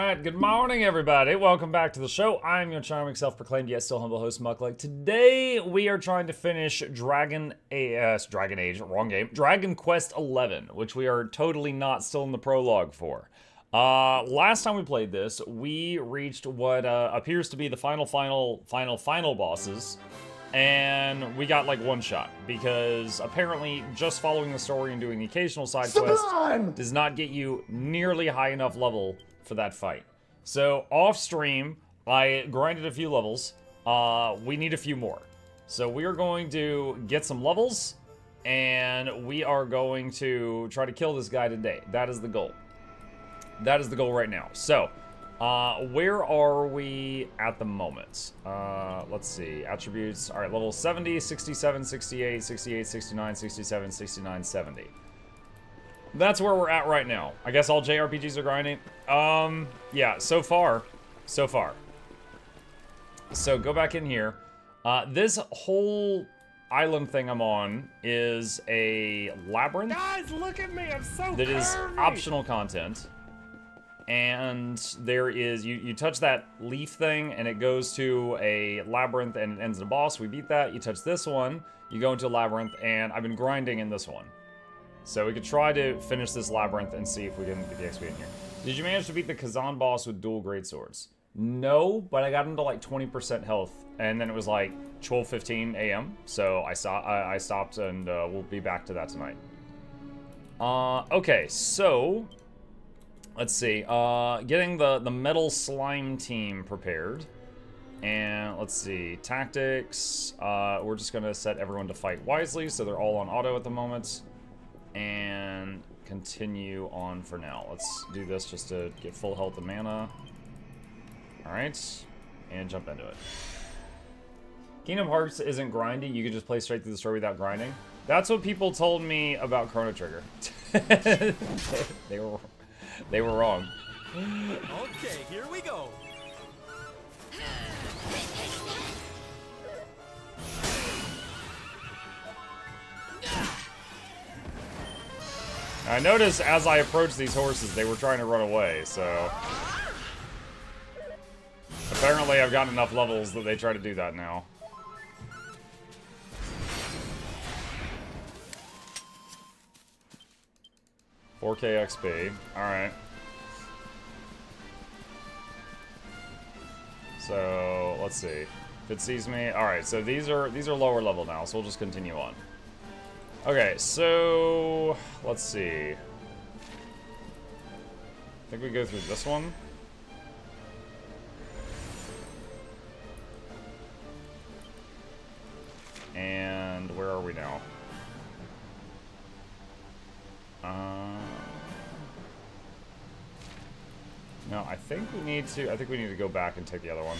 Alright, good morning everybody. Welcome back to the show. I'm your charming self-proclaimed yet still humble host, Mukluk. Today we are trying to finish Dragon Quest 11, which we are totally not still in the prologue for. Last time we played this, we reached what appears to be the final bosses, and we got like one shot because apparently just following the story and doing the occasional side quest does not get you nearly high enough level for that fight. So off stream, I grinded a few levels. We need a few more. So we are going to get some levels, and we are going to try to kill this guy today. That is the goal. That is the goal right now. So, where are we at the moment? Let's see. Attributes. All right, level 70, 67, 68, 68, 69, 67, 69, 70. That's where we're at right now. I guess all JRPGs are grinding. Yeah, so far. So go back in here. This whole island thing I'm on is a labyrinth. Guys, look at me, I'm so that is curvy. optional content. And there is, you touch that leaf thing and it goes to a labyrinth and it ends in a boss. We beat that. You touch this one, you go into a labyrinth, and I've been grinding in this one. So we could try to finish this labyrinth and see if we can get the XP in here. Did you manage to beat the Kazan boss with dual greatswords? No, but I got him to like 20% health, and then it was like 12:15 a.m. So I stopped, and we'll be back to that tonight. Okay, so let's see. Getting the metal slime team prepared, and let's see, tactics. We're just gonna set everyone to fight wisely, so they're all on auto at the moment. And continue on for now. Let's do this just to get full health and mana. Alright, and jump into it. Kingdom Hearts isn't grindy, you can just play straight through the story without grinding. That's what people told me about Chrono Trigger. they were wrong. Okay, here we go. I noticed as I approached these horses, they were trying to run away, so apparently I've gotten enough levels that they try to do that now. $4K XP. Alright. So let's see. If it sees me. Alright, so these are lower level now, so we'll just continue on. Okay, so let's see. I think we go through this one. And where are we now? No, I think we need to go back and take the other one.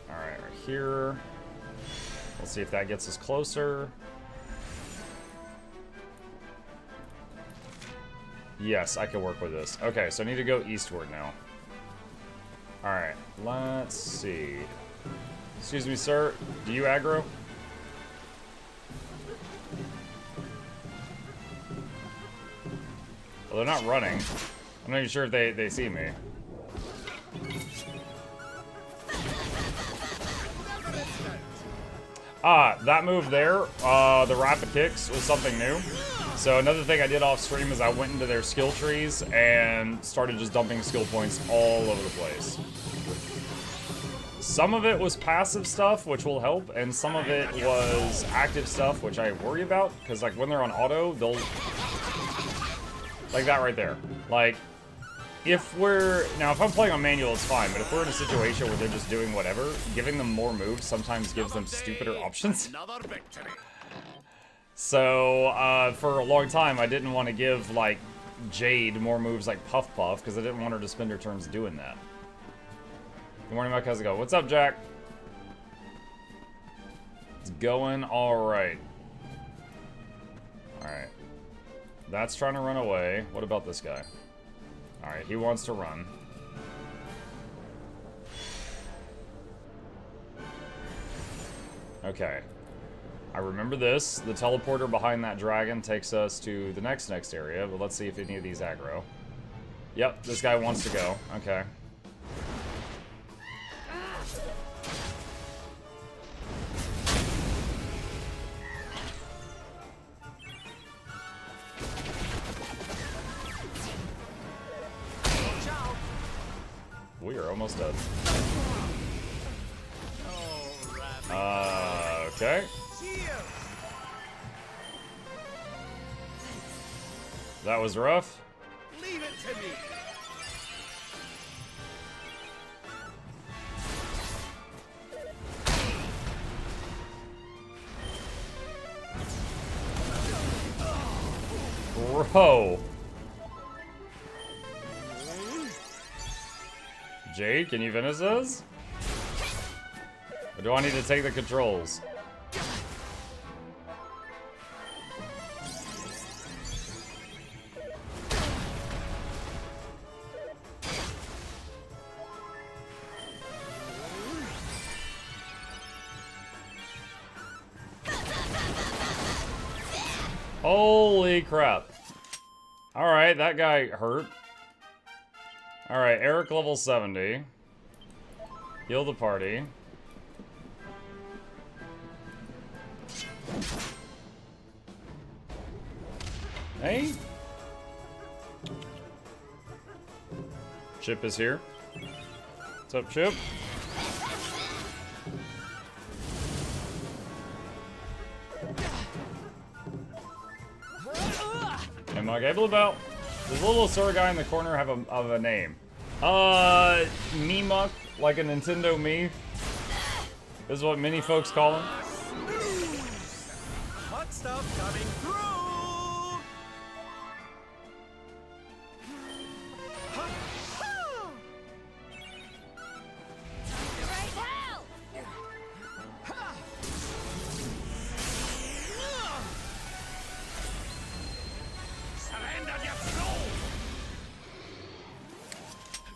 Alright, right here. Let's see if that gets us closer. Yes, I can work with this. Okay, so I need to go eastward now. Alright, let's see. Excuse me, sir. Do you aggro? Well, they're not running. I'm not even sure if they see me. That move there, the rapid kicks, was something new. So another thing I did off stream is I went into their skill trees and started just dumping skill points all over the place. Some of it was passive stuff, which will help, and some of it was active stuff, which I worry about, because like when they're on auto, they'll... Like that right there. Like, if I'm playing on manual, it's fine, but if we're in a situation where they're just doing whatever, giving them more moves sometimes gives them stupider options. So, for a long time, I didn't want to give, like, Jade more moves like Puff Puff, because I didn't want her to spend her turns doing that. Good morning, Mike. How's it going? What's up, Jack? It's going alright. Alright. That's trying to run away. What about this guy? Alright, he wants to run. Okay. I remember this. The teleporter behind that dragon takes us to the next area, but let's see if any of these aggro. Yep, this guy wants to go. Okay. We are almost dead. Okay. That was rough. Leave it to me. Bro. Jade, can you finish this? Or do I need to take the controls? Holy crap. Alright, that guy hurt. Alright, Eric level 70. Heal the party. Hey. Chip is here. What's up, Chip? Hey, Mug, able about. Does the little sir guy in the corner have a name? Me Muck, like a Nintendo Mii. This is what many folks call him. Hot stuff coming through.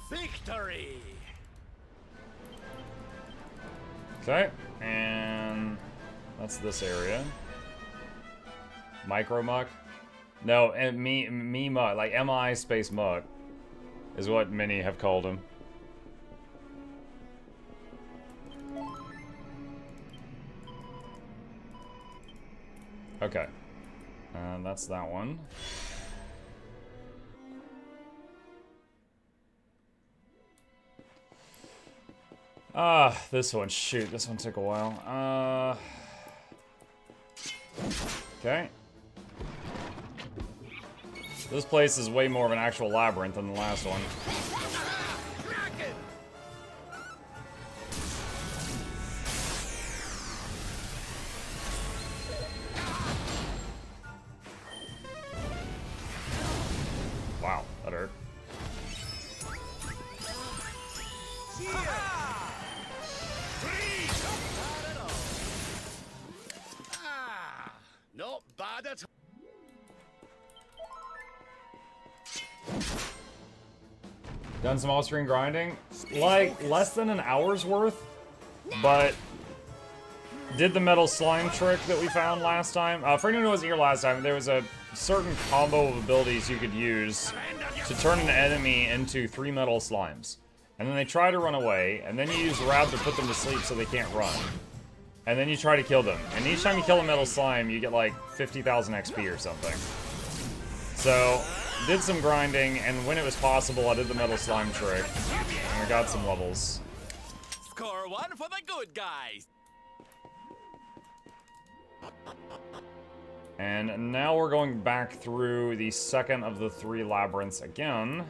Victory! Okay, and that's this area. Micro Muck? No, and me Muck, like MI space Muck is what many have called him. Okay, and that's that one. This one, shoot, this one took a while. Okay. This place is way more of an actual labyrinth than the last one. Wow, that hurt. Not bad at all. Done some off-screen grinding, like less than an hour's worth, but did the metal slime trick that we found last time. For anyone who wasn't here last time, there was a certain combo of abilities you could use to turn an enemy into 3 metal slimes. And then they try to run away, and then you use Rab to put them to sleep so they can't run. And then you try to kill them. And each time you kill a metal slime, you get like 50,000 XP or something. So, did some grinding, and when it was possible, I did the metal slime trick. And I got some levels. Score 1 for the good guys. And now we're going back through the second of the 3 labyrinths again.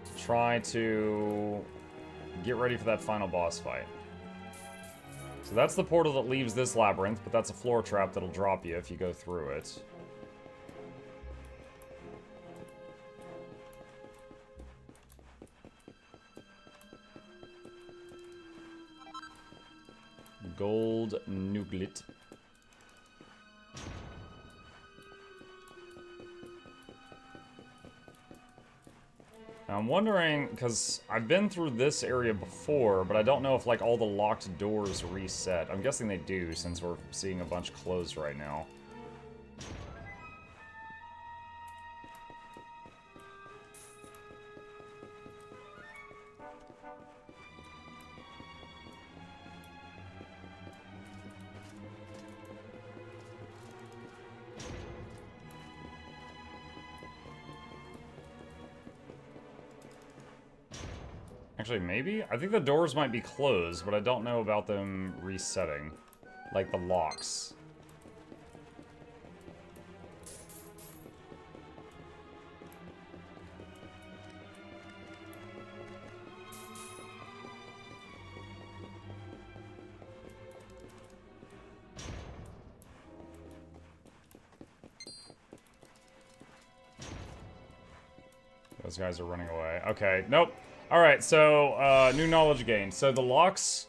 To try to get ready for that final boss fight. So that's the portal that leaves this labyrinth, but that's a floor trap that'll drop you if you go through it. Gold Nuglet. I'm wondering, because I've been through this area before, but I don't know if, like, all the locked doors reset. I'm guessing they do, since we're seeing a bunch closed right now. Actually, maybe? I think the doors might be closed, but I don't know about them resetting. Like the locks. Those guys are running away. Okay, nope. Alright, so, new knowledge gained. So the locks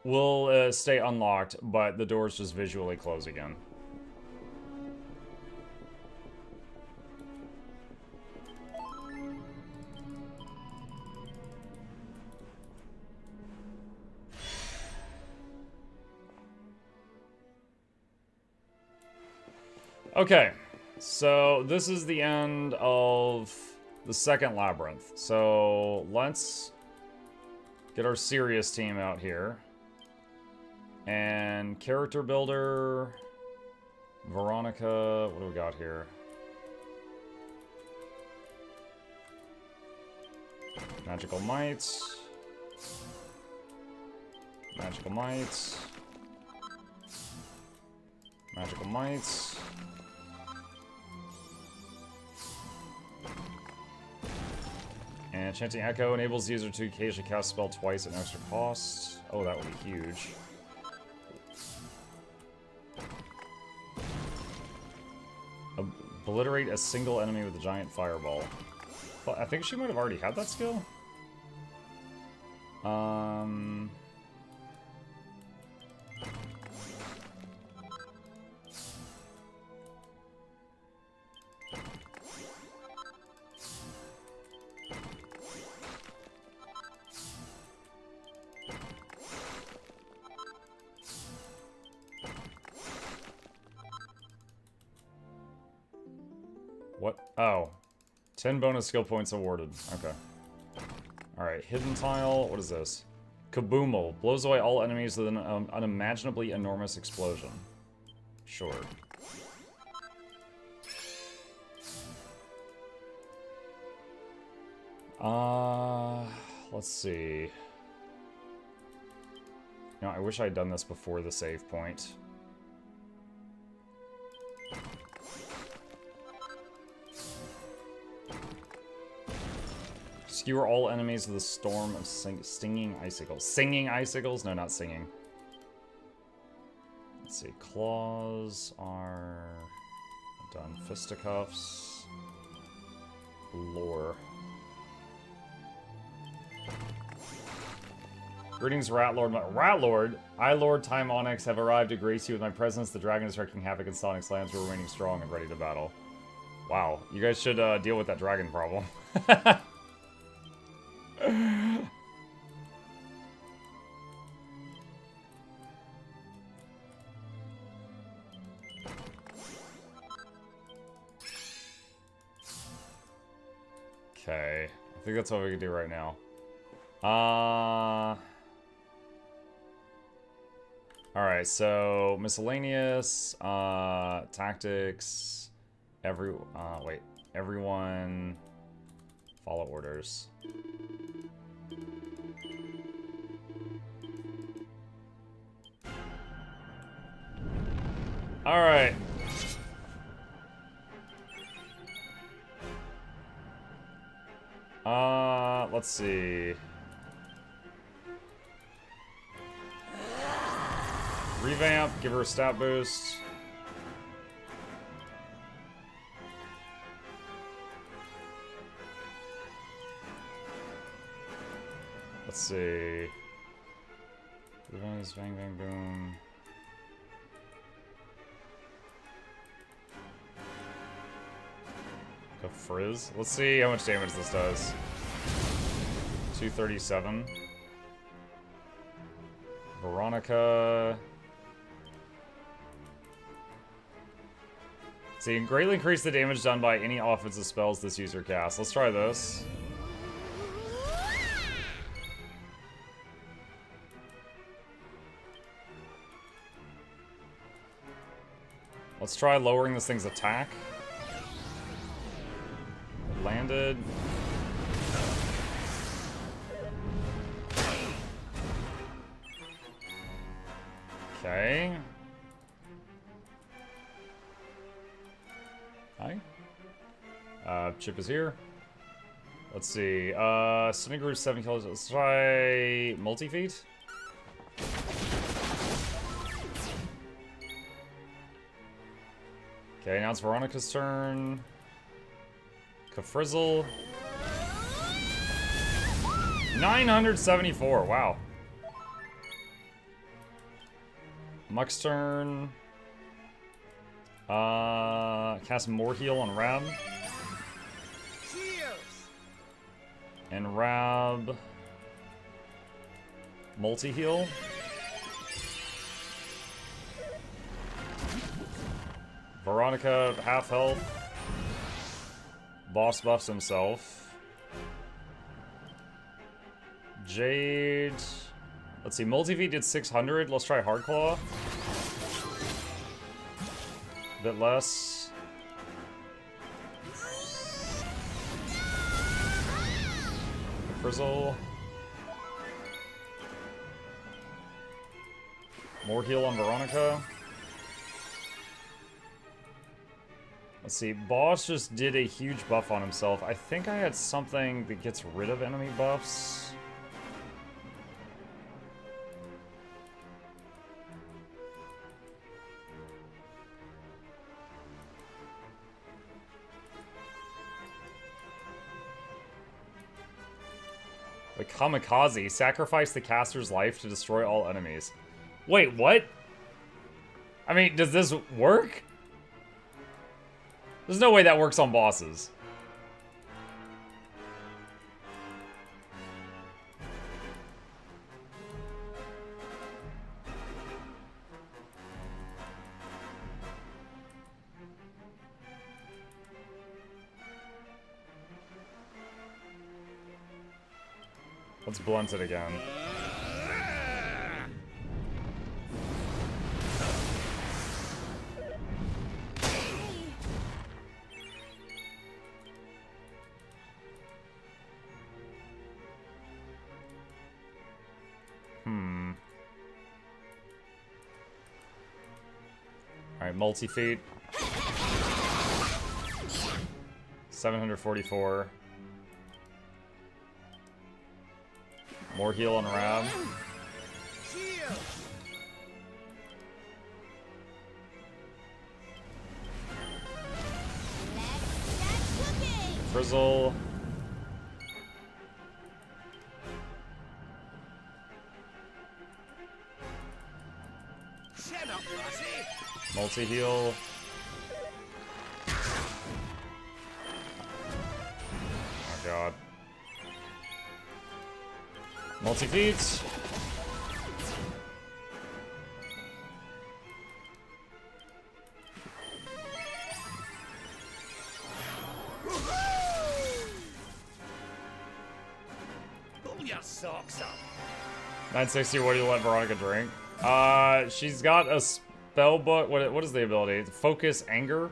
will stay unlocked, but the doors just visually close again. Okay, so this is the end of the second labyrinth. So let's get our serious team out here. And character builder, Veronica, what do we got here? Magical mites. Magical mites. Magical mites. And Enchanting Echo enables the user to occasionally cast a spell twice at an extra cost. Oh, that would be huge. Obliterate a single enemy with a giant fireball. Well, I think she might have already had that skill. What? Oh. 10 bonus skill points awarded. Okay. Alright, hidden tile. What is this? Kaboomal. Blows away all enemies with an unimaginably enormous explosion. Sure. Let's see. You know, I wish I had done this before the save point. Skewer all enemies with a storm of stinging icicles. Singing icicles? No, not singing. Let's see. Claws are done. Fisticuffs. Lore. Greetings, Ratlord. Ratlord? I, Lord Time Onyx, have arrived to grace you with my presence. The dragon is wreaking havoc in Sonic's lands. We're remaining strong and ready to battle. Wow. You guys should deal with that dragon problem. Okay, I think that's what we can do right now. Alright, so miscellaneous, tactics, everyone, follow orders. Alright. Let's see. Revamp, give her a stat boost. Let's see. Revenge, bang, bang, boom. Go frizz. Let's see how much damage this does. 237. Veronica. See, greatly increase the damage done by any offensive spells this user casts. Let's try this. Let's try lowering this thing's attack. It landed. Okay. Hi. Chip is here. Let's see. Stunning Group 7 kills. Let's try multi-feet. Okay, now it's Veronica's turn. Kafrizzle. 974, wow. Muck's turn. Cast more heal on Rab. And Rab. Multi-heal. Veronica, half health. Boss buffs himself. Jade. Let's see, Multi-feet did 600. Let's try Hardclaw. A bit less. Frizzle. More heal on Veronica. Let's see, Boss just did a huge buff on himself. I think I had something that gets rid of enemy buffs. The Kamikaze. Sacrifice the caster's life to destroy all enemies. Wait, what? I mean, does this work? There's no way that works on bosses. Let's blunt it again. Alright, multi-feet. 744. More heal on Rab. Frizzle. Multi-heal. Oh god. Multi-feet. Pull your socks up. 960, what do you let Veronica drink? She's got a spell book. What is the ability? Focus Anger.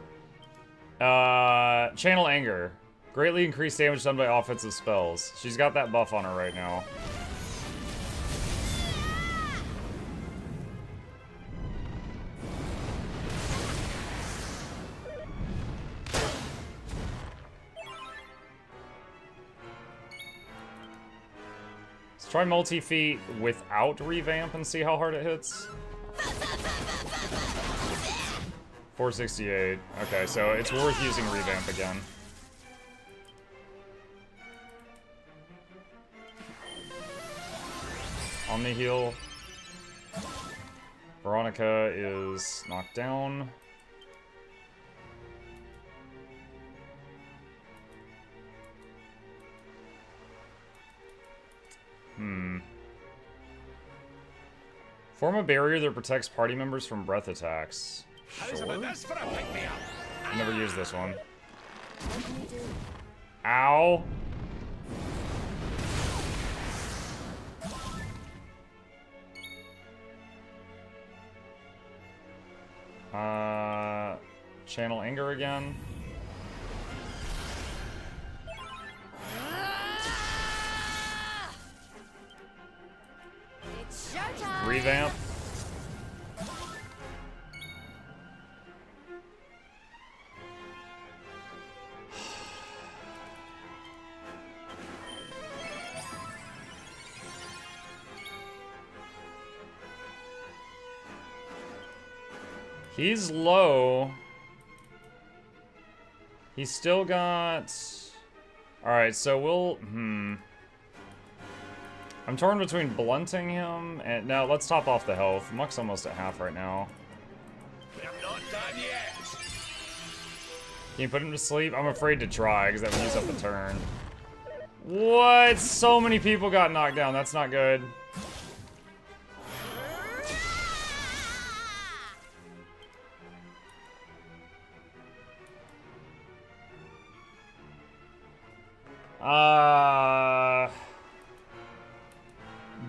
Channel Anger. Greatly increased damage done by offensive spells. She's got that buff on her right now. Let's try multi-feet without revamp and see how hard it hits. 468. Okay, so it's worth using revamp again. Omni heal. Veronica is knocked down. Form a barrier that protects party members from breath attacks. How's about this for a pick-me-up? I've never used this one. What can you do? Ow. Channel anger again. It's showtime! Revamp. He's low. He's still got... Alright, so we'll... I'm torn between blunting him and... No, let's top off the health. Muck's almost at half right now. We're not done yet. Can you put him to sleep? I'm afraid to try, because that would use up the turn. What? So many people got knocked down. That's not good.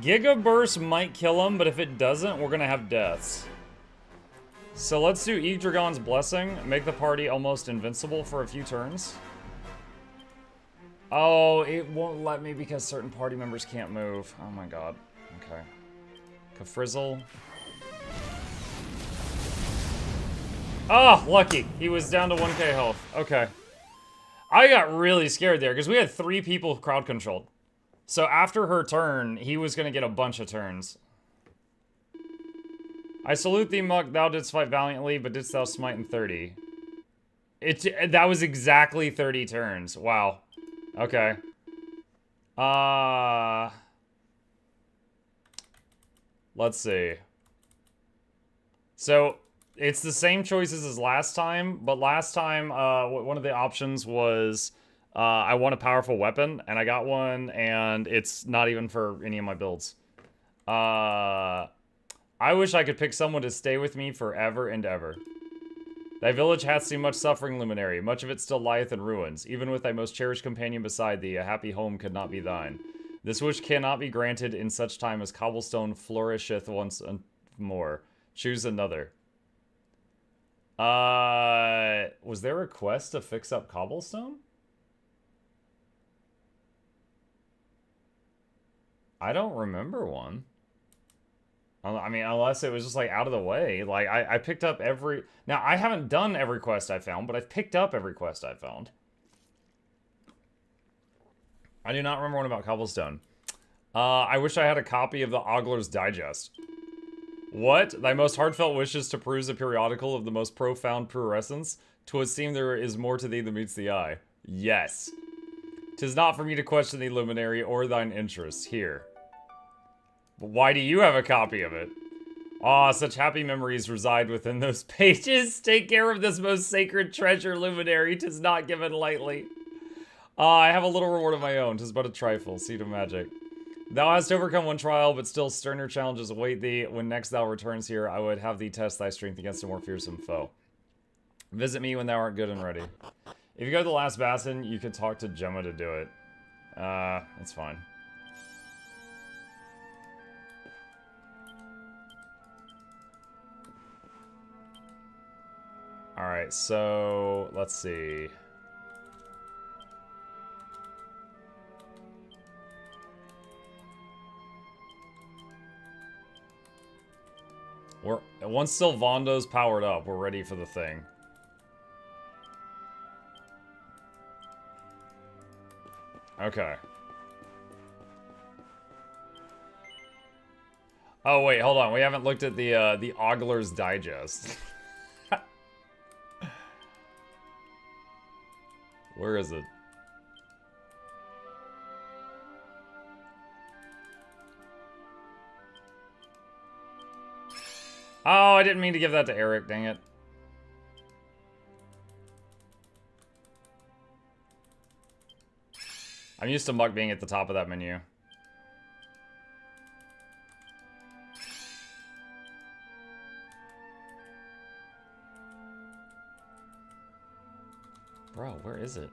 Giga Burst might kill him, but if it doesn't, we're gonna have deaths. So let's do Yggdragon's Blessing. Make the party almost invincible for a few turns. Oh, it won't let me because certain party members can't move. Oh my god. Okay. Kafrizzle. Oh, lucky. He was down to 1k health. Okay. I got really scared there because we had 3 people crowd controlled. So after her turn, he was going to get a bunch of turns. I salute thee, Muck. Thou didst fight valiantly, but didst thou smite in 30? That was exactly 30 turns. Wow. Okay. Let's see. So, it's the same choices as last time, but last time, one of the options was... I want a powerful weapon, and I got one, and it's not even for any of my builds. I wish I could pick someone to stay with me forever and ever. Thy village hath seen much suffering, Luminary. Much of it still lieth in ruins. Even with thy most cherished companion beside thee, a happy home could not be thine. This wish cannot be granted in such time as cobblestone flourisheth once more. Choose another. Was there a quest to fix up cobblestone? I don't remember one. I mean, unless it was just, like, out of the way. Like, I picked up every... Now, I haven't done every quest I found, but I've picked up every quest I found. I do not remember one about cobblestone. I wish I had a copy of the Ogler's Digest. What? Thy most heartfelt wishes to peruse a periodical of the most profound purescence? 'Twould seem there is more to thee than meets the eye. Yes. 'Tis not for me to question thee, Luminary, or thine interests. Here. But why do you have a copy of it? Ah, such happy memories reside within those pages. Take care of this most sacred treasure, Luminary. 'Tis not given lightly. I have a little reward of my own. 'Tis but a trifle. Seed of magic. Thou hast overcome one trial, but still sterner challenges await thee. When next thou returns here, I would have thee test thy strength against a more fearsome foe. Visit me when thou art good and ready. If you go to the last bastion, you could talk to Gemma to do it. That's fine. Alright, so let's see. Once Sylvando's powered up, we're ready for the thing. Okay. Oh wait, hold on. We haven't looked at the Ogler's Digest. Where is it? Oh, I didn't mean to give that to Eric, dang it. I'm used to Muck being at the top of that menu. Bro, where is it?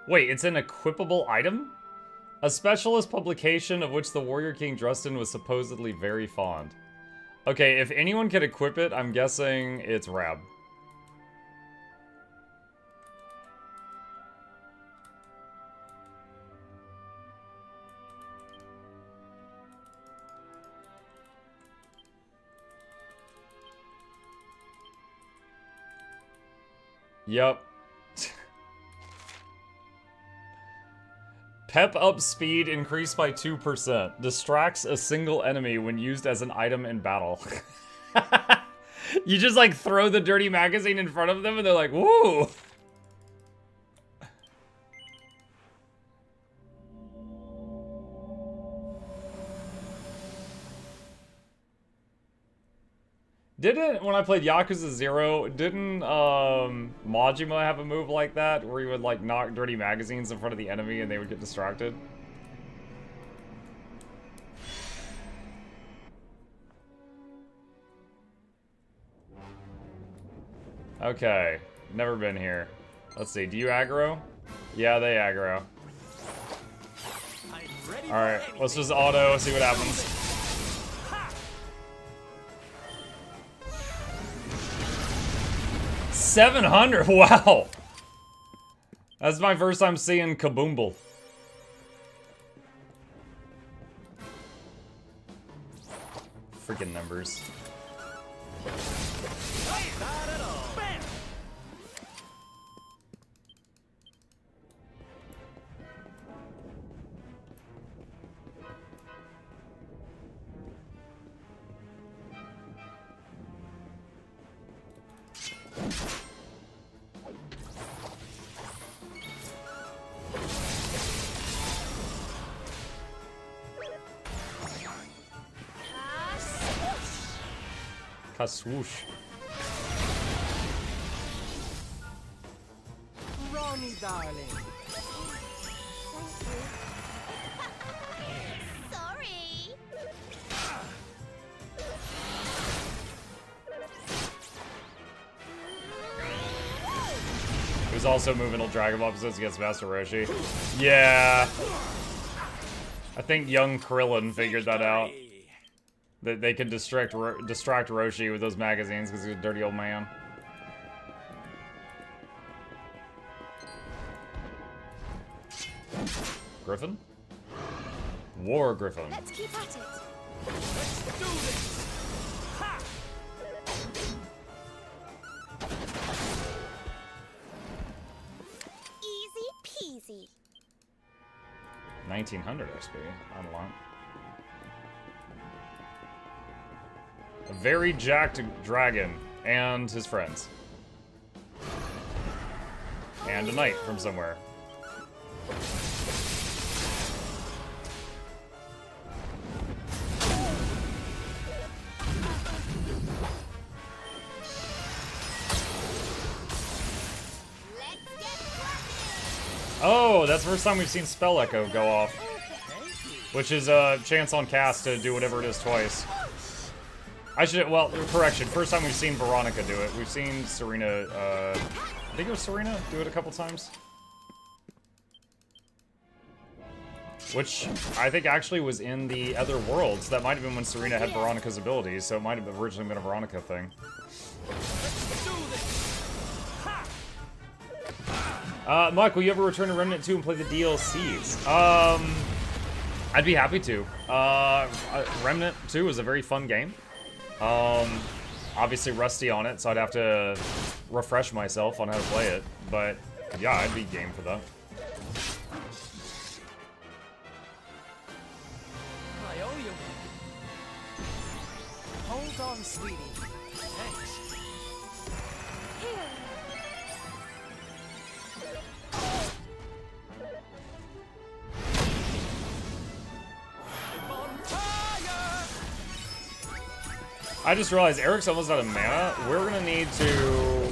Wait, it's an equipable item? A specialist publication of which the Warrior King Drustin was supposedly very fond. Okay, if anyone could equip it, I'm guessing it's Rab. Yep. Pep up speed increased by 2%. Distracts a single enemy when used as an item in battle. You just like throw the dirty magazine in front of them and they're like, woo! Didn't, when I played Yakuza 0, didn't Majima have a move like that? Where he would like knock dirty magazines in front of the enemy and they would get distracted? Okay, never been here. Let's see, do you aggro? Yeah, they aggro. Alright, let's just auto, see what happens. $700, wow! That's my first time seeing Kaboomble. Freaking numbers. Swoosh. Ronnie, darling. Sorry. Who's also moving to Dragon Ball episodes against Master Roshi. Yeah. I think young Krillin figured that out. That they can distract Roshi with those magazines because he's a dirty old man. Griffin? War Griffin. Let's keep at it. Let's do this. Ha! Easy peasy. 1900 XP. Unlocked. A very jacked dragon and his friends. And a knight from somewhere. Oh, that's the first time we've seen Spell Echo go off. Which is a chance on cast to do whatever it is twice. I should, well, correction. First time we've seen Veronica do it. We've seen Serena, I think it was Serena, do it a couple times. Which I think actually was in the other worlds. That might have been when Serena had Veronica's abilities, so it might have originally been a Veronica thing. Mike, will you ever return to Remnant 2 and play the DLCs? I'd be happy to. Remnant 2 is a very fun game. Obviously rusty on it, so I'd have to refresh myself on how to play it. But yeah, I'd be game for that. I owe you. Hold on, sweetie. Thanks. Here. I just realized Eric's almost out of mana. We're gonna need to...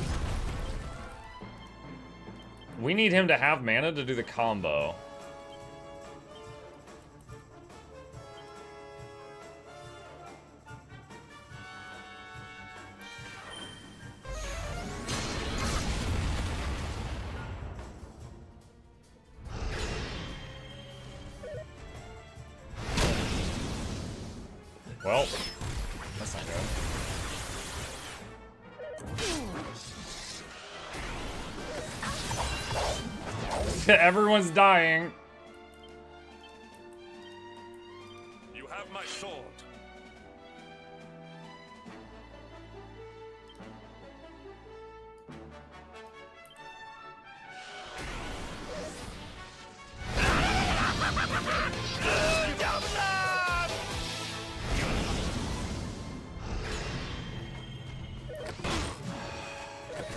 We need him to have mana to do the combo. Well, that's not good. Everyone's dying. You have my sword.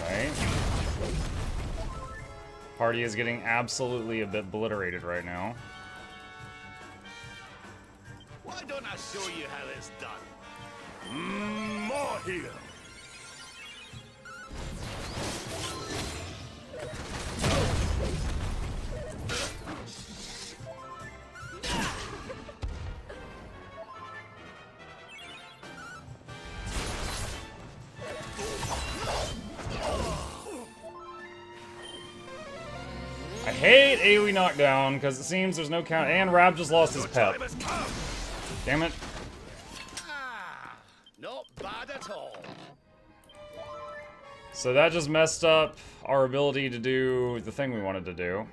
Okay. Party is getting absolutely a bit obliterated right now. Why don't I show you how it's done? More here. I hate AoE knockdown because it seems there's no count. And Rab just lost his pet. Time has come. Damn it. Not bad at all. So that just messed up our ability to do the thing we wanted to do.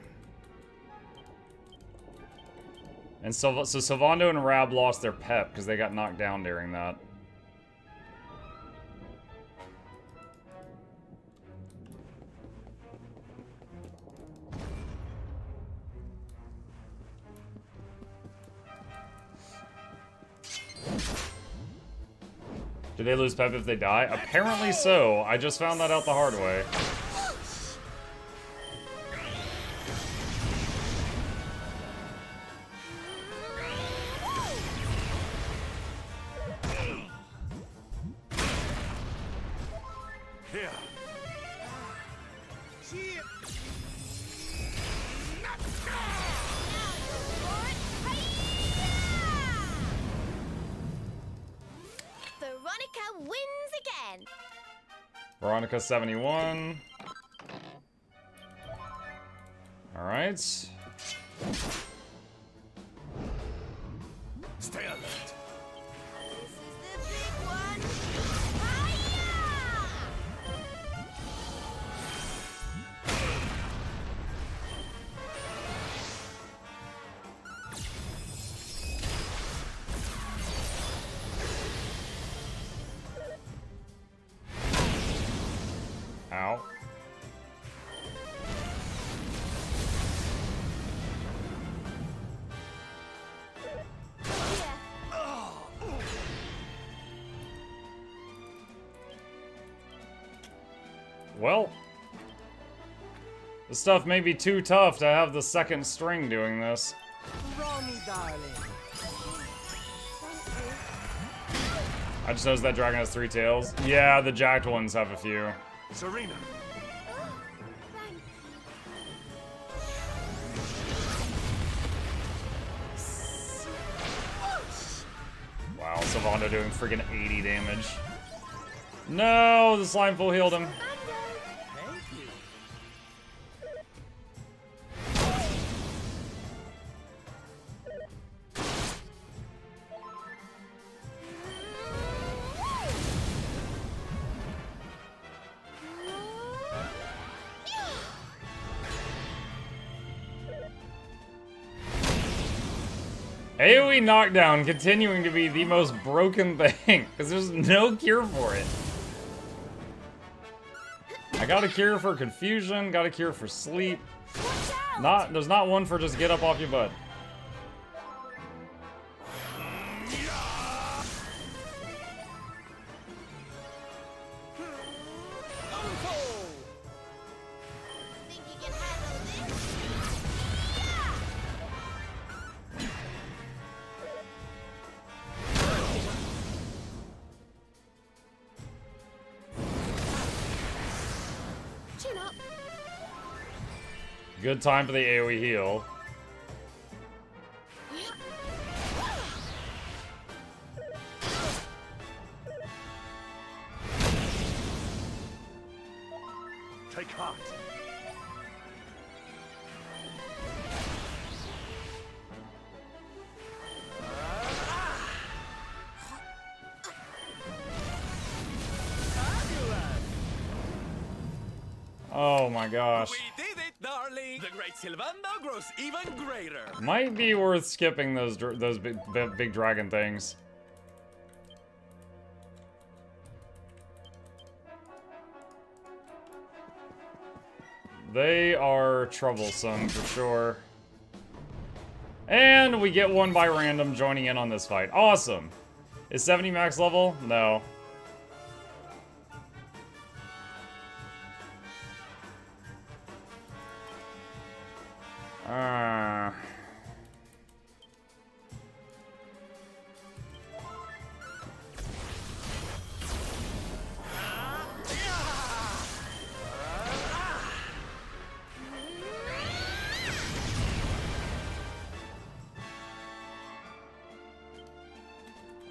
And so Sylvando and Rab lost their pep because they got knocked down during that. Do they lose pep if they die? Apparently so. I just found that out the hard way. Here. Veronica wins again. Veronica 71. Alright. Stay alert. This is the big one. Hiya! Ow. Well, this stuff may be too tough to have the second string doing this. Ronnie, darling. I just noticed that dragon has 3 tails. Yeah, the jacked ones have a few. Serena. Thank Wow, Sylvando doing freaking 80 damage. No, the slime full healed him. Thank you. AoE knockdown continuing to be the most broken thing, because there's no cure for it. I got a cure for confusion, got a cure for sleep. There's not one for just get up off your butt. Think you can handle this? Chin up. Good time for the AoE heal. Take heart. Oh my gosh. We did it, darling! The great Sylvando grows even greater! Might be worth skipping those big dragon things. They are troublesome for sure. And we get one by random joining in on this fight. Awesome. Is 70 max level? No.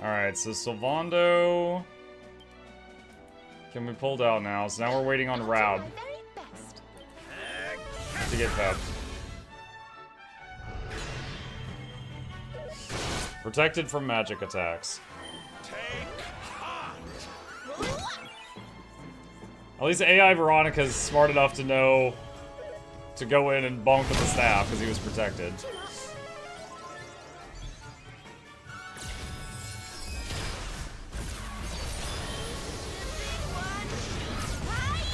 Alright, so Sylvando can be pulled out now. So now we're waiting on Rab My very best. to get pepped. Protected from magic attacks. Take heart! At least AI Veronica's smart enough to know to go in and bonk with the staff because he was protected.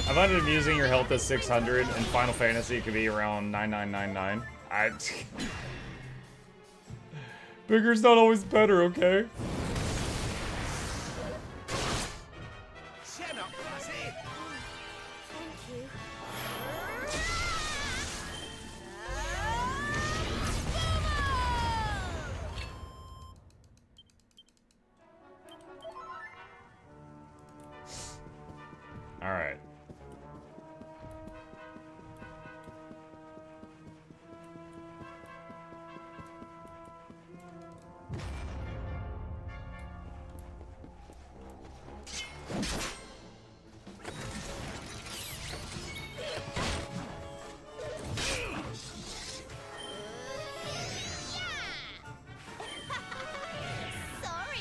I find it amusing your health is 600. In Final Fantasy, it could be around 9999. Bigger's not always better, okay? Chin up, lassie! Thank you. Alright. Sorry.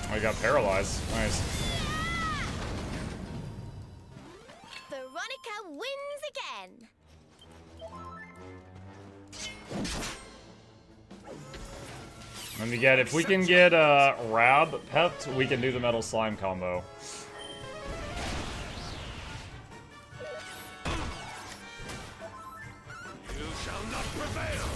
Oh, he got paralyzed. Nice. Veronica wins again. And again, if we can get Rab pepped, we can do the Metal Slime combo. You shall not prevail!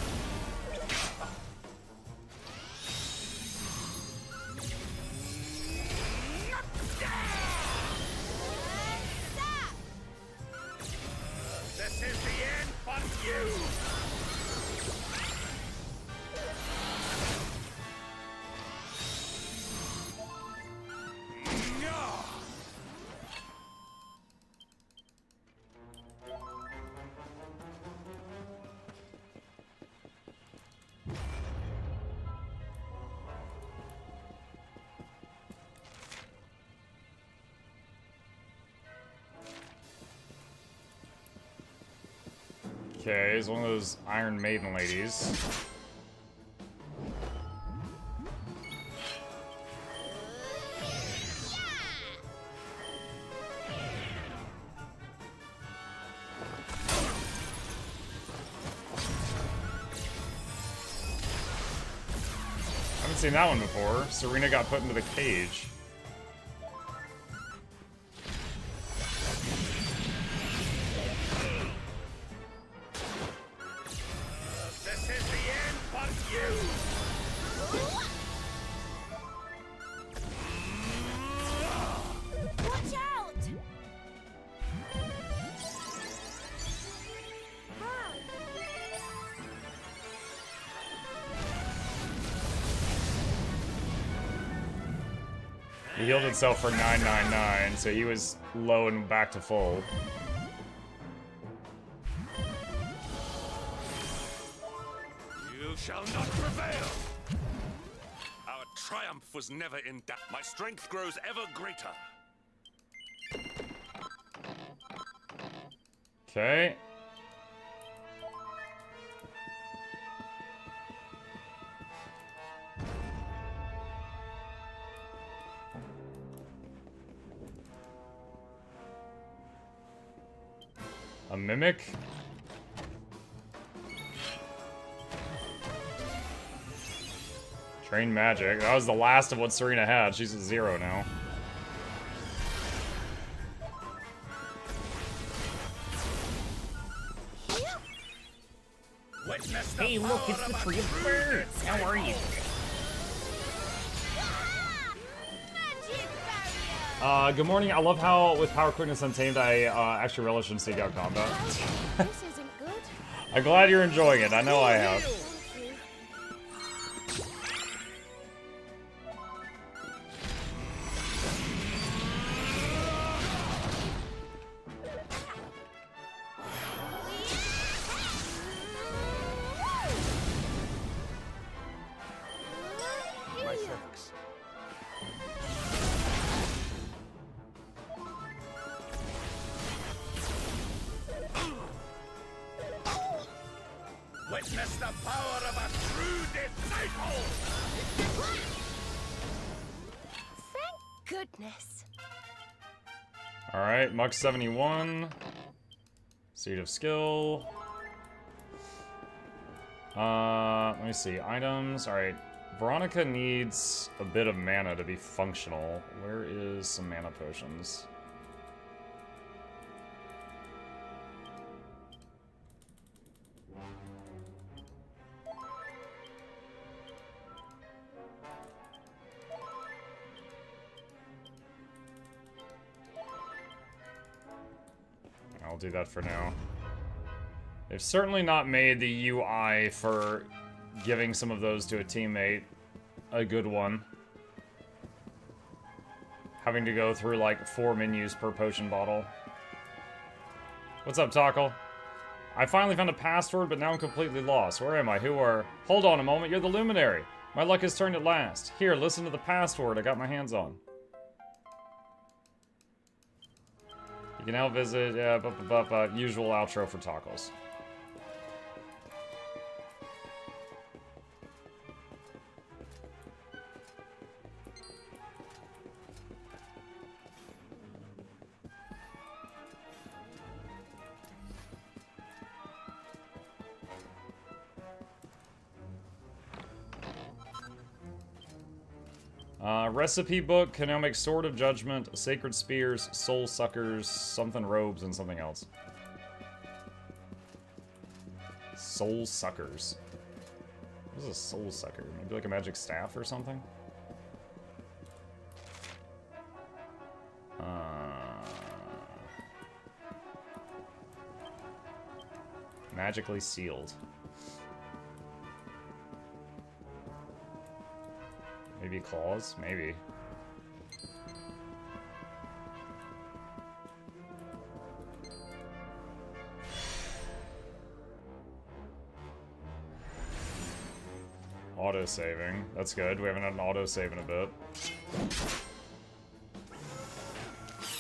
This is the end for you! Okay, he's one of those Iron Maiden ladies. I haven't seen that one before. Serena got put into the cage. This is the end for you! Watch out! He healed himself for 999, so he was low and back to full. You shall not prevail! Our triumph was never in doubt. My strength grows ever greater. Okay. Mimic. Train Magic. That was the last of what Serena had. She's at 0 now. Hey, look, it's the Tree of Birds. How are you? Magic barrier! Good morning. I love how with Power, Quickness, Untamed, I actually relish in Seek Out Combat. This isn't good. I'm glad you're enjoying it. I know I have. Thank you. My thanks. Witness the power of a true disciple! Thank goodness. Alright, Mux 71. Seed of Skill. Let me see. Items. Alright. Veronica needs a bit of mana to be functional. Where is some mana potions? I'll do that for now. They've certainly not made the UI for giving some of those to a teammate a good one. Having to go through like 4 menus per potion bottle. What's up, Tackle? I finally found a password, but now I'm completely lost. Where am I? Who are... Hold on a moment, you're the Luminary. My luck has turned at last. Here, listen to the password I got my hands on. You can now visit, usual outro for Tackles. Recipe book can now make Sword of Judgment, Sacred Spears, Soul Suckers, something robes, and something else. Soul Suckers. What is a Soul Sucker? Maybe like a magic staff or something? Magically sealed. Maybe claws? Maybe. Auto-saving. That's good. We haven't had an auto-save in a bit.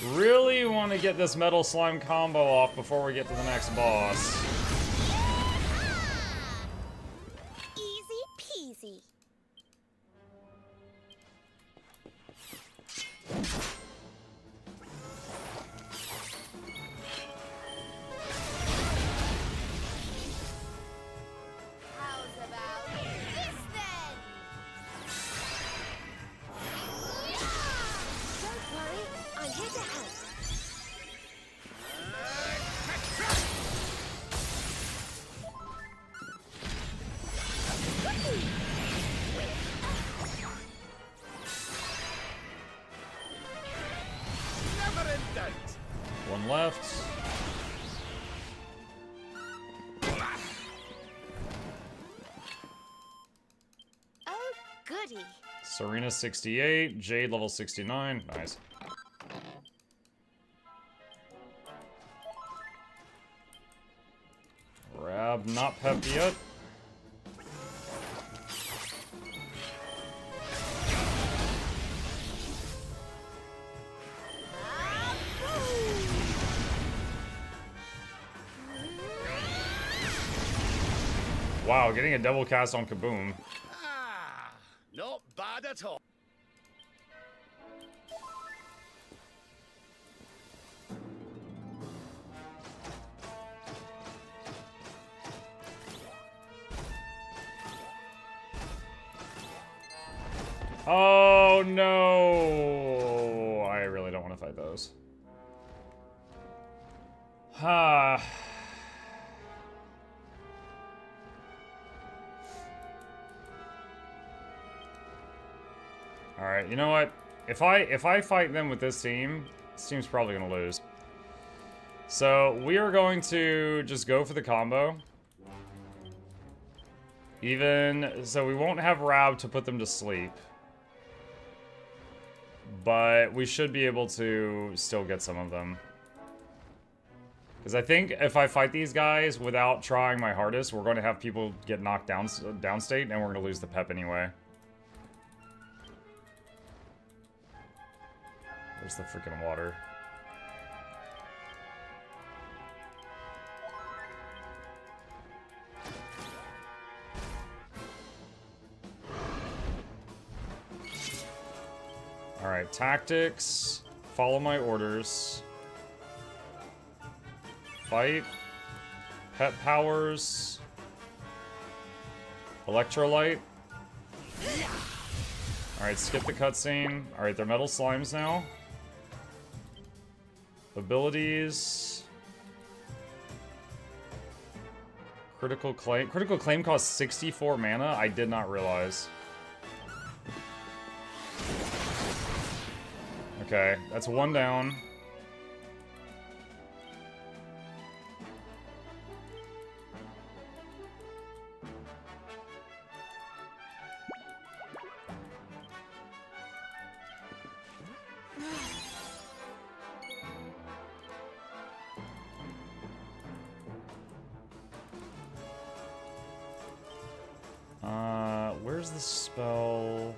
Really want to get this Metal Slime combo off before we get to the next boss. Easy peasy. How's about this then? Don't worry, I'm here to help. Never in doubt! One left. Oh, goody. Serena 68, Jade level 69. Nice. Rab not pepped yet. Wow, getting a double cast on Kaboom. Ah, not bad at all. Oh no! I really don't want to fight those. Alright, you know what? If I fight them with this team's probably gonna lose. So we are going to just go for the combo. So we won't have Rab to put them to sleep. But we should be able to still get some of them. Because I think if I fight these guys without trying my hardest, we're going to have people get knocked down downstate, and we're going to lose the pep anyway. Where's the freaking water? Alright, tactics. Follow my orders. Fight. Pet powers. Electrolyte. Alright, skip the cutscene. Alright, they're metal slimes now. Abilities. Critical claim. Critical claim costs 64 mana? I did not realize. Okay, that's one down. Where's the spell?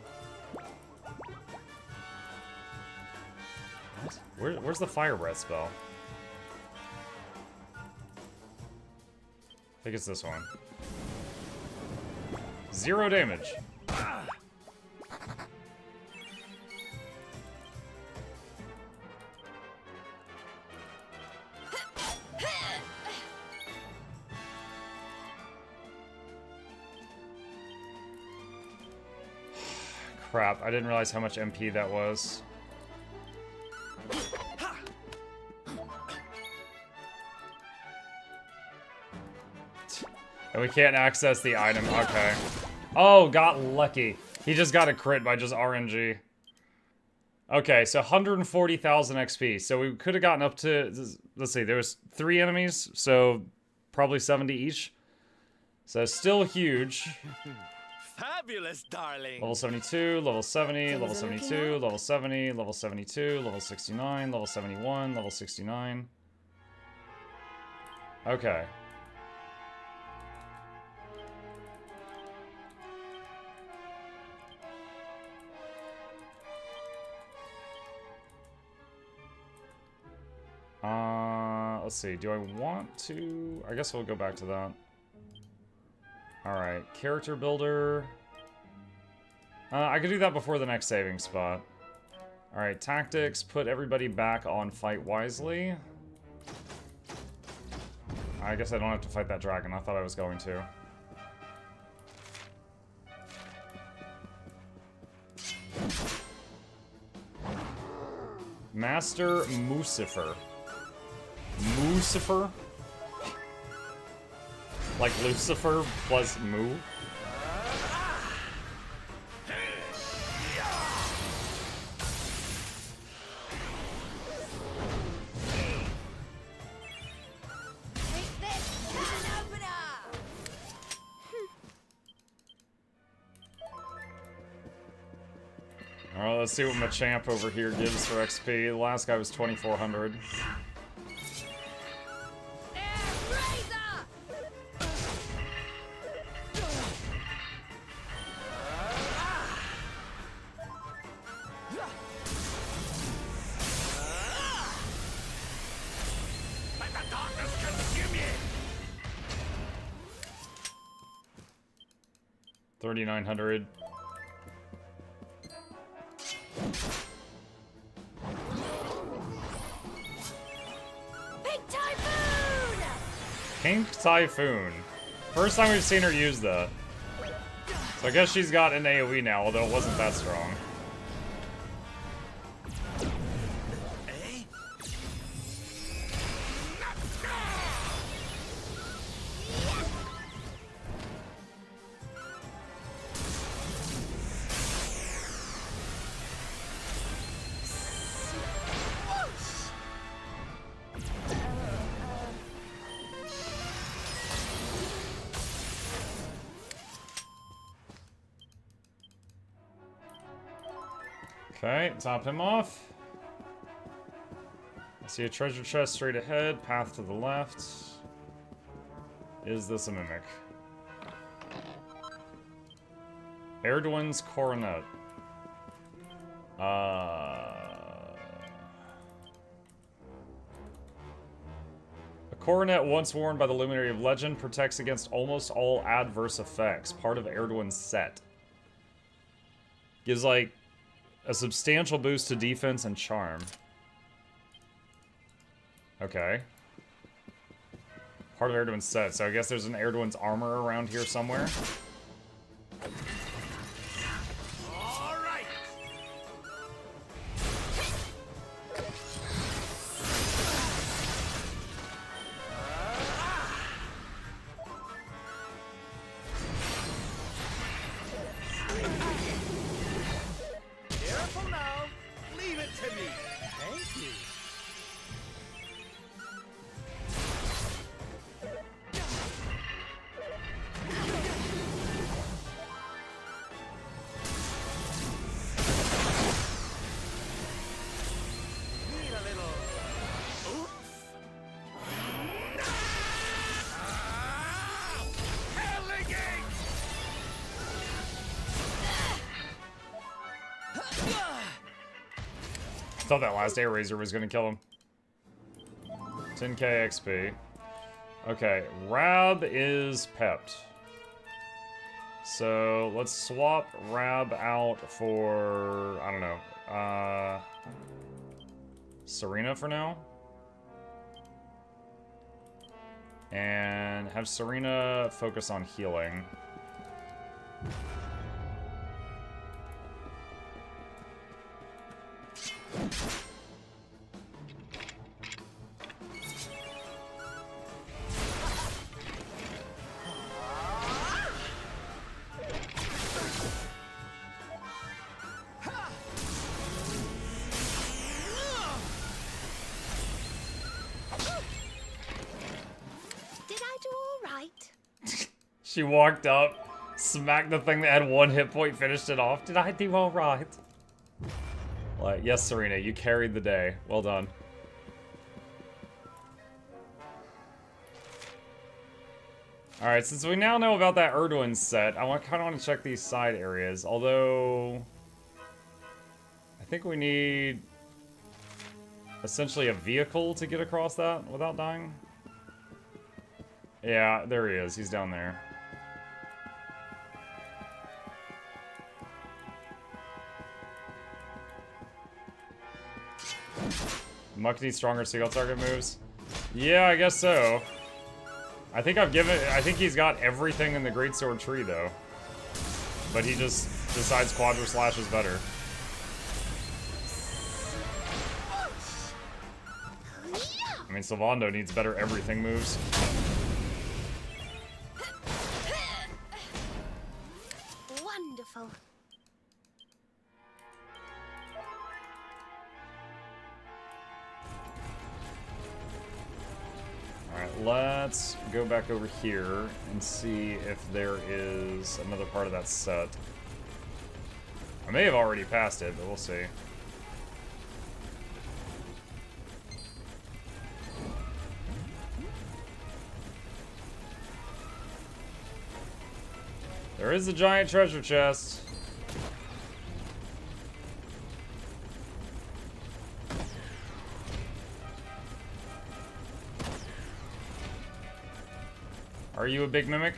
What? Where's the fire breath spell? I think it's this one. 0 damage. Crap, I didn't realize how much MP that was. And we can't access the item, okay. Oh, got lucky. He just got a crit by just RNG. Okay, so 140,000 XP. So we could have gotten up to, let's see, there was 3 enemies, so probably 70 each. So still huge. Fabulous, darling. Level 72, level 70, level 72, level 70, level 72, level 69, level 71, level 69. Okay. Let's see, do I want to? I guess we'll go back to that. Alright, character builder. I could do that before the next saving spot. Alright, tactics, put everybody back on fight wisely. I guess I don't have to fight that dragon, I thought I was going to. Master Mucifer. Mucifer? Like Lucifer plus Mu? Alright, let's see what Machamp over here gives for XP. The last guy was 2,400. Let the darkness consume you! 3,900. Pink Typhoon! Pink Typhoon. First time we've seen her use that. So I guess she's got an AoE now, although it wasn't that strong. Okay, top him off. I see a treasure chest straight ahead, path to the left. Is this a mimic? Erdogan's coronet. A coronet once worn by the Luminary of Legend protects against almost all adverse effects. Part of Erdogan's set. Gives like a substantial boost to defense and charm. Okay. Part of Erdogan's set, so I guess there's an Erdogan's armor around here somewhere. All right. Careful now. Leave it to me. Thank you. Need a little. Oops. Elegant! Thought that last air razor was gonna kill him. 10k XP. Okay, Rab is pepped. So let's swap Rab out for, I don't know, Serena for now. And have Serena focus on healing. Did I do all right? She walked up, smacked the thing that had 1 hit point, finished it off. Did I do all right? Like, yes, Serena, you carried the day. Well done. Alright, since we now know about that Erdogan set, I kind of want to check these side areas. Although, I think we need essentially a vehicle to get across that without dying. Yeah, there he is. He's down there. Muck needs stronger single target moves. Yeah, I guess so. I think he's got everything in the Greatsword tree though. But he just decides Quadra Slash is better. I mean, Sylvando needs better everything moves. Wonderful. Alright, let's go back over here and see if there is another part of that set. I may have already passed it, but we'll see. There is a giant treasure chest. Are you a big mimic?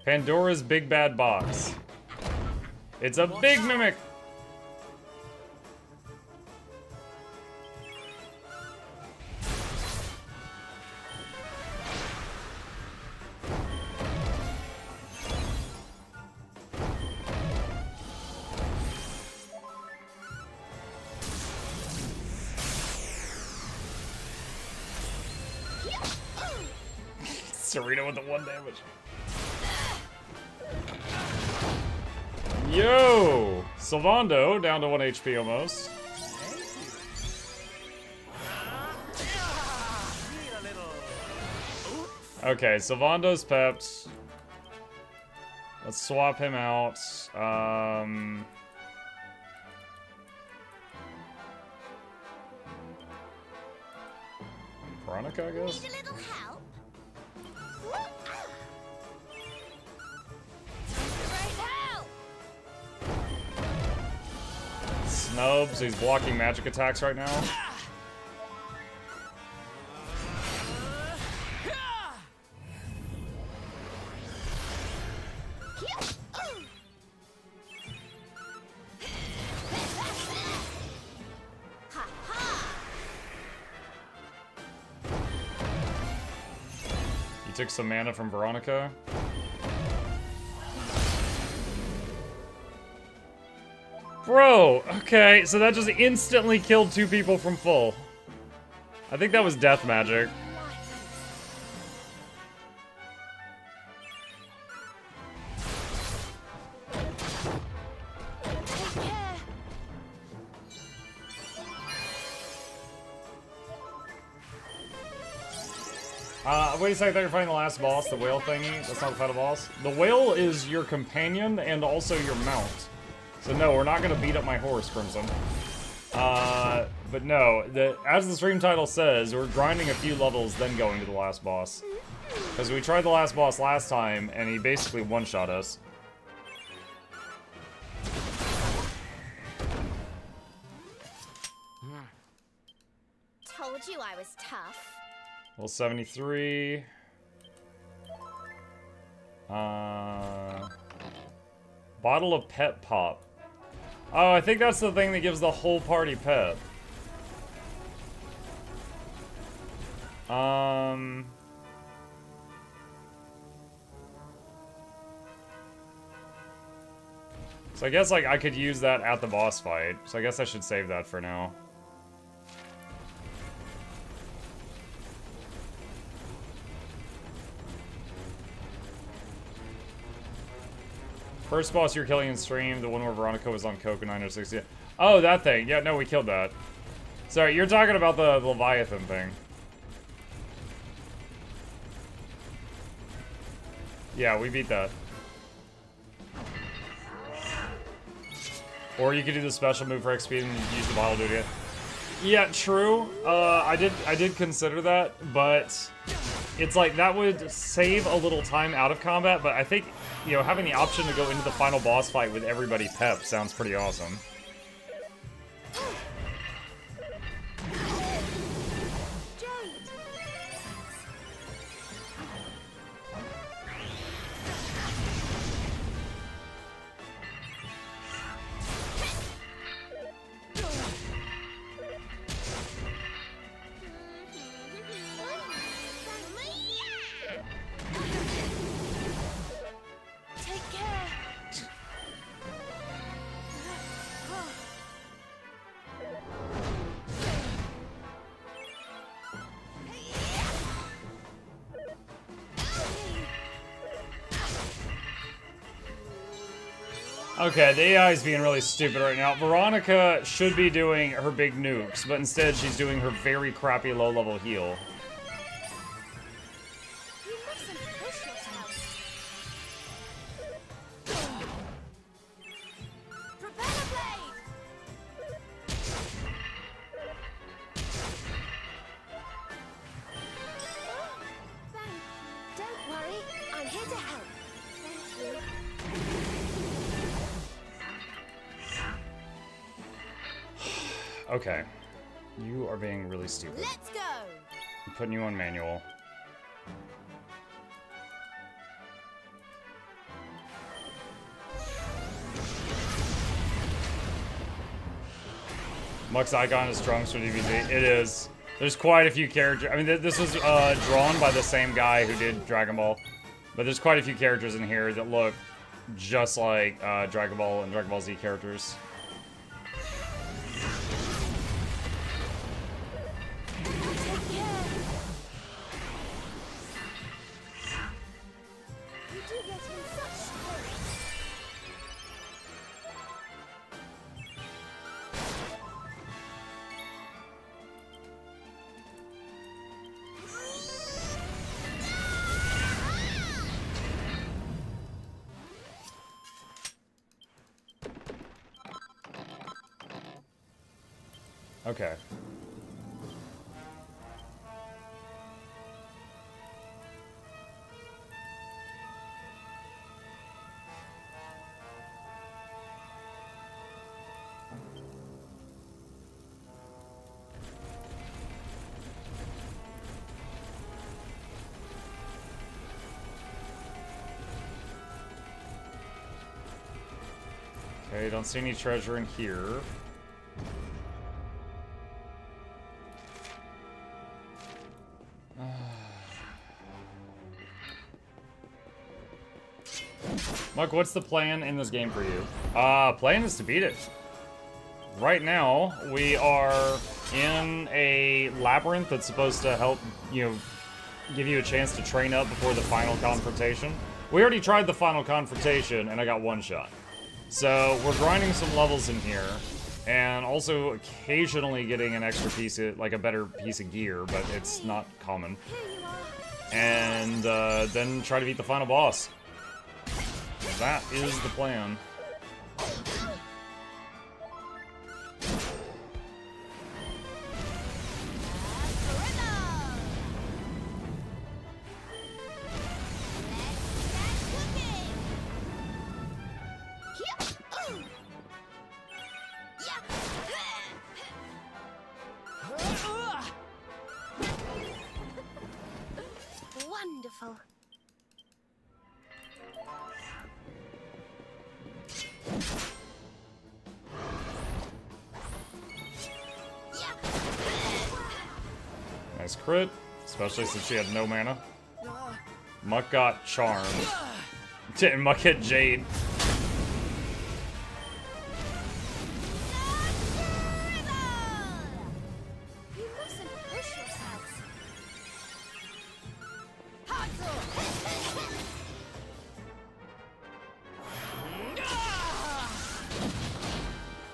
Pandora's Big Bad Box. It's a big mimic! Serena with the 1 damage. Yo! Sylvando down to 1 HP almost. Need a little. Oops. Okay, Sylvando's pepped. Let's swap him out. Veronica, I guess? Need a little help? Great help! Snubs, he's blocking magic attacks right now. He took some mana from Veronica. Bro, okay, so that just instantly killed 2 people from full. I think that was death magic. Wait a second, I thought you were fighting the last boss, the whale thingy. That's not the final boss. The whale is your companion and also your mount. So no, we're not gonna beat up my horse, Crimson. But no, as the stream title says, we're grinding a few levels, then going to the last boss. Because we tried the last boss last time, and he basically one-shot us. Told you I was tough. Level 73. Bottle of pet pop. Oh, I think that's the thing that gives the whole party pet. So I guess, like, I could use that at the boss fight. So I guess I should save that for now. First boss you're killing in stream, the one where Veronica was on Coke in 960. Oh, that thing. Yeah, no, we killed that. Sorry, you're talking about the Leviathan thing. Yeah, we beat that. Or you could do the special move for XP and use the bottle to do it. Yeah, true. I did consider that, but it's like that would save a little time out of combat, but I think, you know, having the option to go into the final boss fight with everybody pep sounds pretty awesome. Okay, the AI is being really stupid right now. Veronica should be doing her big nukes, but instead she's doing her very crappy low-level heal. You mustn't push yourself. Propeller blade! Thank you. Don't worry, I'm here to help. Thank you. Okay. You are being really stupid. Let's go! I'm putting you on manual. Mux Icon is strong for DBZ. It is. There's quite a few characters. I mean, this was drawn by the same guy who did Dragon Ball. But there's quite a few characters in here that look just like Dragon Ball and Dragon Ball Z characters. Okay. Okay, don't see any treasure in here. Muk, what's the plan in this game for you? Plan is to beat it. Right now, we are in a labyrinth that's supposed to help, give you a chance to train up before the final confrontation. We already tried the final confrontation, and I got one shot. So, we're grinding some levels in here, and also occasionally getting an extra piece of, like a better piece of gear, but it's not common. And then try to beat the final boss. That is the plan. Wonderful. Nice crit, especially since she had no mana. Muk got charmed. Muk hit Jade. You mustn't push yourselves.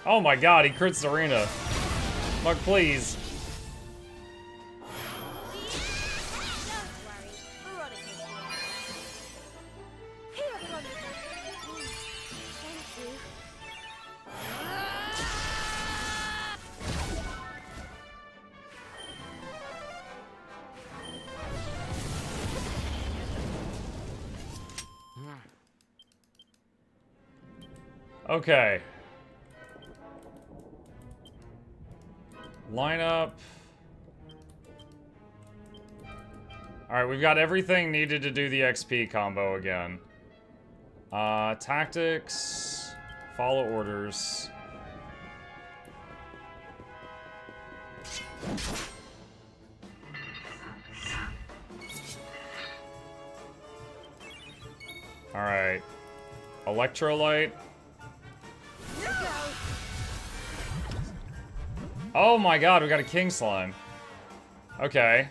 Oh my god, he crits Serena. Muk, please. Okay. Line up. Alright, we've got everything needed to do the XP combo again. Tactics. Follow orders. Alright. Electrolyte. Oh my god, we got a king slime. Okay.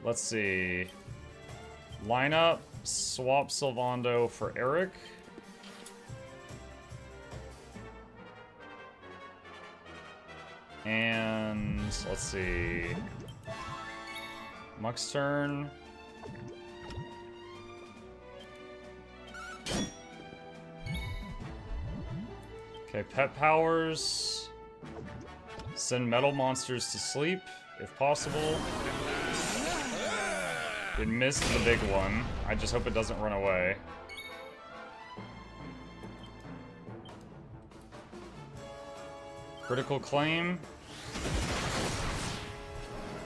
Let's see. Line up, swap Sylvando for Eric. And let's see. Muk's turn. Okay, pet powers. Send metal monsters to sleep, if possible. It missed the big one. I just hope it doesn't run away. Critical claim.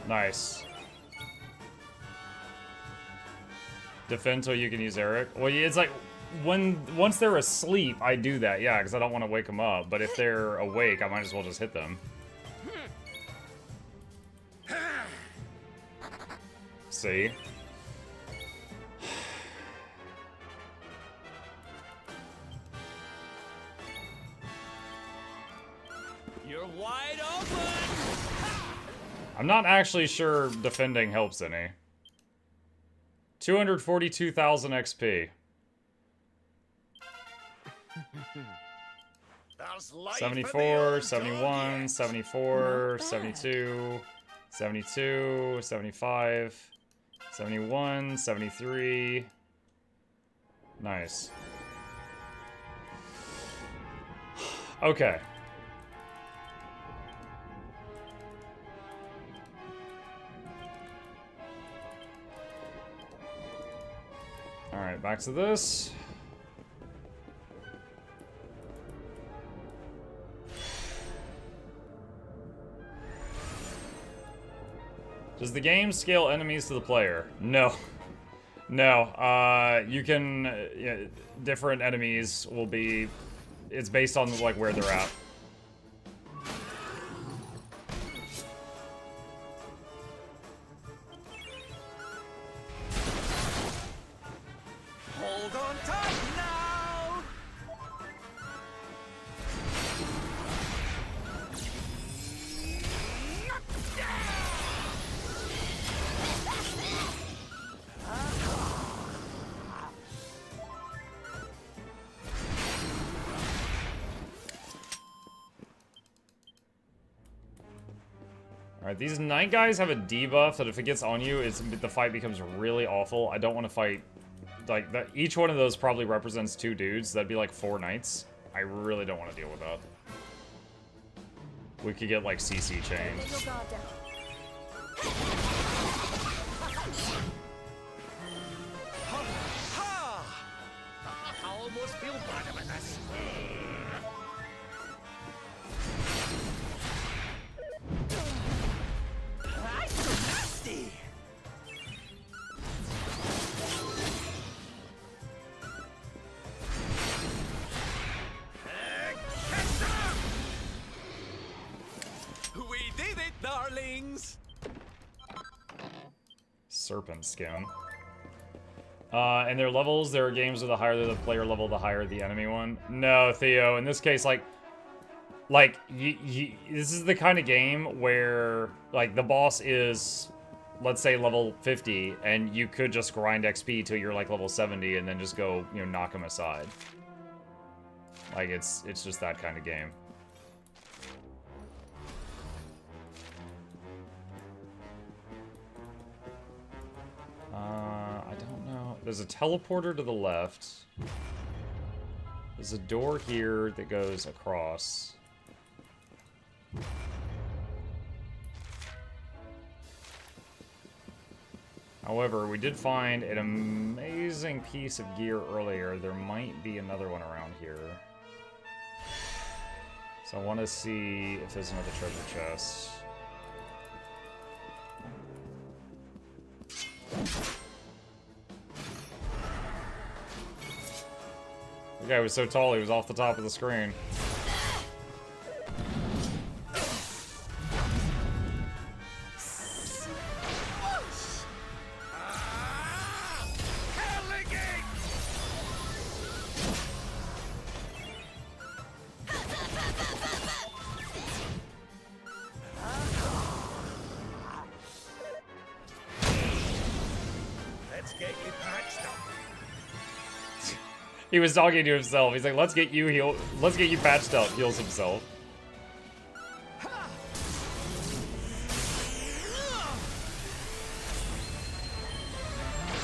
Nice. Defend till you can use Eric. Well, it's like, once they're asleep, I do that, yeah, because I don't want to wake them up. But if they're awake, I might as well just hit them. See? You're wide open! I'm not actually sure defending helps any. 242,000 XP. 74, 71, 74, 72, 72, 75, 71, 73. Nice. Okay. Alright, back to this. Does the game scale enemies to the player? No. No, you can, yeah, different enemies will be, it's based on, like, where they're at. Hold on tight now. Alright, these night guys have a debuff that if it gets on you, the fight becomes really awful. I don't want to fight... Like, each one of those probably represents 2 dudes. That'd be like 4 knights. I really don't want to deal with that. We could get, like, CC chained. Let your guard down. Ha! I almost feel bad about this. I'm so nasty. We did it, darlings. Serpent skin. And their levels, there are games where the higher the player level, the higher the enemy one. No, Theo, in this case, like this is the kind of game where, like, the boss is, let's say, level 50, and you could just grind XP till you're, like, level 70, and then just go, you know, knock him aside. Like, it's just that kind of game. I don't know. There's a teleporter to the left. There's a door here that goes across. However, we did find an amazing piece of gear earlier. There might be another one around here. So I want to see if there's another treasure chest. The guy was so tall, he was off the top of the screen. Let's get you patched up. He was talking to himself. He's like, let's get you patched up. Heals himself.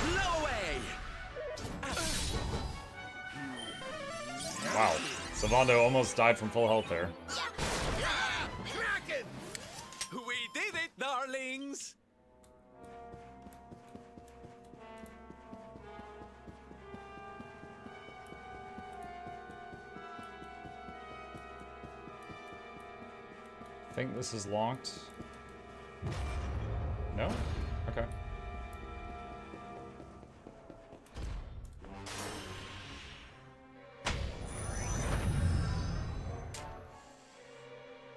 Blow away. Wow. Savando almost died from full health there. Kraken! We did it, darlings. I think this is locked. No? Okay.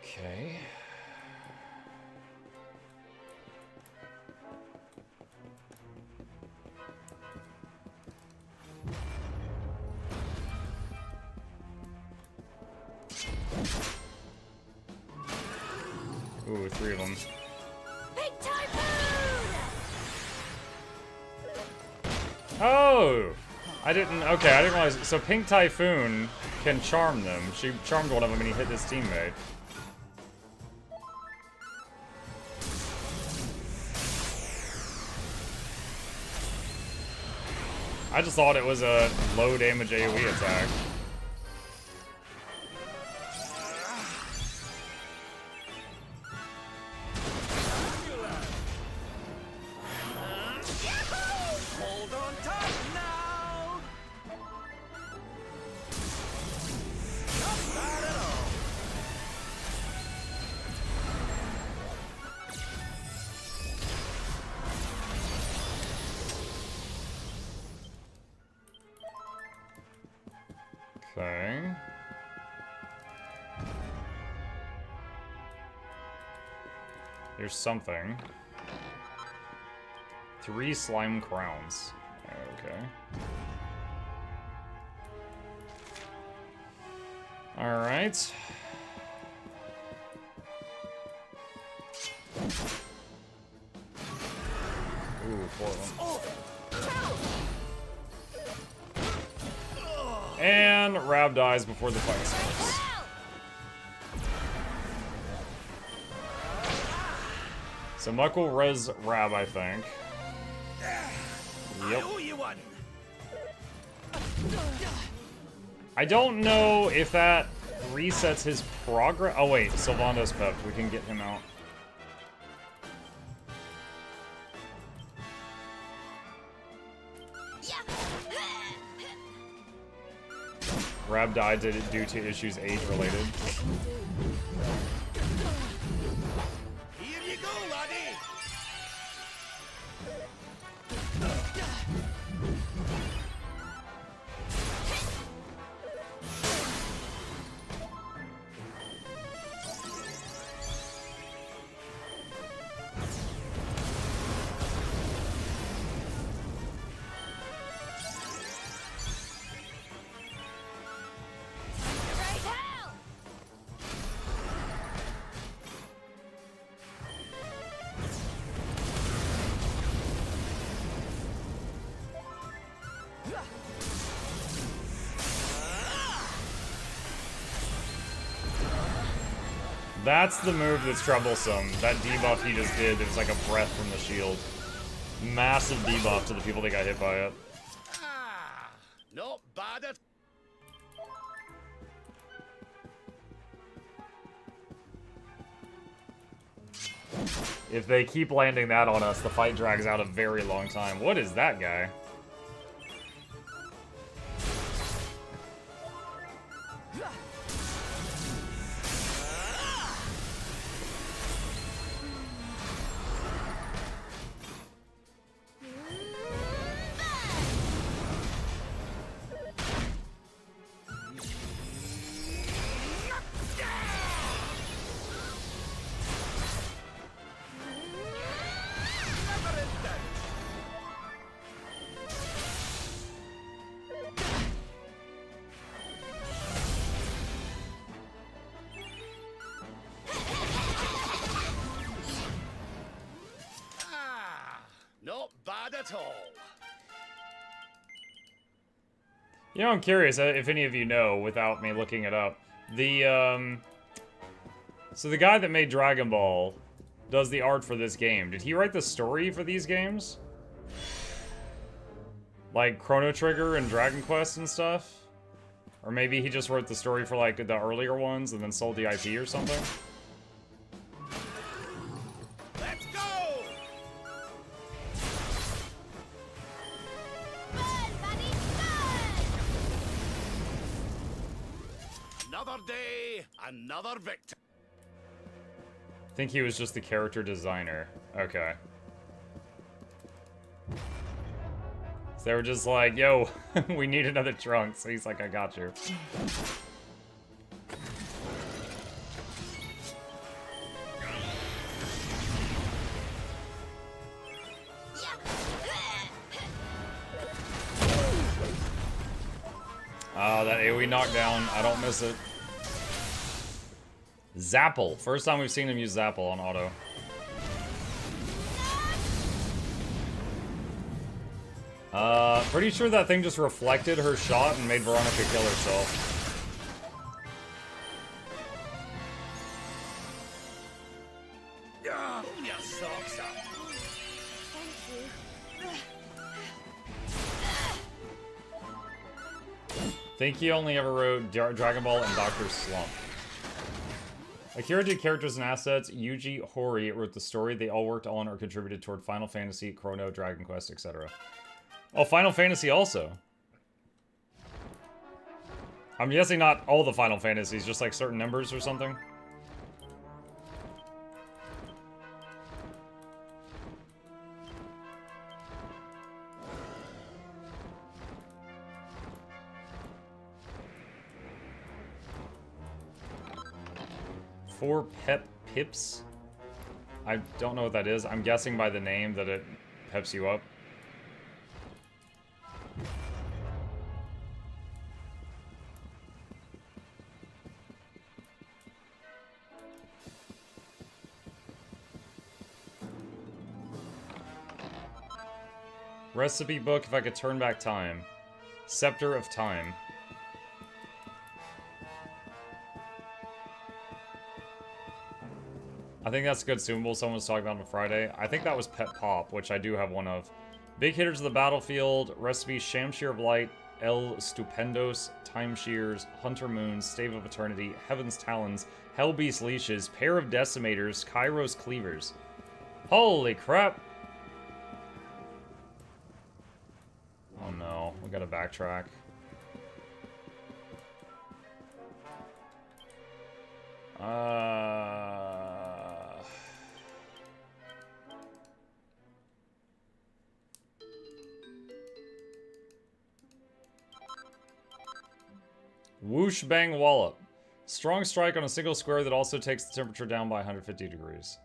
Okay. Ooh, 3 of them. Big typhoon! Oh! I didn't realize. So Pink Typhoon can charm them. She charmed one of them and he hit his teammate. I just thought it was a low damage AoE attack. Hold on tight now. Not bad at all. Okay. Here's something. 3 slime crowns. Okay. Alright. Ooh, 4 of them. And Rab dies before the fight starts. So Muck will res Rab, I think. Yep. I don't know if that resets his progress. Oh wait, Sylvando's pepped. We can get him out. Rab died due to issues age-related. Here you go, laddie. That's the move that's troublesome. That debuff he just did, it was like a breath from the shield. Massive debuff to the people that got hit by it. Ah, not bad at. If they keep landing that on us, the fight drags out a very long time. What is that guy? Not bad at all. You know, I'm curious if any of you know, without me looking it up. The, so the guy that made Dragon Ball does the art for this game. Did he write the story for these games? Like Chrono Trigger and Dragon Quest and stuff? Or maybe he just wrote the story for like the earlier ones and then sold the IP or something? Let's go! Another day, another victim. I think he was just the character designer. Okay. So they were just like, yo, we need another trunk. So he's like, I got you. That AoE knockdown, I don't miss it. Zapple. First time we've seen him use Zapple on auto. Pretty sure that thing just reflected her shot and made Veronica kill herself. Pull your socks up. Thank you. I think he only ever wrote Dragon Ball and Dr. Slump. Akira did characters and assets. Yuji Horii wrote the story. They all worked on or contributed toward Final Fantasy, Chrono, Dragon Quest, etc. Oh, Final Fantasy also. I'm guessing not all the Final Fantasies, just like certain numbers or something. 4 pep pips. I don't know what that is. I'm guessing by the name that it peps you up. Recipe book if I could turn back time. Scepter of Time. I think that's a good consumable someone was talking about on Friday. I think that was Pet Pop, which I do have one of. Big hitters of the battlefield. Recipe Shamshir of Light. El Stupendos. Time Shears. Hunter Moons. Stave of Eternity. Heaven's Talons. Hellbeast Leashes. Pair of Decimators. Kairos Cleavers. Holy crap! Oh no, we gotta backtrack. Whoosh Bang Wallop. Strong strike on a single square that also takes the temperature down by 150 degrees.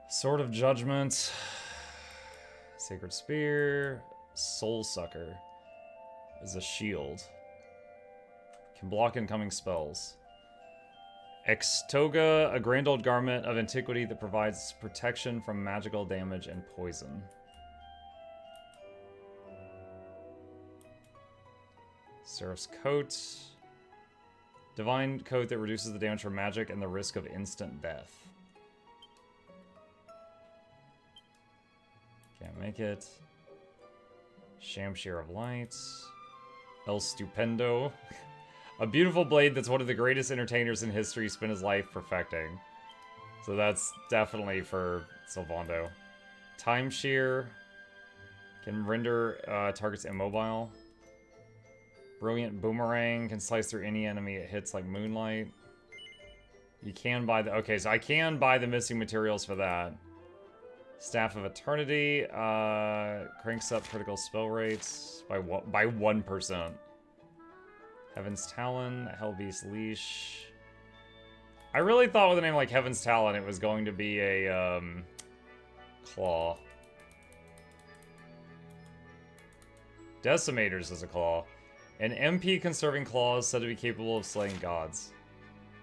Sword of Judgment. Sacred Spear. Soul Sucker is a shield. Can block incoming spells. Extoga, a grand old garment of antiquity that provides protection from magical damage and poison. Seraph's Coat. Divine Coat that reduces the damage from magic and the risk of instant death. Can't make it. Shamshir of Light. El Stupendo. A beautiful blade that's one of the greatest entertainers in history spent his life perfecting. So that's definitely for Sylvando. Time Shear. Can render targets immobile. Brilliant Boomerang. Can slice through any enemy it hits like Moonlight. You can buy the... Okay, so I can buy the missing materials for that. Staff of Eternity. Cranks up critical spell rates by 1%. Heaven's Talon. Hellbeast Leash. I really thought with a name like Heaven's Talon it was going to be a claw. Decimators is a claw. An MP conserving claw is said to be capable of slaying gods.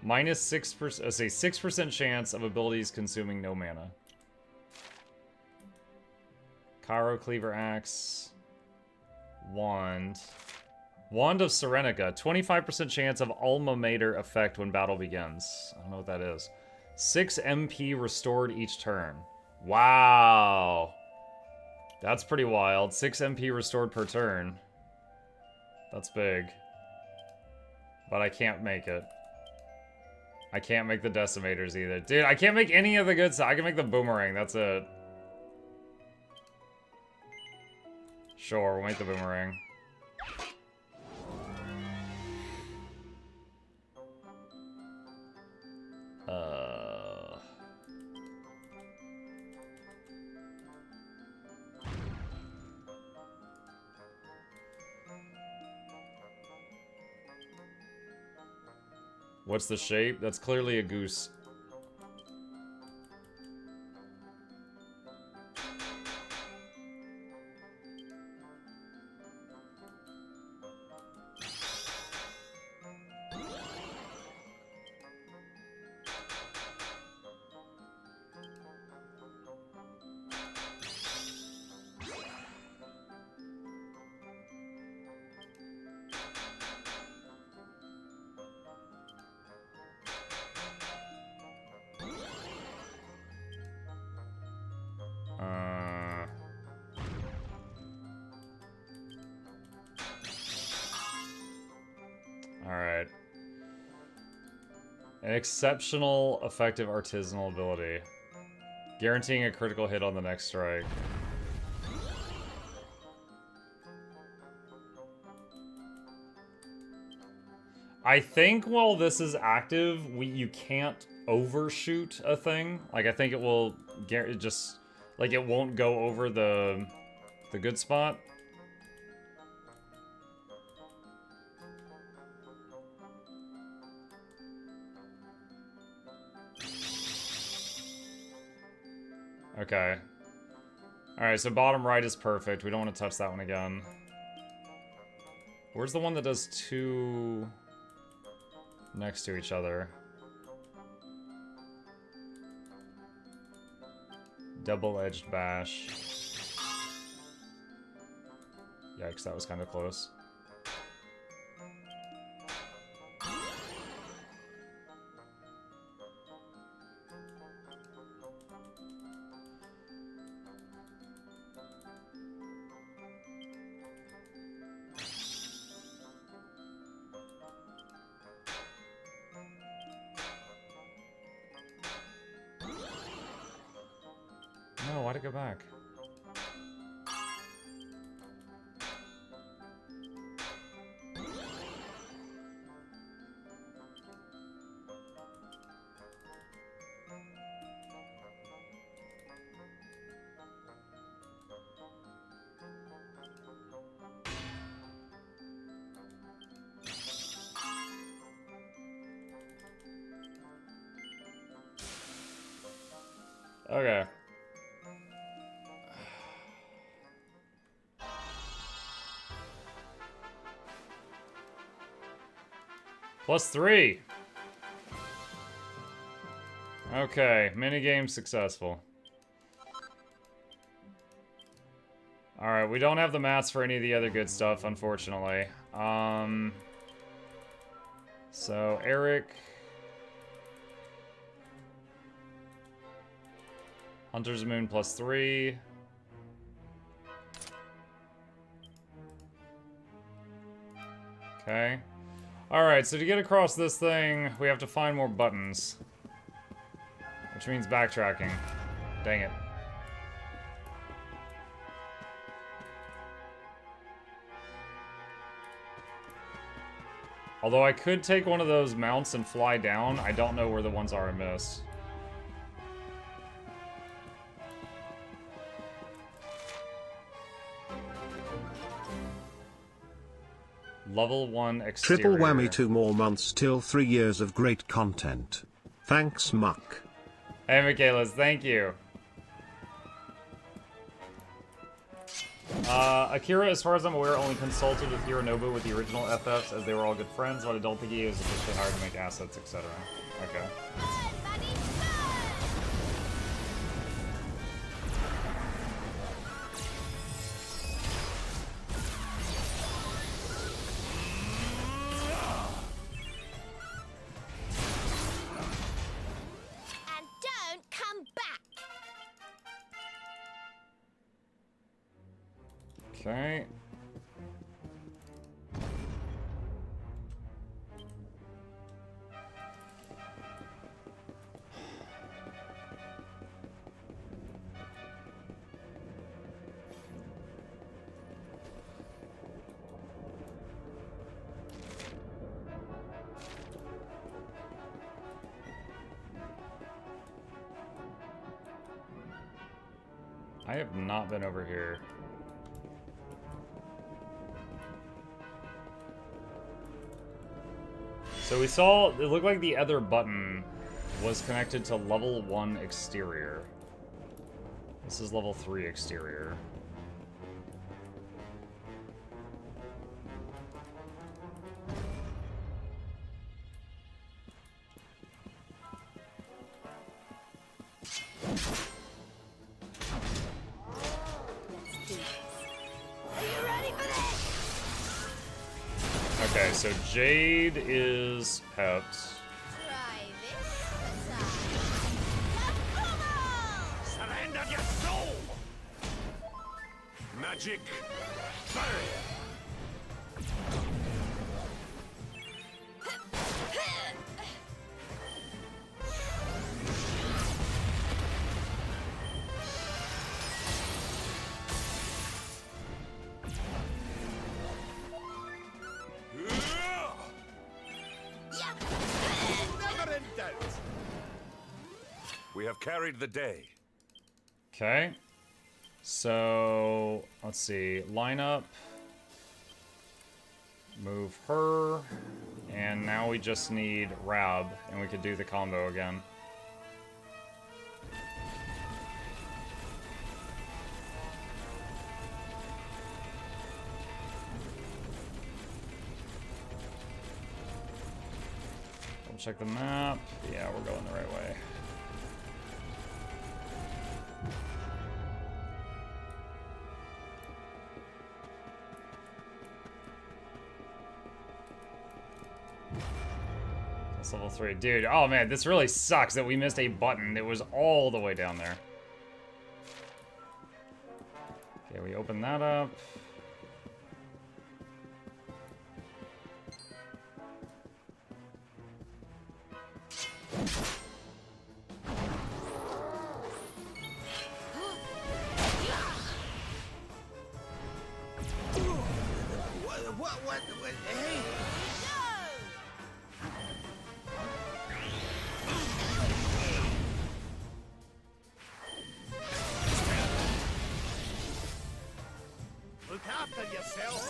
Minus 6%, say 6% chance of abilities consuming no mana. Cairo Cleaver Axe. Wand. Wand of Serenica. 25% chance of Alma Mater effect when battle begins. I don't know what that is. 6 MP restored each turn. Wow. That's pretty wild. 6 MP restored per turn. That's big. But I can't make it. I can't make the Decimators either. Dude, I can't make any of the good stuff. I can make the Boomerang. That's it. Sure, we'll make the Boomerang. What's the shape? That's clearly a goose. Alright. An exceptional, effective artisanal ability. Guaranteeing a critical hit on the next strike. I think while this is active, you can't overshoot a thing. Like, I think it will just... Like, it won't go over the good spot. Okay. Alright, so bottom right is perfect. We don't want to touch that one again. Where's the one that does 2 next to each other? Double-edged bash. Yikes, that was kind of close. No, why'd it go back? Okay. +3. Okay, minigame successful. Alright, we don't have the mats for any of the other good stuff, unfortunately. So, Eric... Hunter's Moon +3. Okay. Alright, so to get across this thing, we have to find more buttons. Which means backtracking. Dang it. Although I could take one of those mounts and fly down, I don't know where the ones are I missed. Level 1 exterior. Triple whammy, 2 more months till 3 years of great content. Thanks, Muck. Hey, Michaelis, thank you. Akira, as far as I'm aware, only consulted with Hironobu with the original FFs as they were all good friends, but I don't think he was officially hired to make assets, etc. Okay. And don't come back. Okay. I have not been over here. So we saw, it looked like the other button was connected to level 1 exterior. This is level 3 exterior. Okay, so Jade is pepped. Try this aside. Surrender your soul! Magic barrier! Never in doubt. We have carried the day. Okay. So, let's see. Line up. Move her. And now we just need Rab, and we could do the combo again. Check the map. Yeah, we're going the right way. That's level 3. Dude, oh man, this really sucks that we missed a button. It was all the way down there. Okay, we open that up. What, hey! Look after yourself!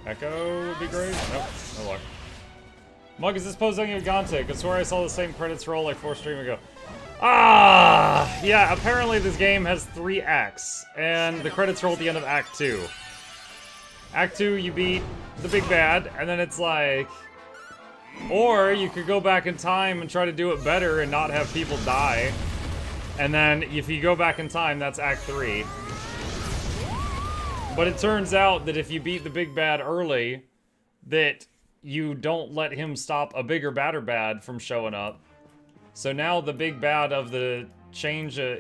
Echo would be great. Nope, no luck. Mug, is this posing Gigante? I swear I saw the same credits roll like 4 streams ago. Ah! Yeah, apparently this game has 3 acts, and the credits roll at the end of Act 2. Act 2, you beat the big bad, and then it's like... Or you could go back in time and try to do it better and not have people die. And then if you go back in time, that's Act 3. But it turns out that if you beat the big bad early, that you don't let him stop a bigger badder bad from showing up. So now the big bad of the change, the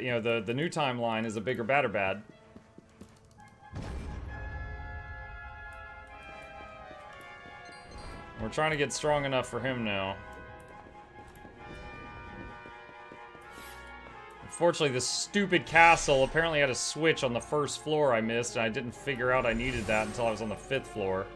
new timeline is a bigger badder bad. We're trying to get strong enough for him now. Unfortunately, this stupid castle apparently had a switch on the first floor I missed, and I didn't figure out I needed that until I was on the 5th floor.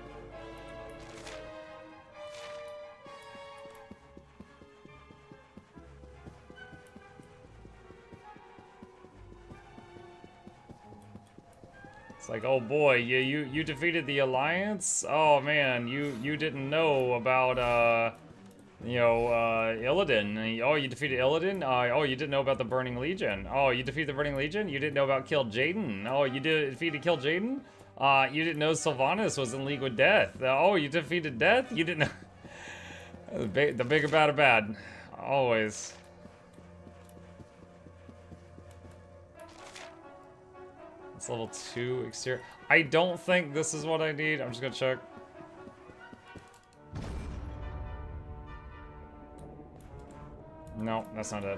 It's like, oh boy, you defeated the Alliance? Oh man, you didn't know about Illidan. Oh, you defeated Illidan? Oh, you didn't know about the Burning Legion. Oh, you defeated the Burning Legion? You didn't know about Kill Jaden. Oh, you defeated Kill Jaden? You didn't know Sylvanas was in league with Death. Oh, you defeated Death? You didn't know. The bigger bad. Always. It's level 2 exterior. I don't think this is what I need. I'm just gonna check. No, that's not it.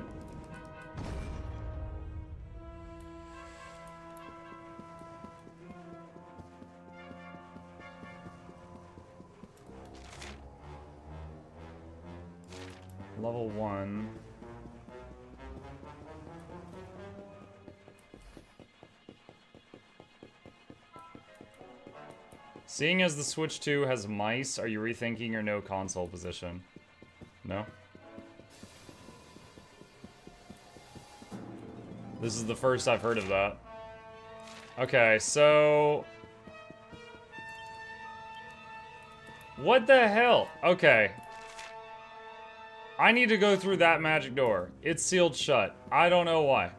Level 1. Seeing as the Switch 2 has mice, are you rethinking your no console position? No? This is the first I've heard of that. Okay, so... What the hell? Okay. I need to go through that magic door. It's sealed shut. I don't know why.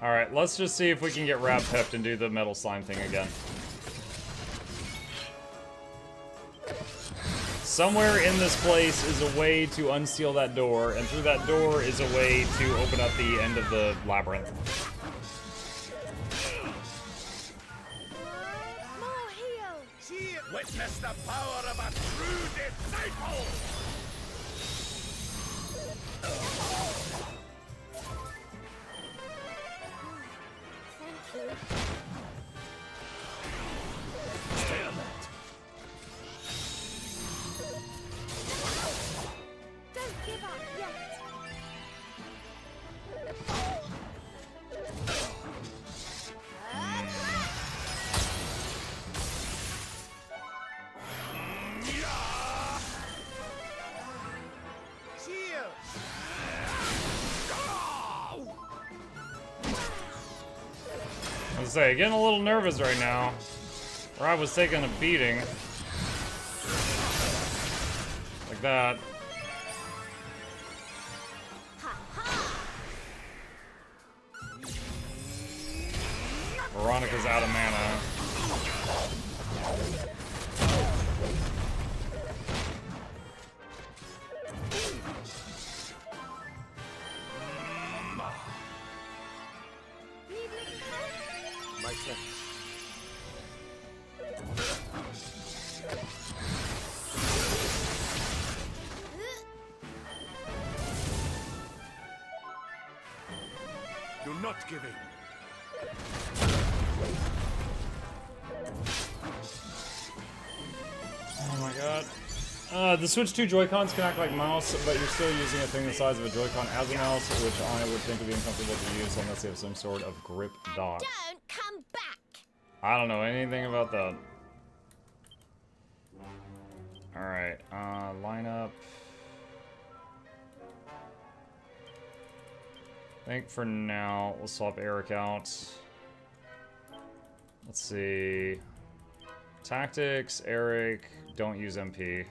Alright, let's just see if we can get Rab Pepped and do the metal slime thing again. Somewhere in this place is a way to unseal that door, and through that door is a way to open up the end of the labyrinth. More heal! Witness the power of a true disciple! Thank you. Don't give up yet. gonna say, getting a little nervous right now. Where I was taking a beating. Like that. Veronica's out of mana. My turn. Do not give in. Oh my god. The Switch 2 Joy-Cons can act like mouse, but you're still using a thing the size of a Joy-Con as a mouse, which I would think would be uncomfortable to use unless you have some sort of grip dock. Don't come back. I don't know anything about that. Alright, lineup. I think for now, we'll swap Eric out. Let's see. Tactics, Eric, don't use MP.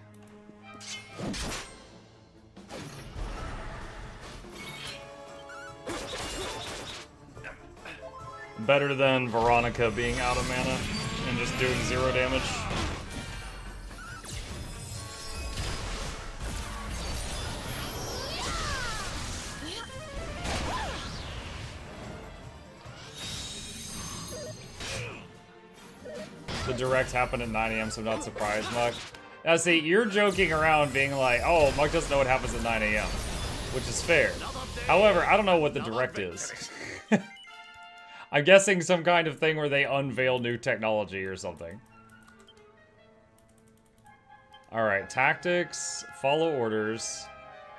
Better than Veronica being out of mana and just doing 0 damage. The direct happened at 9 AM, so I'm not surprised, Muck. Now see, you're joking around being like, oh, Muck doesn't know what happens at 9 AM, which is fair. However, I don't know what the direct is. I'm guessing some kind of thing where they unveil new technology or something. Alright, tactics, follow orders,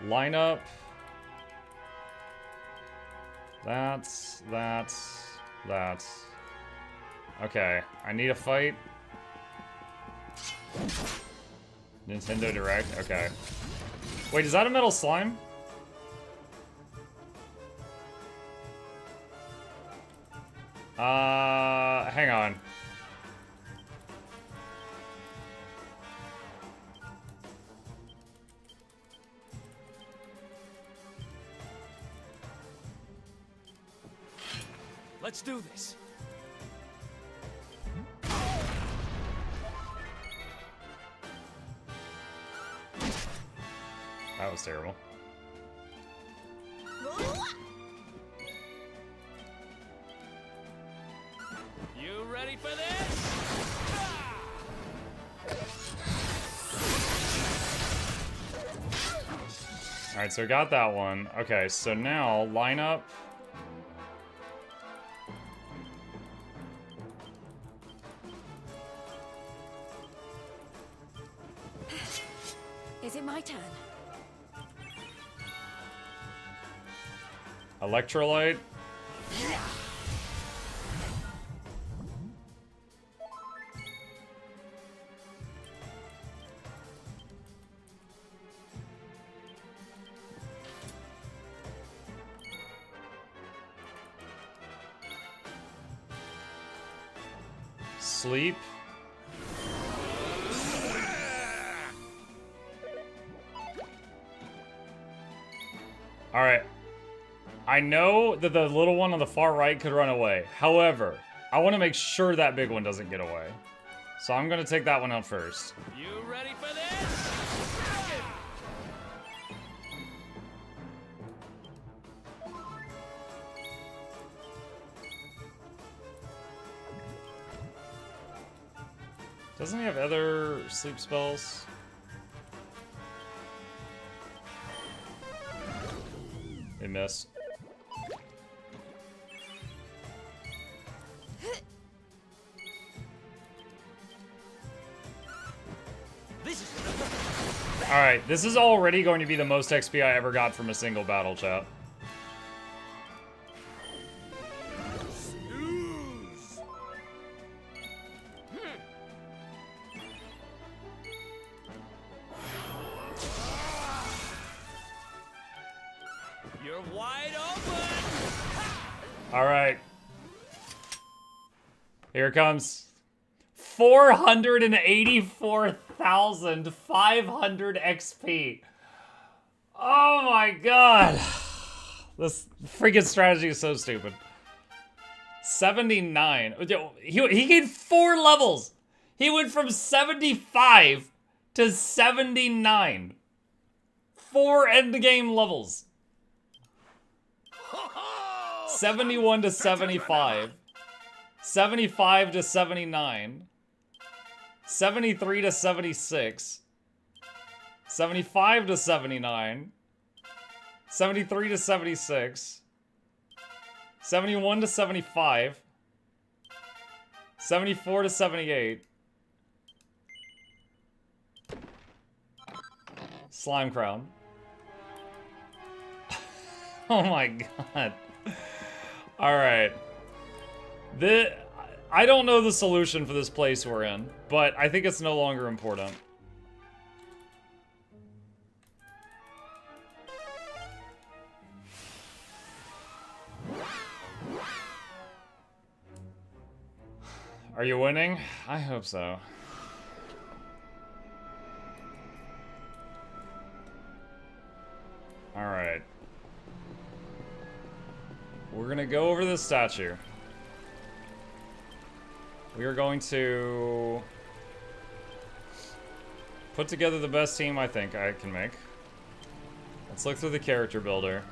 lineup. That's. Okay, I need a fight. Nintendo Direct, okay. Wait, is that a metal slime? Hang on. Let's do this. That was terrible. You ready for this? Alright, so we got that one. Okay, so now lineup. Is it my turn? Electrolyte. Sleep. Alright. I know that the little one on the far right could run away. However, I want to make sure that big one doesn't get away. So I'm going to take that one out first. You ready for this? Doesn't he have other sleep spells? They miss. Alright, this is already going to be the most XP I ever got from a single battle, chat. You're wide open. Alright. Here it comes. 484,500 XP. Oh my god. This freaking strategy is so stupid. 79. He gained 4 levels. He went from 75 to 79. 4 endgame levels. 71 to 75. 75 to 79. 73 to 76. 75 to 79. 73 to 76. 71 to 75. 74 to 78. Slime crown. Oh my god. Alright. I don't know the solution for this place we're in, but I think it's no longer important. Are you winning? I hope so. Alright. We're gonna go over this statue. We are going to put together the best team I think I can make. Let's look through the character builder.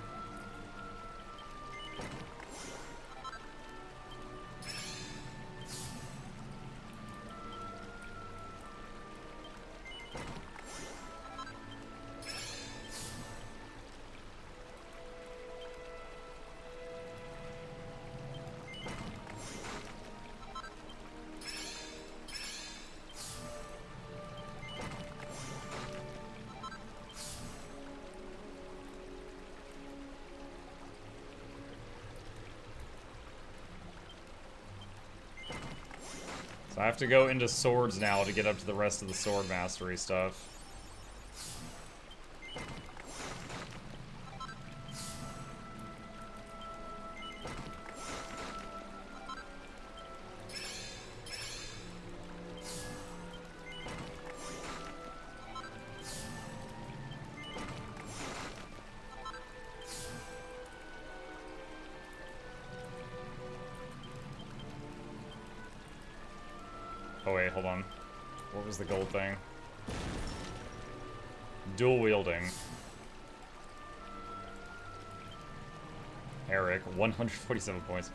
So I have to go into swords now to get up to the rest of the sword mastery stuff. Oh wait, hold on. What was the gold thing? Dual wielding. Eric, 147 points.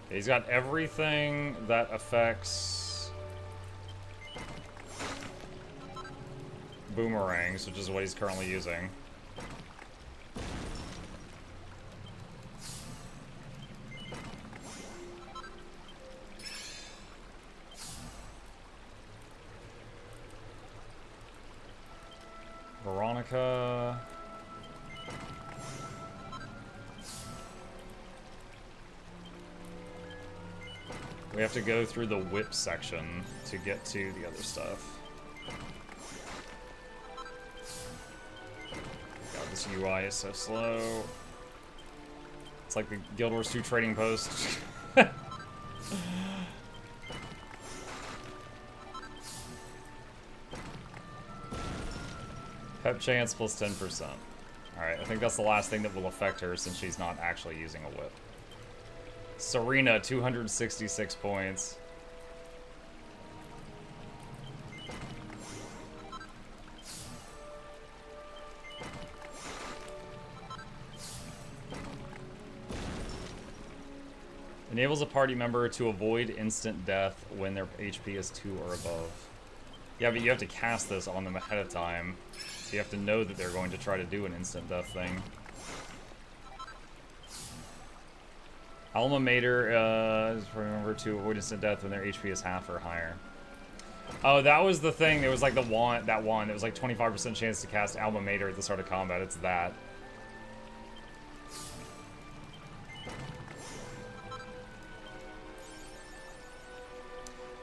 He's got everything that affects boomerangs, which is what he's currently using. Veronica. We have to go through the whip section to get to the other stuff. God, this UI is so slow. It's like the Guild Wars 2 trading post. Pep chance plus 10%. Alright, I think that's the last thing that will affect her since she's not actually using a whip. Serena, 266 points. Enables a party member to avoid instant death when their HP is 2 or above. Yeah, but you have to cast this on them ahead of time. So you have to know that they're going to try to do an instant death thing. Alma Mater, remember to avoid instant death when their HP is half or higher. Oh, that was the thing. There was like the wand, that wand. It was like 25% chance to cast Alma Mater at the start of combat. It's that.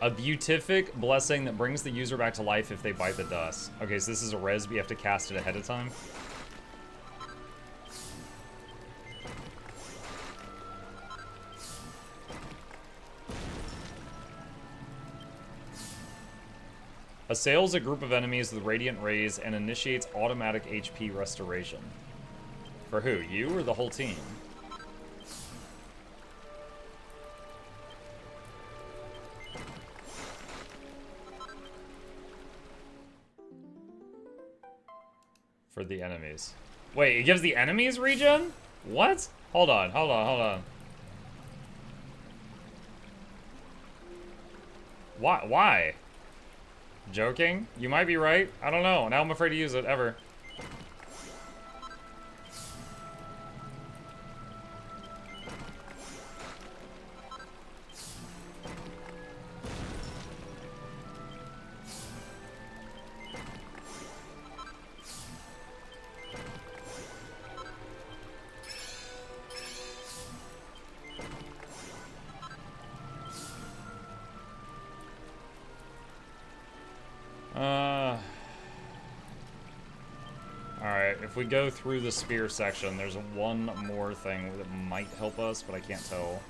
A beatific blessing that brings the user back to life if they bite the dust. Okay, so this is a res, but you have to cast it ahead of time. Assails a group of enemies with radiant rays and initiates automatic HP restoration. For who? You or the whole team? For the enemies. Wait, it gives the enemies regen? What? Hold on, hold on, hold on. Why? Why? Joking? You might be right. I don't know. Now I'm afraid to use it, ever. Alright, if we go through the spear section, there's one more thing that might help us, but I can't tell.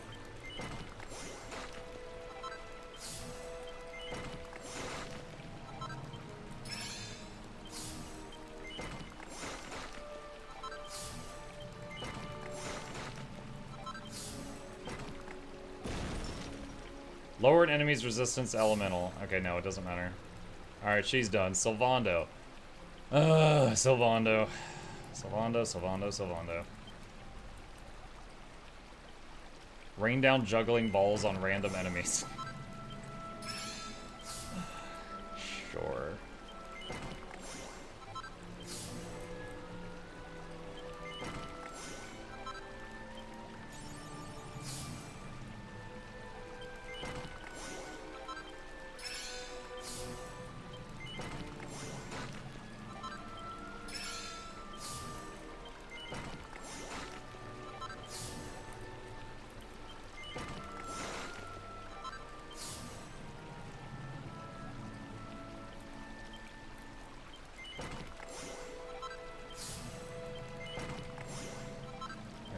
Lower an enemy's resistance elemental. Okay, no, it doesn't matter. Alright, she's done. Sylvando. Sylvando. Sylvando, Sylvando, Sylvando. Rain down juggling balls on random enemies. Sure.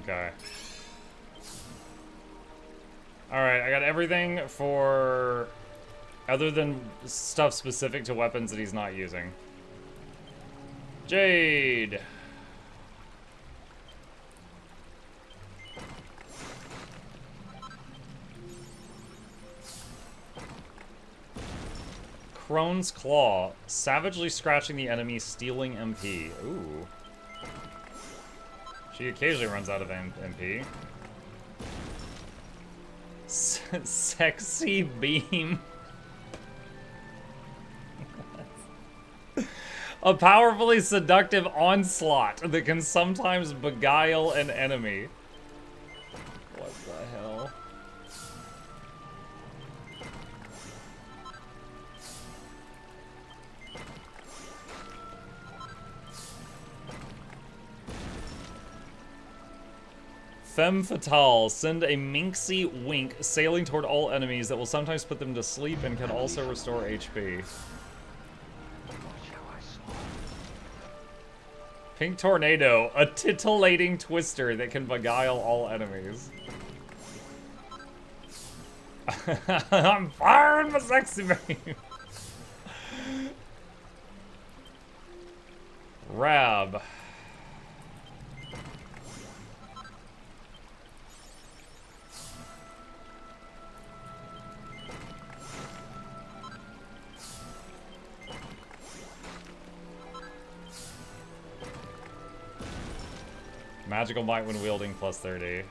Okay. Alright, I got everything for... other than stuff specific to weapons that he's not using. Jade! Crone's Claw. Savagely scratching the enemy, stealing MP. Ooh. She occasionally runs out of MP. Sexy Beam. A powerfully seductive onslaught that can sometimes beguile an enemy. What the hell? Femme Fatale. Send a minxy wink sailing toward all enemies that will sometimes put them to sleep and can also restore HP. Pink Tornado. A titillating twister that can beguile all enemies. I'm firing my sexy beam. Rab. Magical Might when wielding plus 30.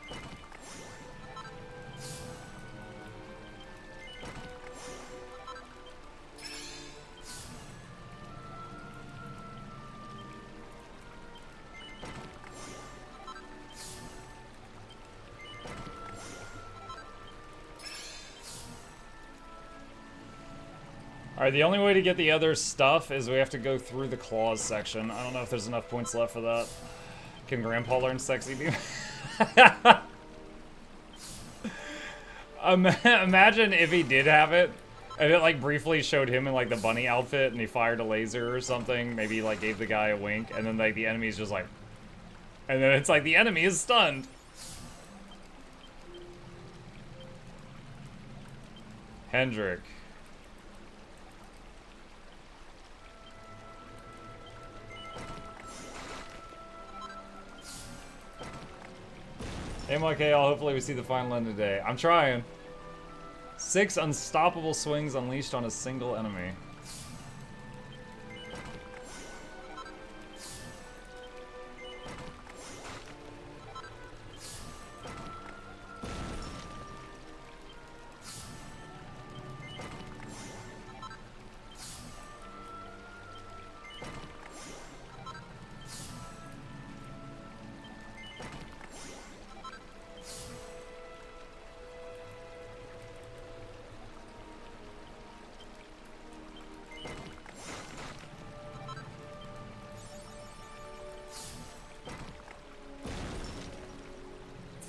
Alright, the only way to get the other stuff is we have to go through the claws section. I don't know if there's enough points left for that. Can Grandpa learn Sexy Beam? Imagine if he did have it, And it like briefly showed him in like the bunny outfit and he fired a laser or something. Maybe he like gave the guy a wink and then like the enemy's just like... And then it's like the enemy is stunned. Hendrik. Hey MKL, hopefully we see the final end today. I'm trying. 6 unstoppable swings unleashed on a single enemy.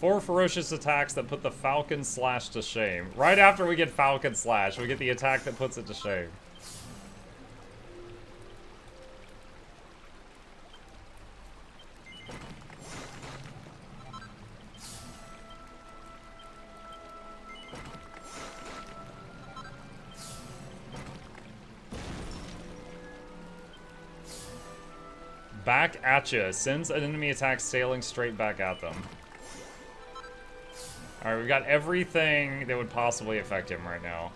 Four ferocious attacks that put the Falcon Slash to shame. Right after we get Falcon Slash, we get the attack that puts it to shame. Back at ya. Sends an enemy attack sailing straight back at them. Alright, we've got everything that would possibly affect him right now.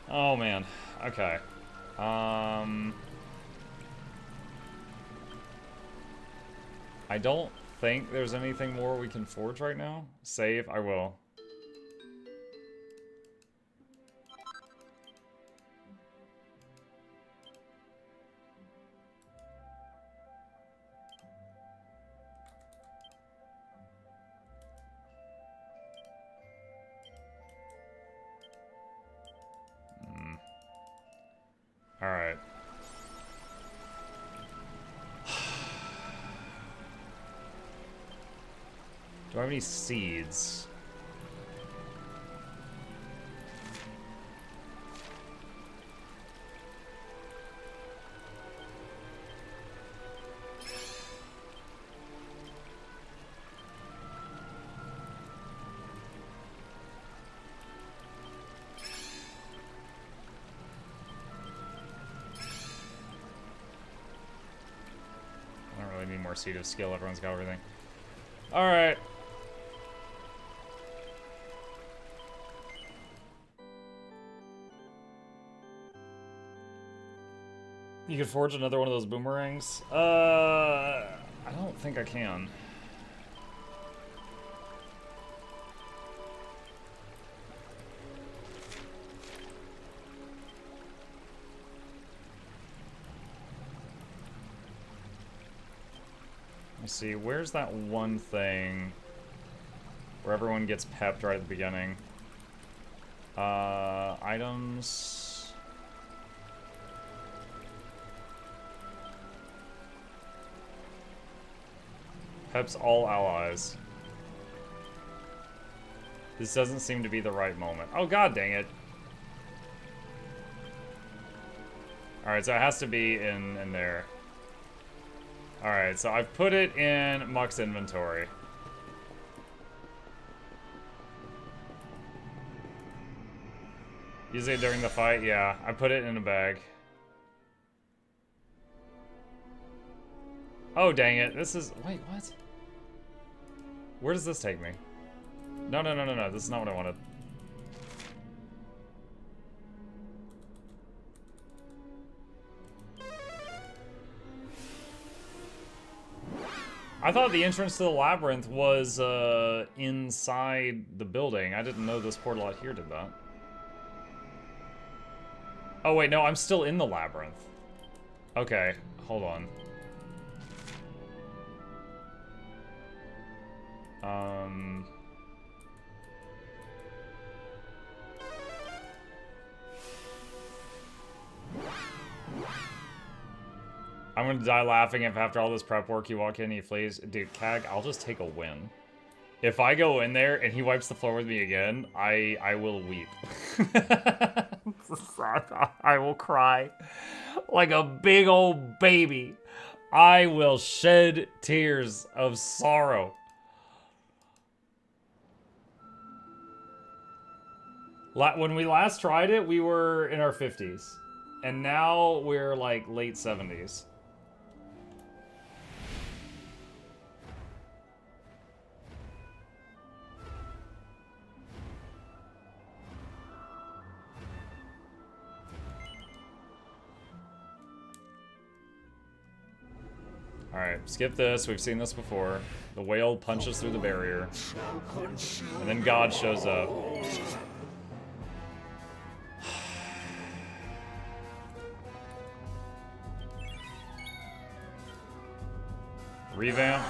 Oh, man. Okay. I don't think there's anything more we can forge right now. Save? I will. Alright. Do I have any seeds? Need more seed of skill. Everyone's got everything. Alright. You can forge another one of those boomerangs? I don't think I can. See, where's that one thing where everyone gets pepped right at the beginning? Items. Peps all allies. This doesn't seem to be the right moment. Oh, god dang it. Alright, so it has to be in there. Alright, so I've put it in Muck's inventory. Use it during the fight? Yeah, I put it in a bag. Oh, dang it. This is... Wait, what? Where does this take me? No, no, no, no, no. This is not what I wanted. I thought the entrance to the Labyrinth was inside the building. I didn't know this portal out here did that. Oh wait, no, I'm still in the Labyrinth. Okay, hold on. I'm gonna die laughing if after all this prep work you walk in and you flees. Dude, Cag, I'll just take a win. If I go in there and he wipes the floor with me again, I will weep. I will cry like a big old baby. I will shed tears of sorrow. When we last tried it, we were in our 50s. And now we're like late 70s. Alright, skip this. We've seen this before. The whale punches through the barrier. And then God shows up. Revamp.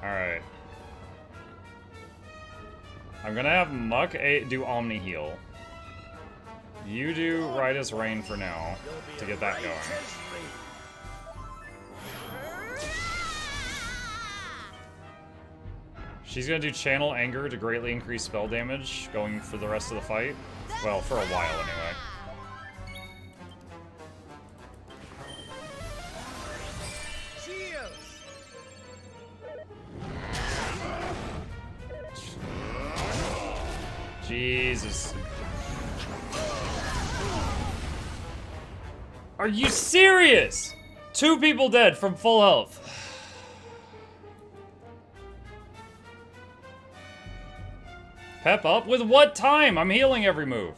Alright. I'm gonna have Muck do Omni Heal. You do Riotous Rain for now to get that going. She's gonna do Channel Anger to greatly increase spell damage going for the rest of the fight. Well, for a while anyway. Jesus. Are you serious? 2 people dead from full health. Pep up? With what time? I'm healing every move.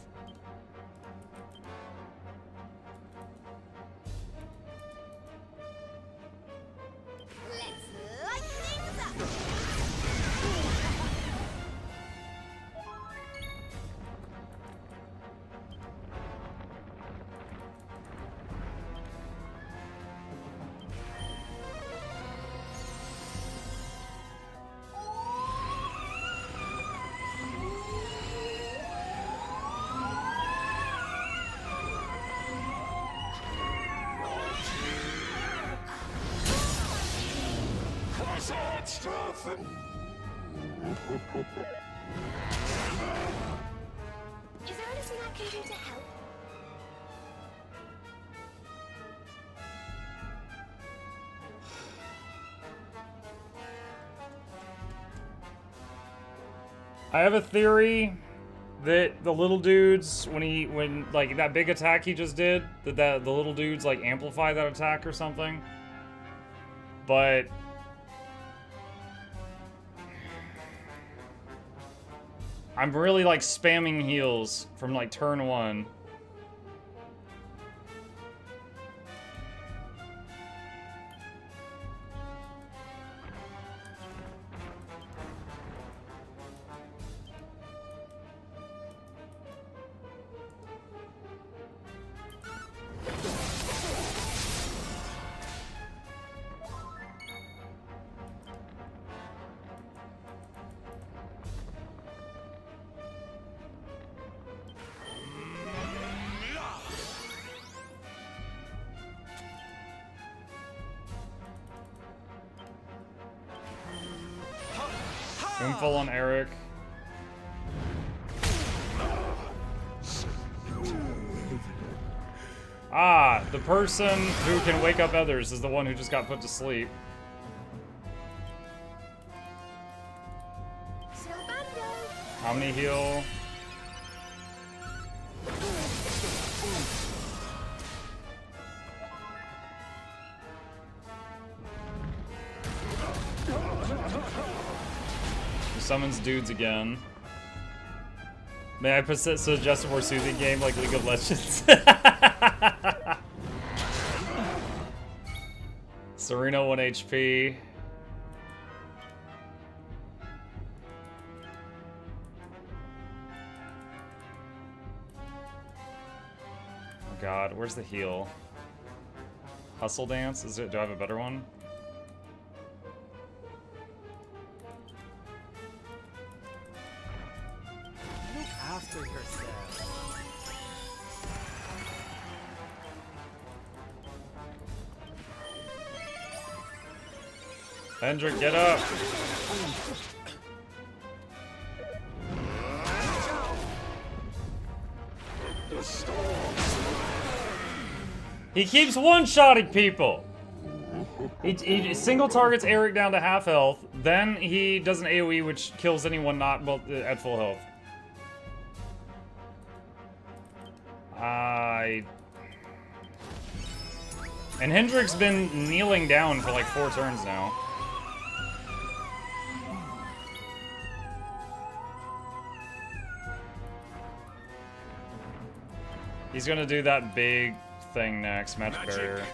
Let's light things up. Is there anything I can do to help? I have a theory that the little dudes, when like that big attack he just did, that the little dudes like amplify that attack or something. But I'm really like spamming heals from like turn 1. Full on Eric. Ah, the person who can wake up others is the one who just got put to sleep. Omni heal. Summons dudes again. May I suggest a more soothing game like League of Legends? Serena 1 HP. Oh god, where's the heal? Hustle Dance? Do I have a better one? after yourself. Hendrik, get up! He keeps one-shotting people! He single targets Eric down to half health, then he does an AoE which kills anyone not at full health. And Hendrik's been kneeling down for like 4 turns now. He's gonna do that big thing next, match barrier.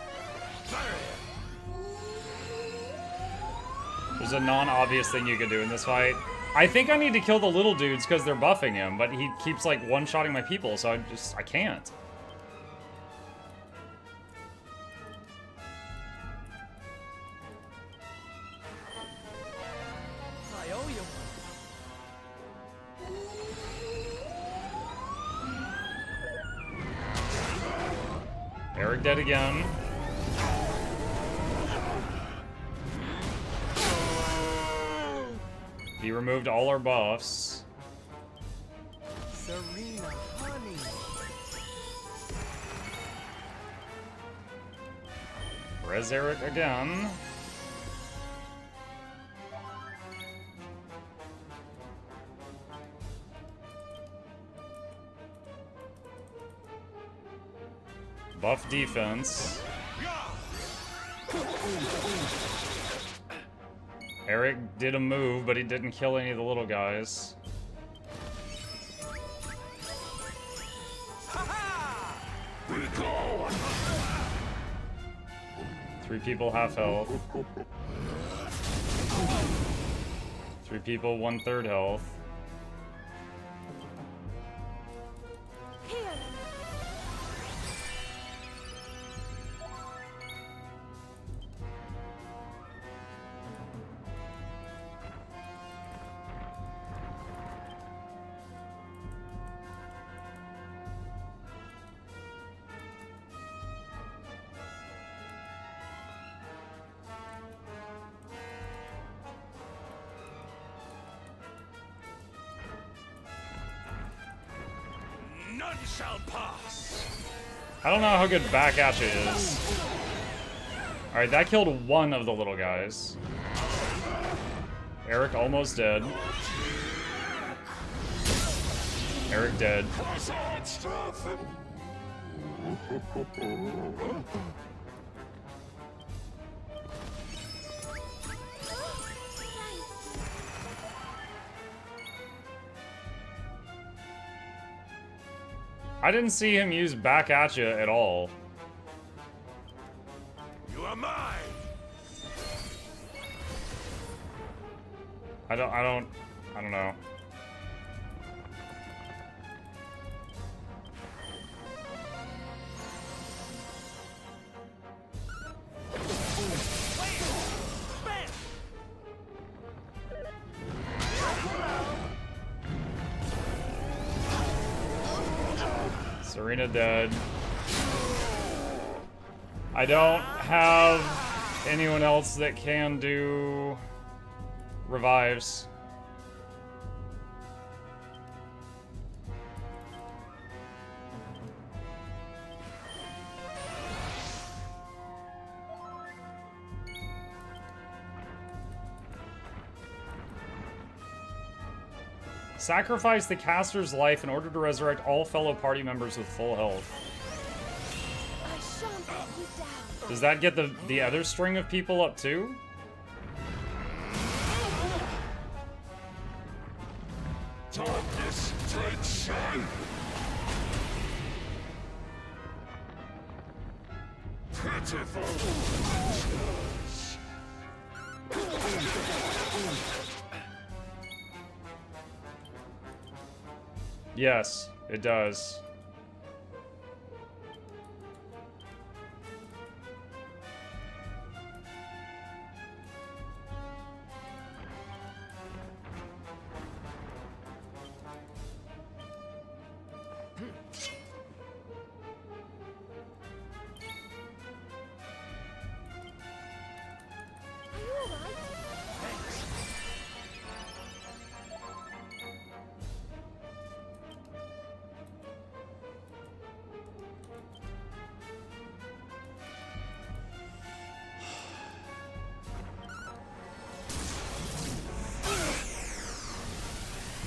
There's a non-obvious thing you could do in this fight. I think I need to kill the little dudes because they're buffing him, but he keeps like one-shotting my people, so I can't. I owe you one. Eric dead again. He removed all our buffs. Serena, honey. Res Eric again. Buff defense. Eric did a move, but he didn't kill any of the little guys. Three people half health. 3 people 1/3 health. None shall pass. I don't know how good back at you is. Alright, that killed 1 of the little guys. Eric almost dead. Eric dead. I didn't see him use back at you at all. You are mine. I don't know. Serena dead. I don't have anyone else that can do revives. Sacrifice the caster's life in order to resurrect all fellow party members with full health. I shan't let you down. Does that get the other string of people up too? Darkness takes shape. Pitiful creatures. Yes, it does.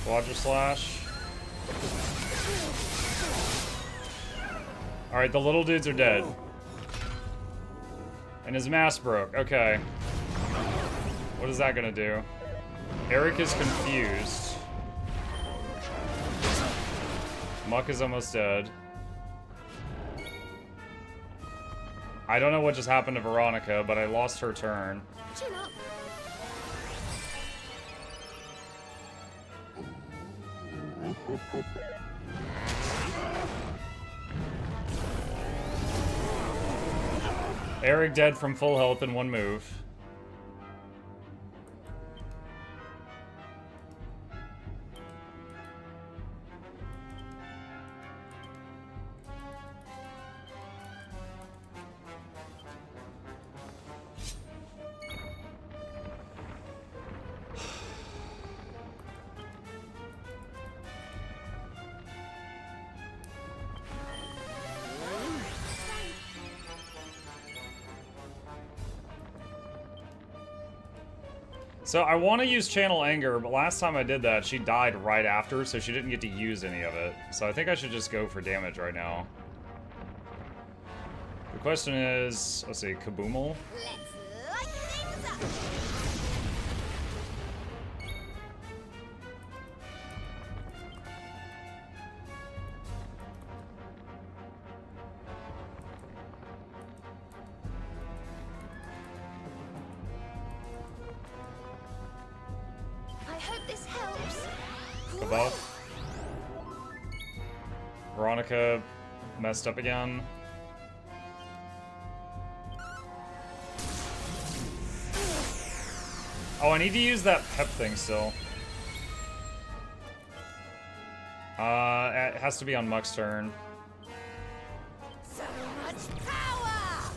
Quadra Slash. Alright, the little dudes are dead. And his mask broke. Okay. What is that gonna do? Eric is confused. Muck is almost dead. I don't know what just happened to Veronica, but I lost her turn. Chin up. Eric dead from full health in one move. So I want to use Channel Anger, but last time I did that, she died right after, so she didn't get to use any of it. So I think I should just go for damage right now. The question is, let's see, Kaboomal? Let's light things up. I hope this helps. Above. Veronica messed up again. Oh, I need to use that pep thing still. It has to be on Muck's turn. So much power!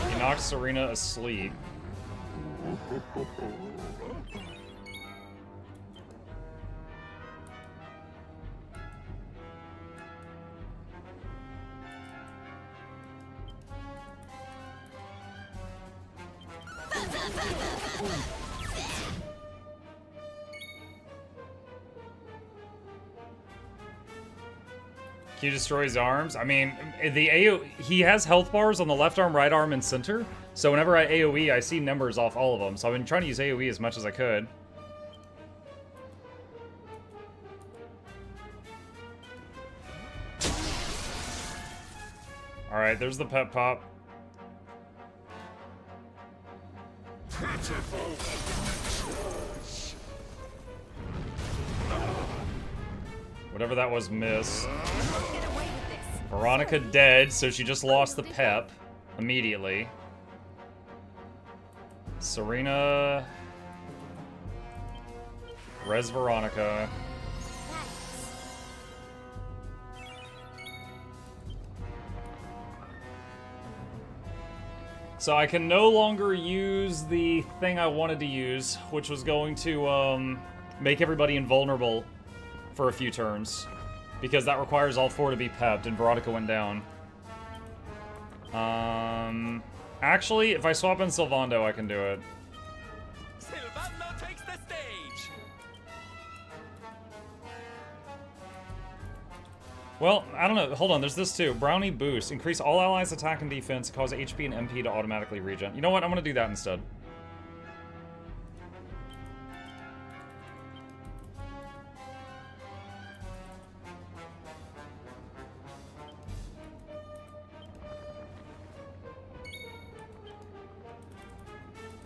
He knocked Serena asleep. Can you destroy his arms? I mean, he has health bars on the left arm, right arm, and center. So whenever I AoE, I see numbers off all of them. So I've been trying to use AoE as much as I could. Alright, there's the pep pop. Whatever that was, miss. Get away with this. Veronica dead, so she just lost the pep immediately. Serena. Res Veronica. Thanks. So I can no longer use the thing I wanted to use, which was going to make everybody invulnerable for a few turns, because that requires all four to be pepped, and Veronica went down. Actually, if I swap in Sylvando, I can do it. Sylvando takes the stage. Well, I don't know. Hold on, there's this too. Brownie Boost. Increase all allies' attack and defense, cause HP and MP to automatically regen. You know what? I'm gonna do that instead.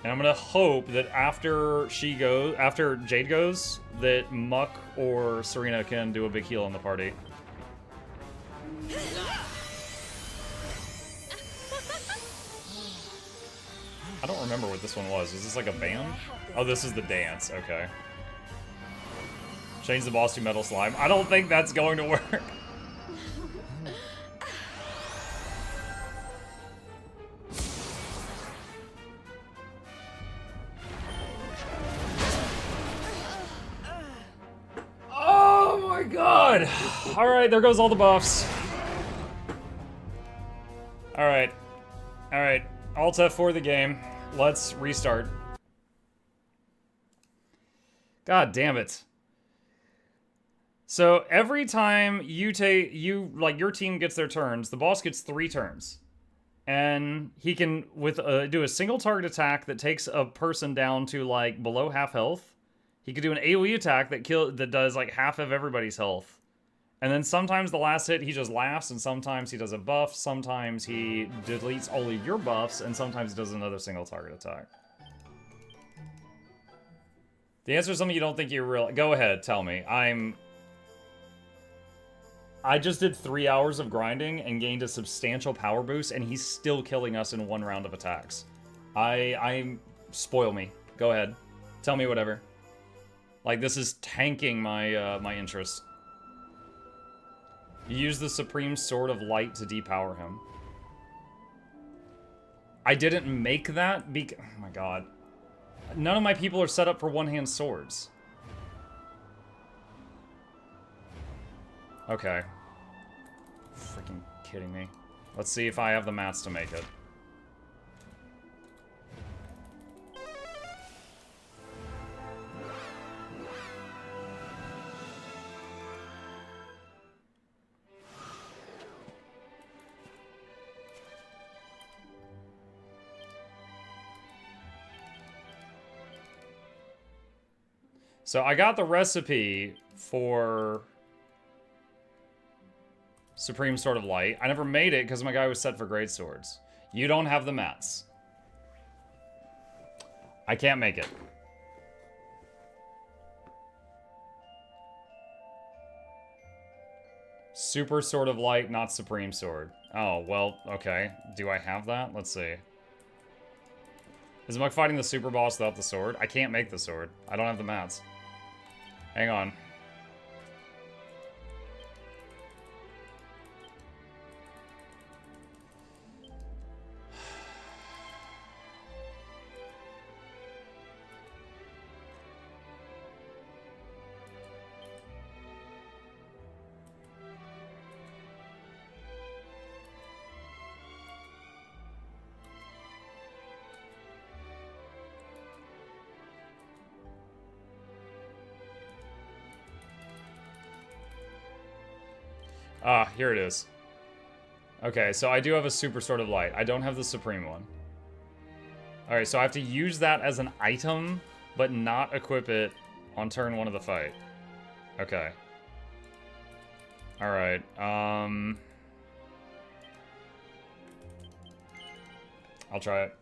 And I'm gonna hope that after Jade goes, that Muck or Serena can do a big heal in the party. I don't remember what this one was. Is this like a band? Oh, this is the dance. Okay. Change the boss to Metal Slime. I don't think that's going to work. Oh my god! Alright, there goes all the buffs. Alright. Alright. Alt F for the game. let's restart. God damn it. So every time your team gets their turns, the boss gets 3 turns. And he can do a single target attack that takes a person down to like below half health. He could do an AoE attack that does like half of everybody's health. And then sometimes the last hit he just laughs, and sometimes he does a buff, sometimes he deletes all of your buffs, and sometimes he does another single target attack. The answer is something you don't think you real. Go ahead, tell me. I just did 3 hours of grinding and gained a substantial power boost, and he's still killing us in 1 round of attacks. Spoil me. Go ahead. Tell me whatever. Like, this is tanking my, my interest. You use the Supreme Sword of Light to depower him. I didn't make that oh my god. None of my people are set up for one-hand swords. Okay. Freaking kidding me. Let's see if I have the mats to make it. So I got the recipe for Supreme Sword of Light. I never made it because my guy was set for great swords. You don't have the mats. I can't make it. Super Sword of Light, not Supreme Sword. Oh, well, okay. Do I have that? Let's see. Is Muk fighting the super boss without the sword? I can't make the sword. I don't have the mats. Hang on. Ah, here it is. Okay, so I do have a Super Sword of Light. I don't have the Supreme one. Alright, so I have to use that as an item, but not equip it on turn 1 of the fight. Okay. Alright, I'll try it.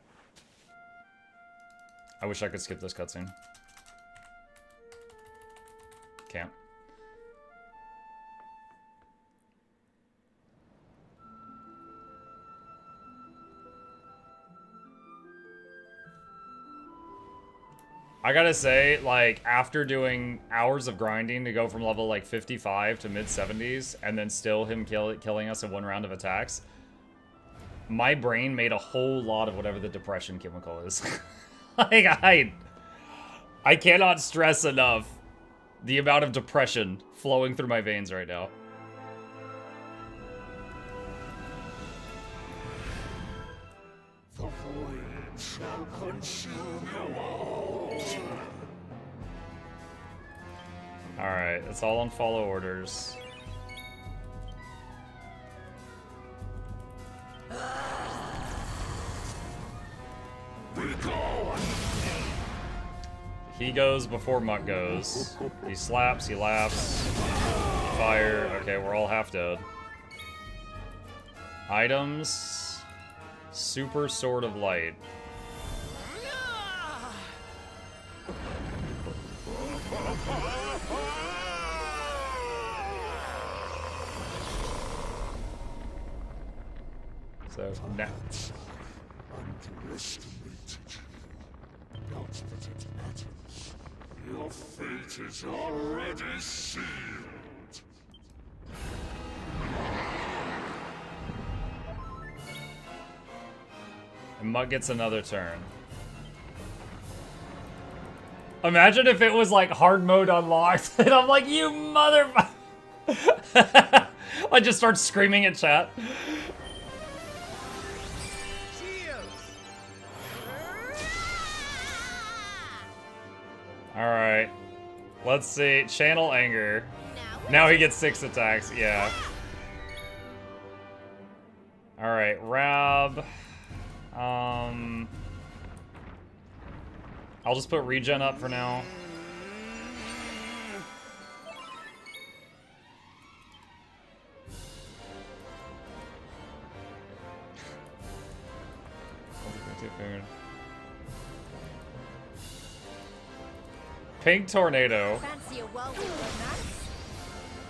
I wish I could skip this cutscene. Can't. I gotta say, like, after doing hours of grinding to go from level, like, 55 to mid-70s, and then still him killing us in 1 round of attacks, my brain made a whole lot of whatever the depression chemical is. Like, I cannot stress enough the amount of depression flowing through my veins right now. The void shall consume you all. Alright, it's all on follow orders. He goes before Muk goes. He slaps, he laughs. Fire. Okay, we're all half dead. Items. Super Sword of Light. So, now. Underestimated. Not that it matters. Your fate is already sealed. And Muk gets another turn. Imagine if it was like hard mode unlocked, and I'm like, you motherfucker! I just start screaming at chat. Alright. Let's see. Channel anger. Now he gets 6 attacks. Yeah. Alright. Rab. I'll just put regen up for now. Pink tornado. Fancy a whirlwind romance?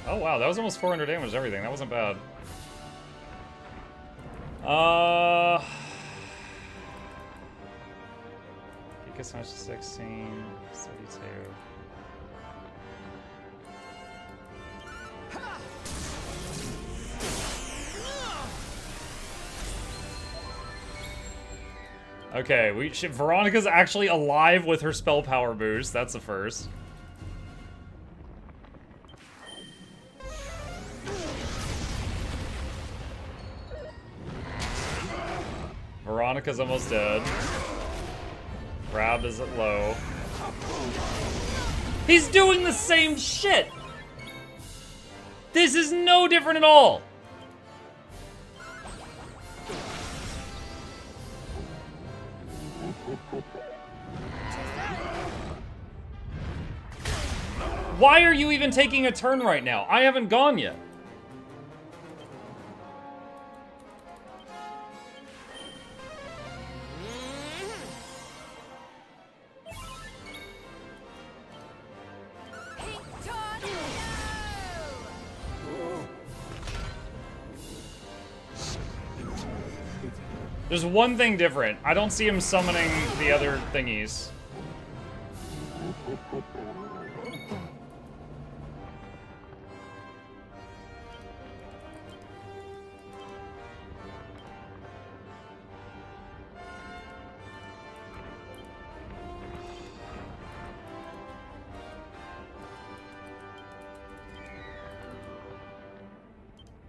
Oh wow, that was almost 400 damage. Everything. That wasn't bad. Pika Smash 16, 32. Okay, Veronica's actually alive with her spell power boost. That's a first. Veronica's almost dead. Rab is at low. He's doing the same shit! This is no different at all! Why are you even taking a turn right now? I haven't gone yet. There's one thing different. I don't see him summoning the other thingies.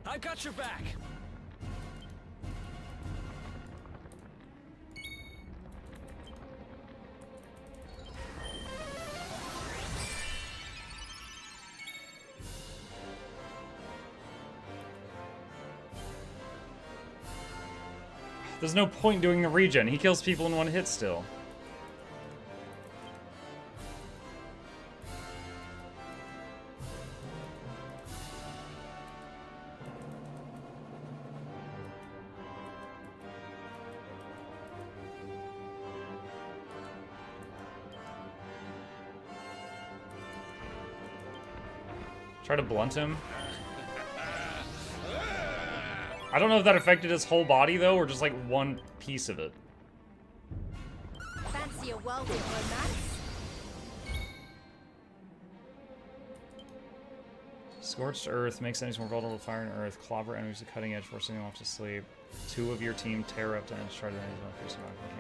I got your back. There's no point doing the regen. He kills people in one hit still. Try to blunt him. I don't know if that affected his whole body, though, or just, like, one piece of it. Fancy a whirlwind romance? Scorched Earth makes enemies more vulnerable to fire and earth. Clobber enemies to cutting edge, forcing them off to sleep. 2 of your team tear up to edge, try to enemies on piercing rock if you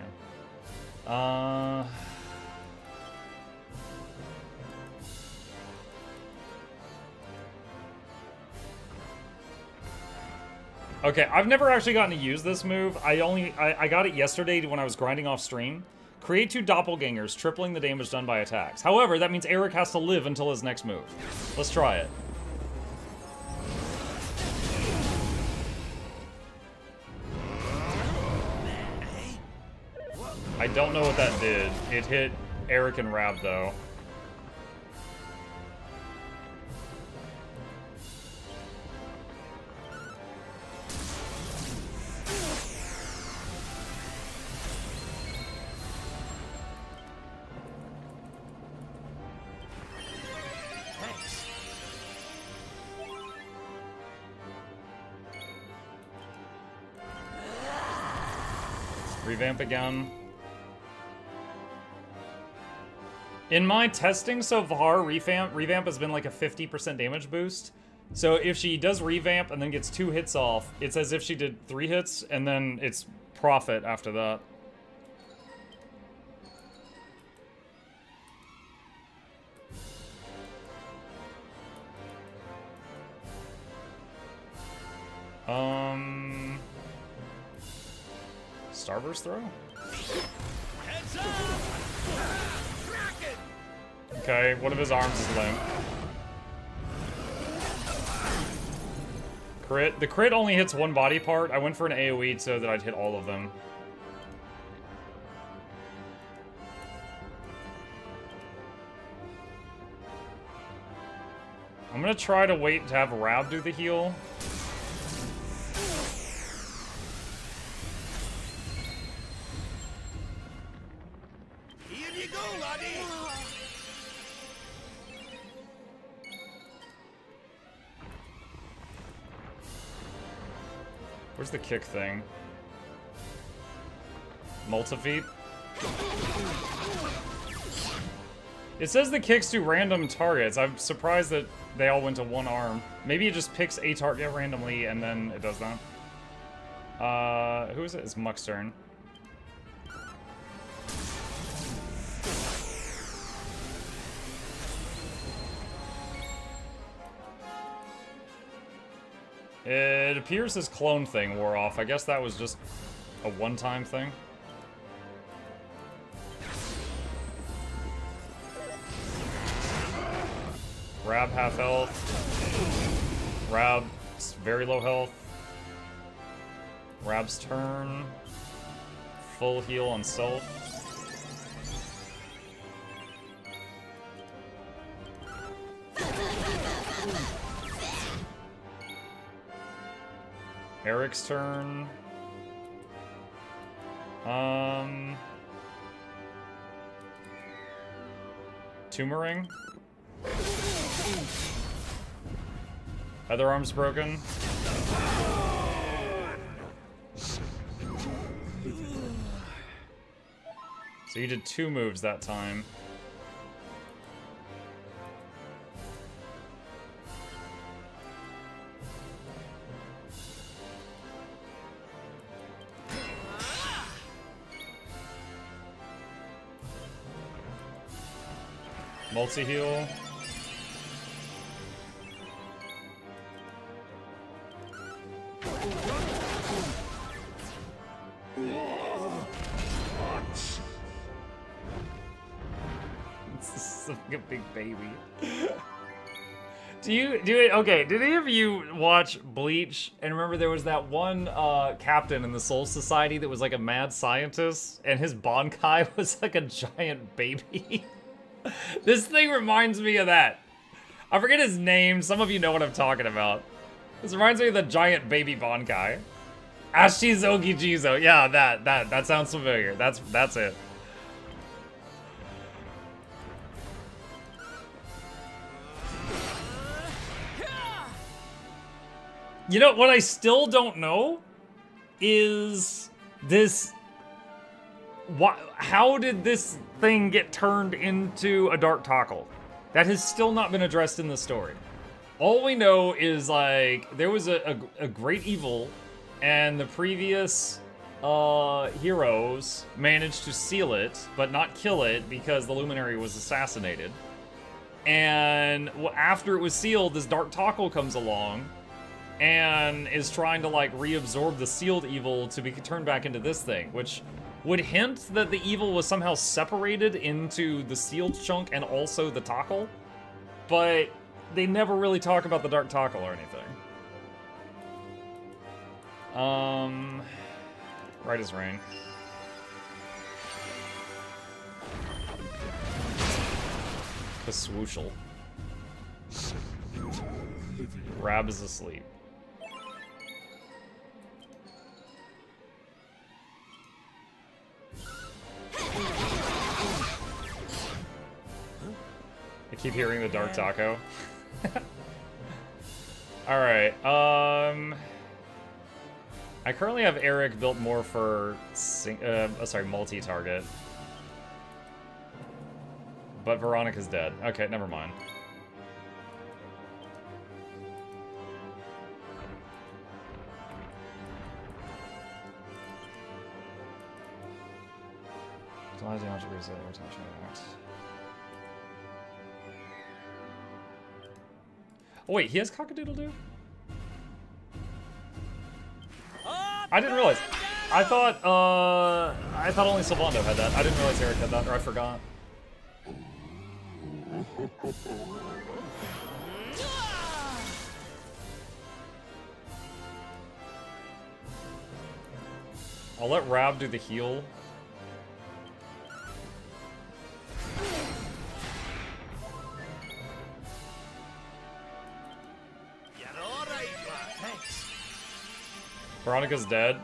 can. Okay, I've never actually gotten to use this move. I got it yesterday when I was grinding off stream. Create 2 doppelgangers, tripling the damage done by attacks. However, that means Eric has to live until his next move. Let's try it. I don't know what that did. It hit Eric and Rab, though. Revamp again. In my testing so far, revamp has been like a 50% damage boost. So if she does revamp and then gets 2 hits off, it's as if she did 3 hits, and then it's profit after that. Starburst throw? Heads up! Kraken! Okay, one of his arms is limp. Crit. The crit only hits one body part. I went for an AoE so that I'd hit all of them. I'm gonna try to wait to have Rab do the heal. Here you go, laddie. Where's the kick thing? Multifeet? It says the kicks do random targets. I'm surprised that they all went to one arm. Maybe it just picks a target randomly and then it does that. Who is it? It's Muck's turn. It appears his clone thing wore off. I guess that was just a one-time thing. Rab half health. Rab's very low health. Rab's turn. Full heal on self. Eric's turn. Tumoring. Other arm's broken. So you did 2 moves that time. Multi-heal. This is like a big baby. Okay, did any of you watch Bleach and remember there was that one captain in the Soul Society that was like a mad scientist and his Bankai was like a giant baby? This thing reminds me of that. I forget his name. Some of you know what I'm talking about. This reminds me of the giant baby Bankai. Ashizogi Jizo. Yeah, that sounds familiar. That's it. You know, what I still don't know is this... How did this thing get turned into a Dark Tackle? That has still not been addressed in the story. All we know is, like, there was a great evil, and the previous heroes managed to seal it, but not kill it because the Luminary was assassinated. And after it was sealed, this Dark Tackle comes along and is trying to, like, reabsorb the sealed evil to be turned back into this thing, which would hint that the evil was somehow separated into the sealed chunk and also the tackle, but they never really talk about the Dark Tackle or anything. Right as rain. The swooshel. Rab is asleep. I keep hearing the Dark Taco. Alright, I currently have Eric built more for, multi-target. But Veronica's dead. Okay, never mind. Damage reset every time she reacts. Oh wait, he has Cock-a-doodle-doo? I didn't realize. I thought only Sylvando had that. I didn't realize Eric had that, or I forgot. I'll let Rab do the heal. You're all right, lad. Thanks. Veronica's dead.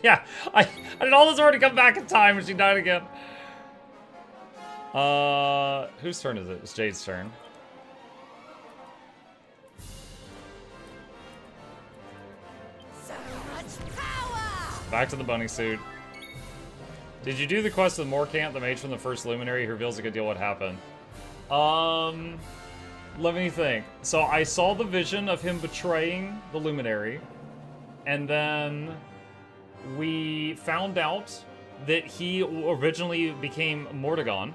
Yeah, I did all this already come back in time and she died again. Whose turn is it? It's Jade's turn. So much power! Back to the bunny suit. Did you do the quest with Morcant, the mage from the first Luminary, who reveals a good deal what happened? Let me think. So I saw the vision of him betraying the Luminary, and then we found out that he originally became Mordegon.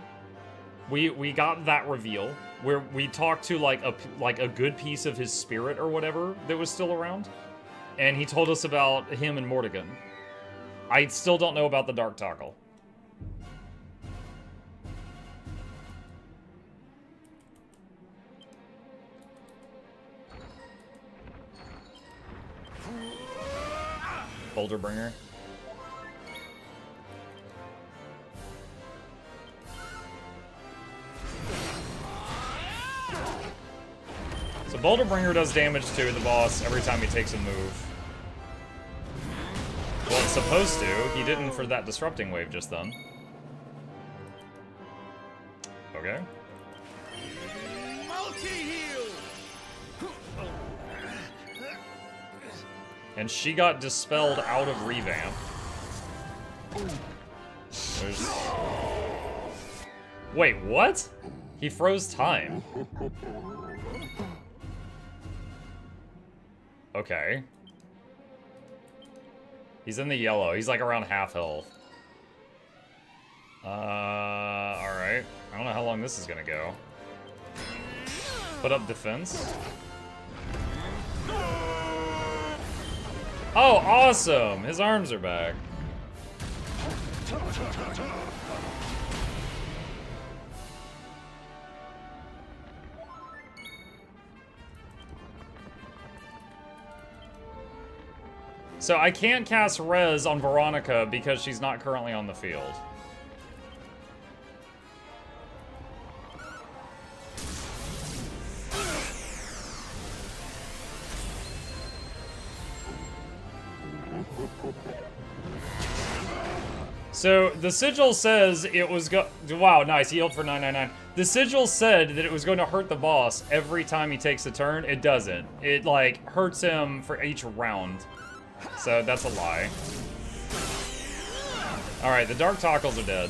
We got that reveal where we talked to like a good piece of his spirit or whatever that was still around, and he told us about him and Mordegon. I still don't know about the Dark Toggle. Boulderbringer. So Boulderbringer does damage to the boss every time he takes a move. Well, it's supposed to. He didn't for that disrupting wave just then. Okay. Multi-heal! And she got dispelled out of revamp. There's... Wait, what? He froze time. Okay. He's in the yellow. He's like around half health. Alright. I don't know how long this is gonna go. Put up defense. Oh, awesome! His arms are back. So I can't cast Res on Veronica because she's not currently on the field. So the sigil says it was wow, nice, he healed for 999. The sigil said that it was going to hurt the boss every time he takes a turn. It doesn't. It like hurts him for each round. So that's a lie. Alright, the Dark Tockles are dead.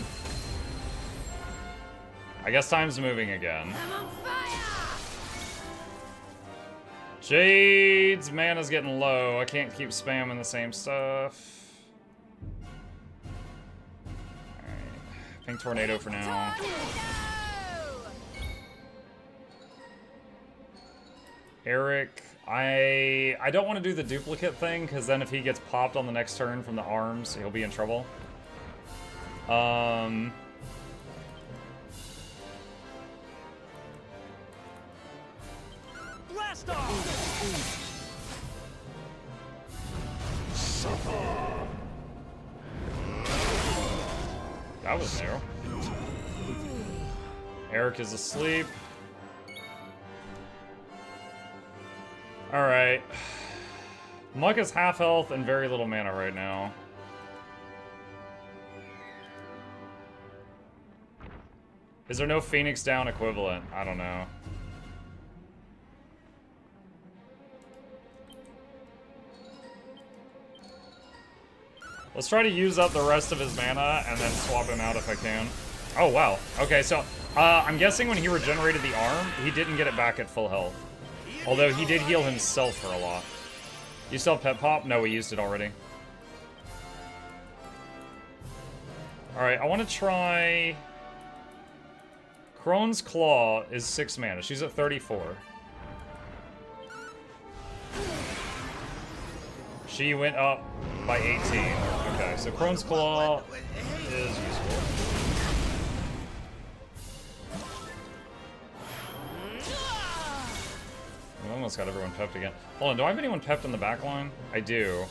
I guess time's moving again. I'm on fire! Jade's mana's getting low. I can't keep spamming the same stuff. Alright. Pink Tornado for now. Eric, I don't want to do the duplicate thing, because then if he gets popped on the next turn from the arms, he'll be in trouble. Blast off! That was new. Eric is asleep. Alright. Muck is half health and very little mana right now. Is there no Phoenix Down equivalent? I don't know. Let's try to use up the rest of his mana and then swap him out if I can. Oh, wow. Okay, so I'm guessing when he regenerated the arm, he didn't get it back at full health. Although he did heal himself for a lot. You still have Pet Pop? No, we used it already. Alright, I want to try... Crone's Claw is 6 mana. She's at 34. She went up by 18. Okay, so Crone's Claw is useful. I've almost got everyone pepped again. Hold on, do I have anyone pepped in the back line? I do.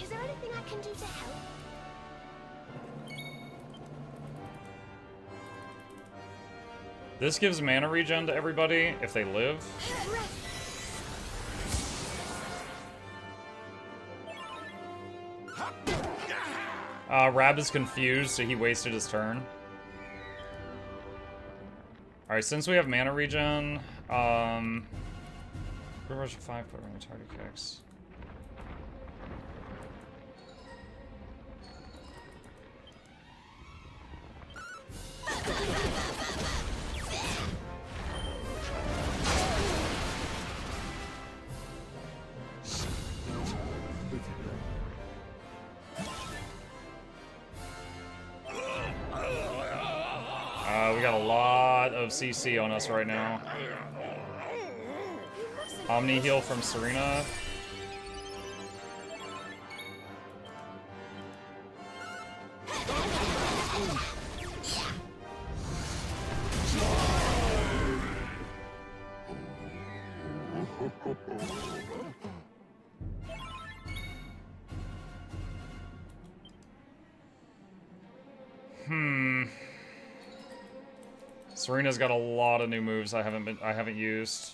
Is there anything I can do to help? This gives mana regen to everybody if they live. Rab is confused, so he wasted his turn. Alright, since we have mana regen, Rush 5, put ring target kicks. We got a lot of CC on us right now. Omni heal from Serena. Serena's got a lot of new moves I haven't used.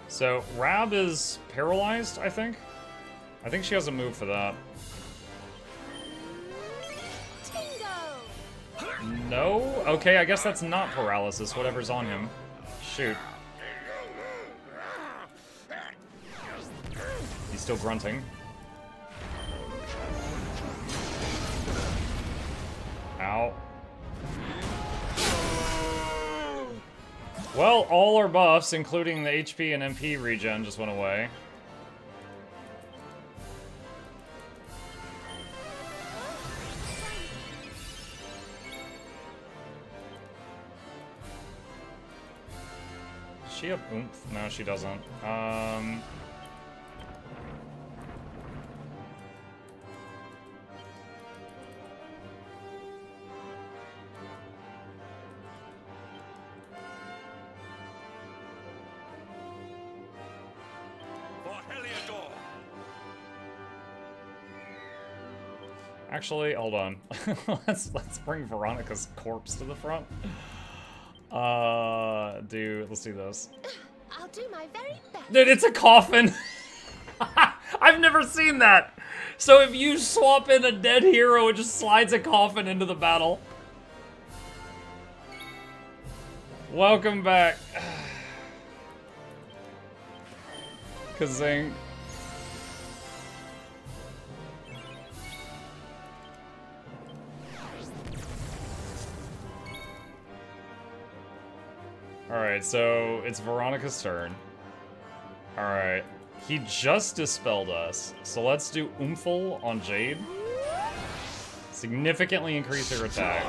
So Rab is paralyzed, I think. I think she has a move for that. Tingo! No? Okay, I guess that's not paralysis, whatever's on him. Shoot. He's still grunting. Ow. Well, all our buffs, including the HP and MP regen, just went away. Does she have oomph? No, she doesn't. Actually, hold on. let's bring Veronica's corpse to the front. Let's do this. I'll do my very best. Dude, it's a coffin. I've never seen that. So if you swap in a dead hero, it just slides a coffin into the battle. Welcome back. Kazing. Alright, so it's Veronica's turn. Alright. He just dispelled us. So let's do Oomphal on Jade. Significantly increase her attack.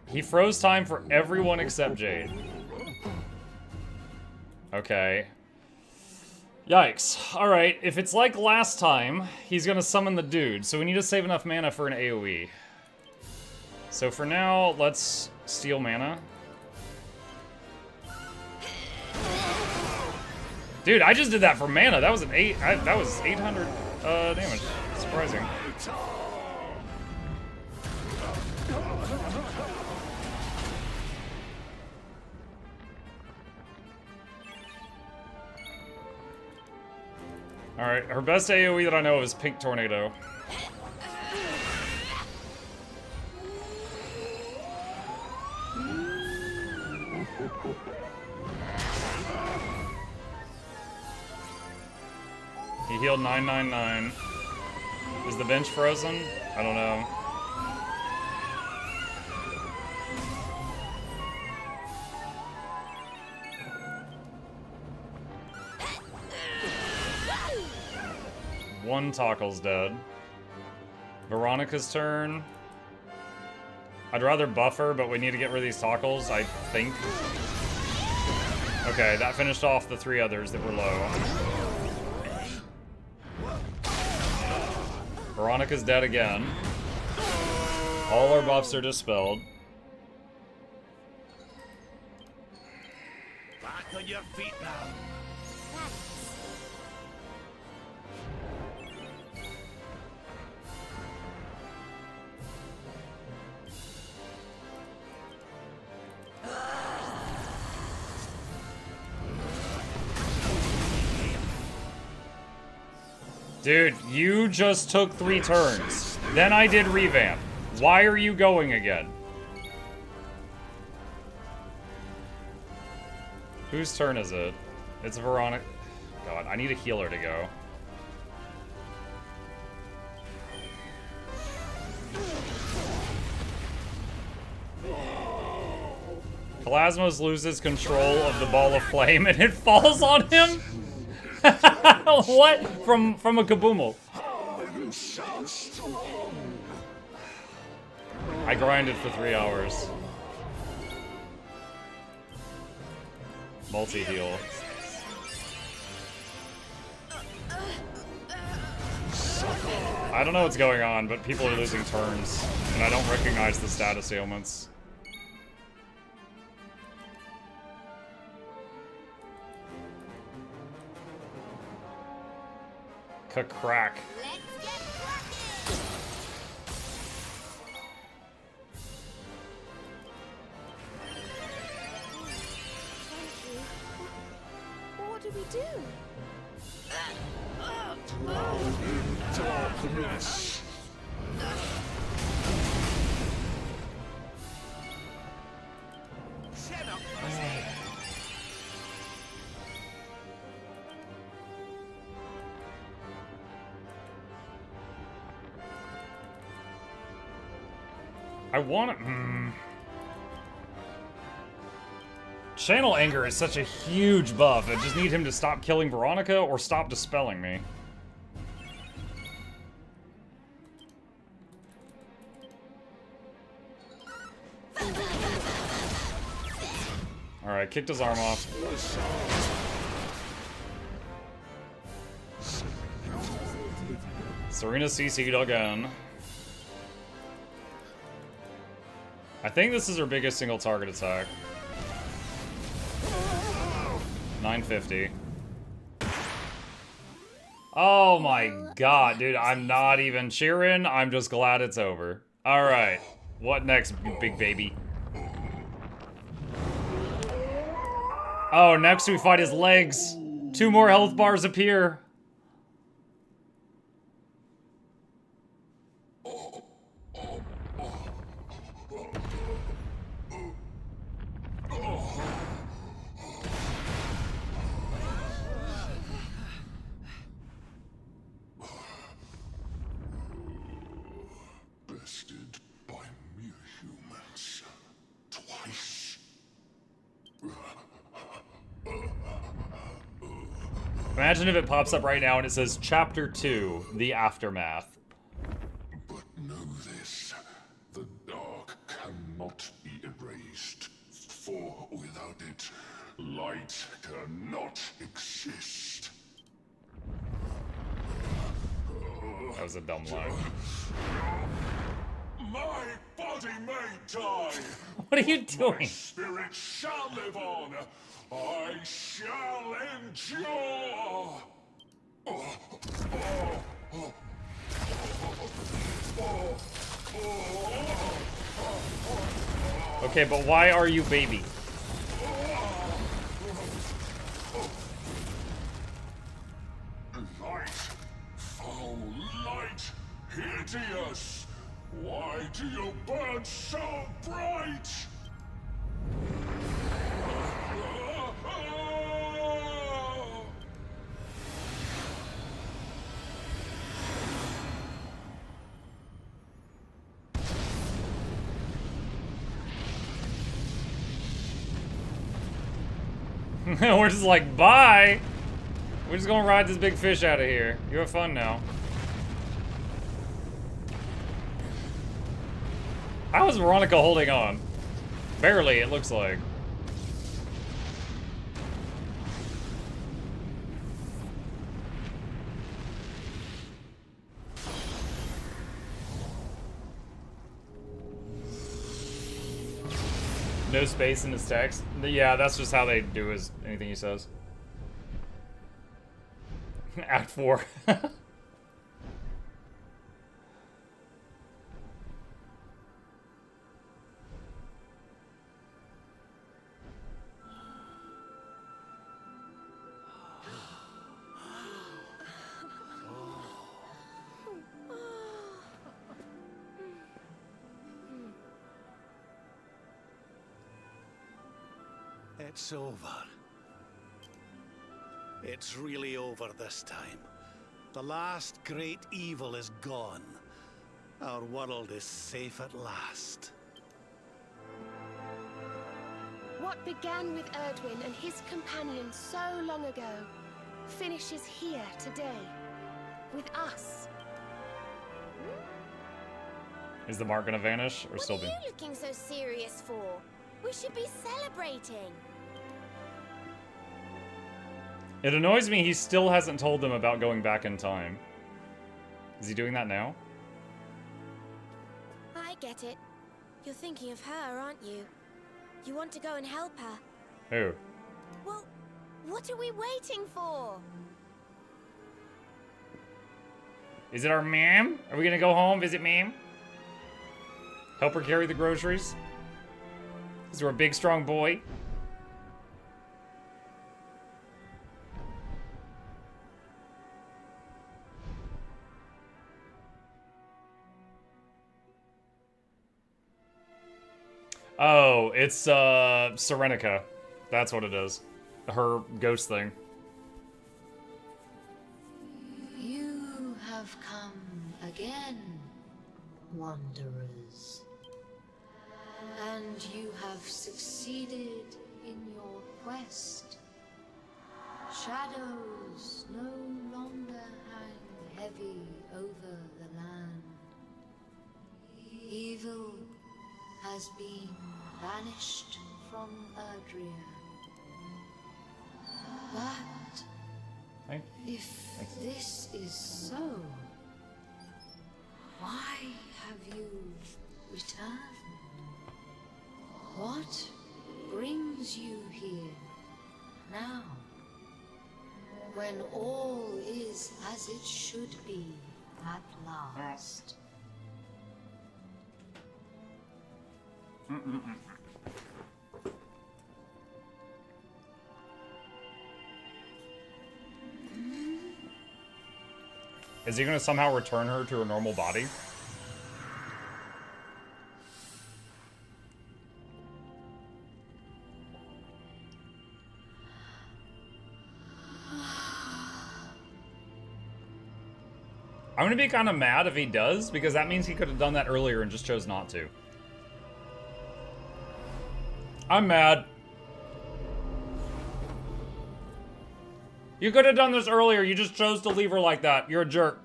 He froze time for everyone except Jade. Okay. Yikes. Alright, if it's like last time, he's gonna summon the dude, so we need to save enough mana for an AoE. So for now, let's steal mana. Dude, I just did that for mana. That was an that was 800 damage. Surprising. Alright, her best AoE that I know is Pink Tornado. He healed 999. Is the bench frozen? I don't know. One Tockle's dead. Veronica's turn. I'd rather buff her, but we need to get rid of these Tockles, I think. Okay, that finished off the 3 others that were low. Veronica's dead again. All our buffs are dispelled. Back on your feet now. Dude, you just took 3 turns. Then I did revamp. Why are you going again? Whose turn is it? It's Veronica. God, I need a healer to go. Plasmos loses control of the ball of flame and it falls on him? What? From a kaboomal. I grinded for 3 hours. Multi-heal. I don't know what's going on, but people are losing turns, and I don't recognize the status ailments. Crack. What do we do? Darkness. Shut up, pussy. I want to... Channel Anger is such a huge buff. I just need him to stop killing Veronica or stop dispelling me. Alright, kicked his arm off. Serena CC'd again. I think this is her biggest single target attack. 950. Oh my god, dude, I'm not even cheering. I'm just glad it's over. Alright, what next, big baby? Oh, next we fight his legs. 2 more health bars appear. Bested by mere humans. Twice. Imagine if it pops up right now and it says Chapter 2, The Aftermath. But know this, the dark cannot be erased, for without it, light cannot exist. That was a dumb line. My body may die. What are you My doing? spirit shall live on. I shall endure. Okay, but why are you baby? Light, foul light, hideous. Why do you burn so bright? We're just like, bye! We're just gonna ride this big fish out of here. You have fun now. How is Veronica holding on? Barely, it looks like. No space in his text. Yeah, that's just how they do his anything he says. Act 4. It's over. It's really over this time. The last great evil is gone. Our world is safe at last. What began with Erdwin and his companions so long ago finishes here today, with us. Is the mark gonna vanish or still be? What are you looking so serious for? We should be celebrating. It annoys me he still hasn't told them about going back in time. Is he doing that now? I get it. You're thinking of her, aren't you? You want to go and help her. Who? Well, what are we waiting for? Is it our ma'am? Are we gonna go home, visit ma'am? Help her carry the groceries? Is there a big strong boy? Oh, it's Serenica. That's what it is. Her ghost thing. You have come again, wanderers. And you have succeeded in your quest. Shadows no longer hang heavy over the land. Evil has been banished from Erdrea. But if this is so, why have you returned? What brings you here now, when all is as it should be at last? Is he gonna somehow return her to her normal body? I'm gonna be kind of mad if he does, because that means he could have done that earlier and just chose not to. I'm mad. You could have done this earlier, you just chose to leave her like that. You're a jerk.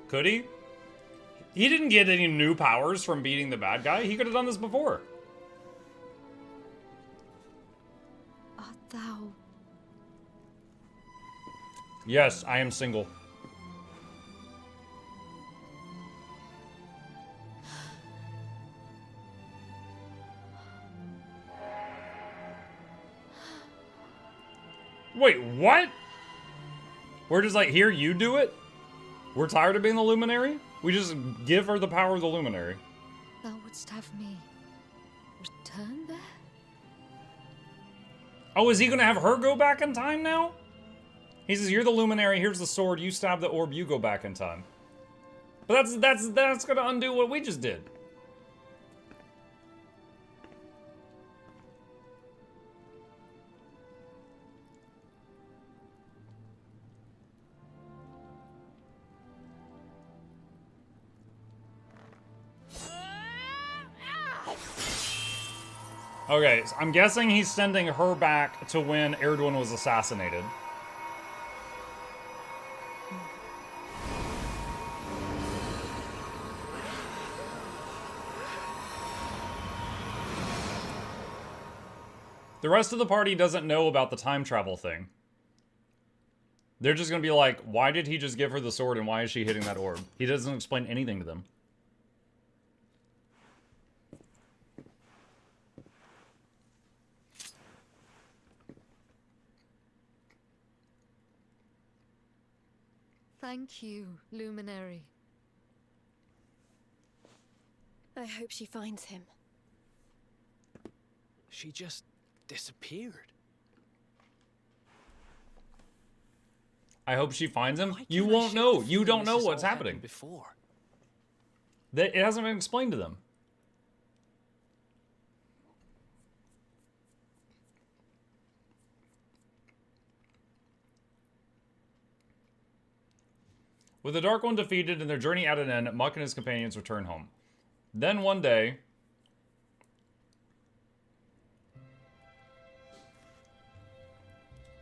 Could he? He didn't get any new powers from beating the bad guy. He could have done this before. Art thou? Yes, I am single. Wait, what? We're just like, here, you do it? We're tired of being the Luminary? We just give her the power of the Luminary. Thou wouldst have me return there? Oh, is he gonna have her go back in time now? He says, you're the Luminary, here's the sword, you stab the orb, you go back in time. But that's gonna undo what we just did. Okay, so I'm guessing he's sending her back to when Erdwin was assassinated. The rest of the party doesn't know about the time travel thing. They're just gonna be like, why did he just give her the sword and why is she hitting that orb? He doesn't explain anything to them. Thank you, Luminary. I hope she finds him. She just disappeared. I hope she finds him. Why You can't I won't shake know. the You feeling don't this know has what's all happening. before? It hasn't been explained to them. With the Dark One defeated and their journey at an end, Muck and his companions return home. Then one day...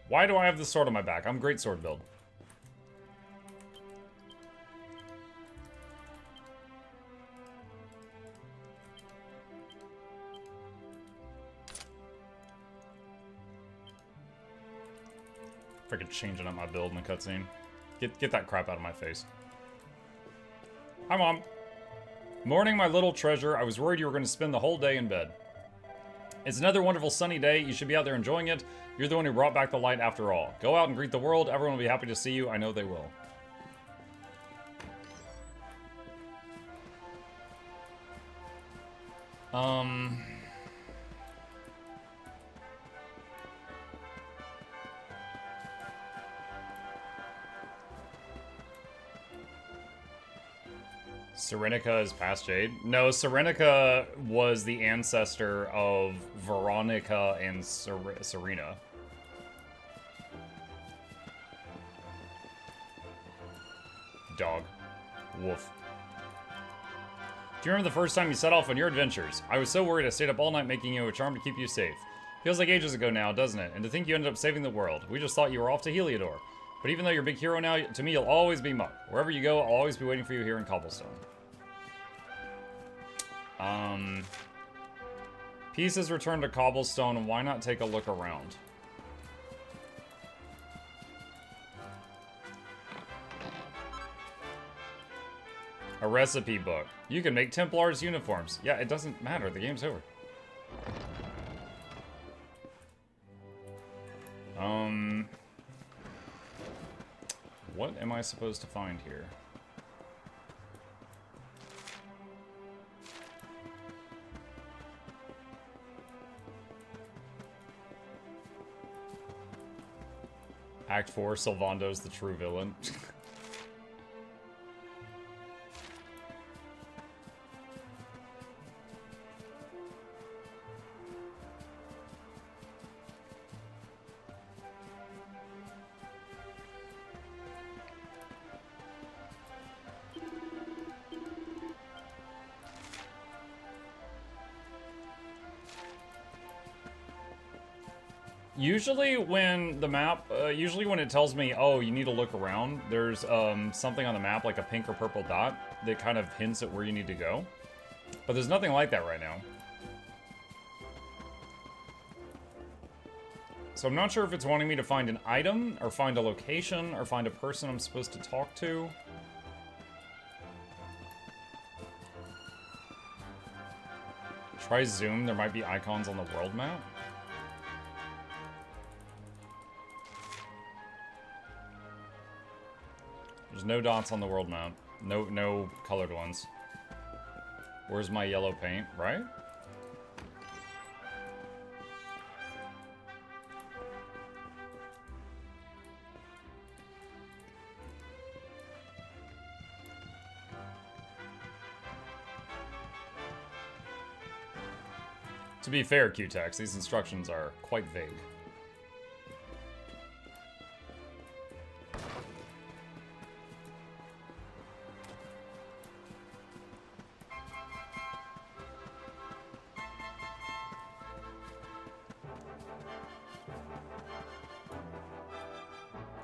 Why do I have this sword on my back? I'm great sword build. Freaking changing up my build in the cutscene. Get that crap out of my face. Hi, Mom. Morning, my little treasure. I was worried you were going to spend the whole day in bed. It's another wonderful sunny day. You should be out there enjoying it. You're the one who brought back the light after all. Go out and greet the world. Everyone will be happy to see you. I know they will. Serenica is past Jade? No, Serenica was the ancestor of Veronica and Serena. Dog. Woof. Do you remember the first time you set off on your adventures? I was so worried I stayed up all night making you a charm to keep you safe. Feels like ages ago now, doesn't it? And to think you ended up saving the world. We just thought you were off to Heliodor. But even though you're a big hero now, to me you'll always be Muck. Wherever you go, I'll always be waiting for you here in Cobblestone. Pieces returned to Cobblestone, and why not take a look around? A recipe book. You can make Templars uniforms. Yeah, it doesn't matter. The game's over. What am I supposed to find here? Act 4, Sylvando's the true villain. Usually when the map, usually when it tells me, oh, you need to look around, there's something on the map, like a pink or purple dot, that kind of hints at where you need to go. But there's nothing like that right now. So I'm not sure if it's wanting me to find an item, or find a location, or find a person I'm supposed to talk to. Try zoom, there might be icons on the world map. There's no dots on the world map. No colored ones. Where's my yellow paint, right? To be fair, Q-Tex, these instructions are quite vague.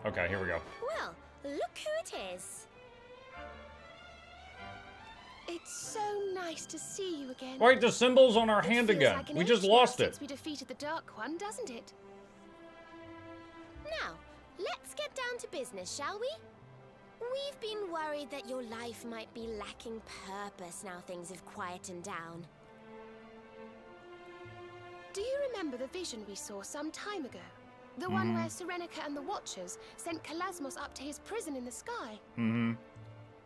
Okay, here we go. Well, look who it is. It's so nice to see you again. Wait, the symbol's on our hand Feels again. like an We age just now lost it. since we defeated the Dark One, doesn't it? Now, let's get get down to business, shall we? We've been worried that your life might be lacking purpose now things have quietened down. Do you remember the vision we saw some time ago? The one where Serenica and the Watchers sent Kalasmos up to his prison in the sky?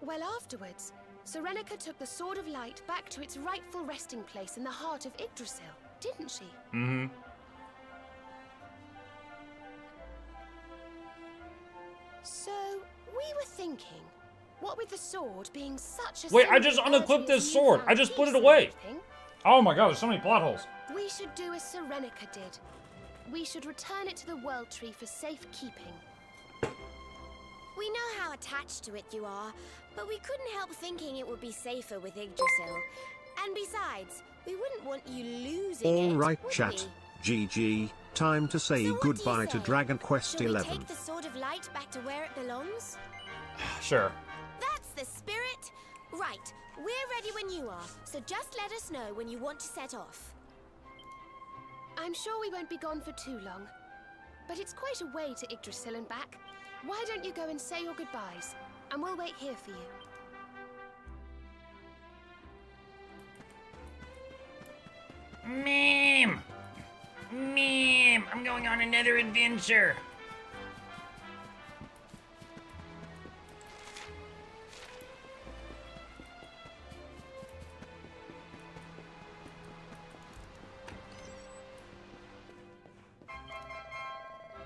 Well, afterwards, Serenica took the Sword of Light back to its rightful resting place in the heart of Yggdrasil, didn't she? So, we were thinking, what with the sword being such a... Wait, I just unequipped this sword. I just put it away. Oh my god, there's so many plot holes. We should do as Serenica did. We should return it to the World Tree for safekeeping. We know how attached to it you are, but we couldn't help thinking it would be safer with Yggdrasil. And besides, we wouldn't want you losing it, Alright would chat, we? GG, time to say So what goodbye do to you say? Dragon Quest Shall we 11. take the Sword of Light back to where it belongs? Sure. That's the spirit! Right, we're ready when you are, so just let us know when you want to set off. I'm sure we won't be gone for too long, but it's quite a way to Yggdrasil and back. Why don't you go and say your goodbyes, and we'll wait here for you. Meme! Meme! I'm going on another adventure!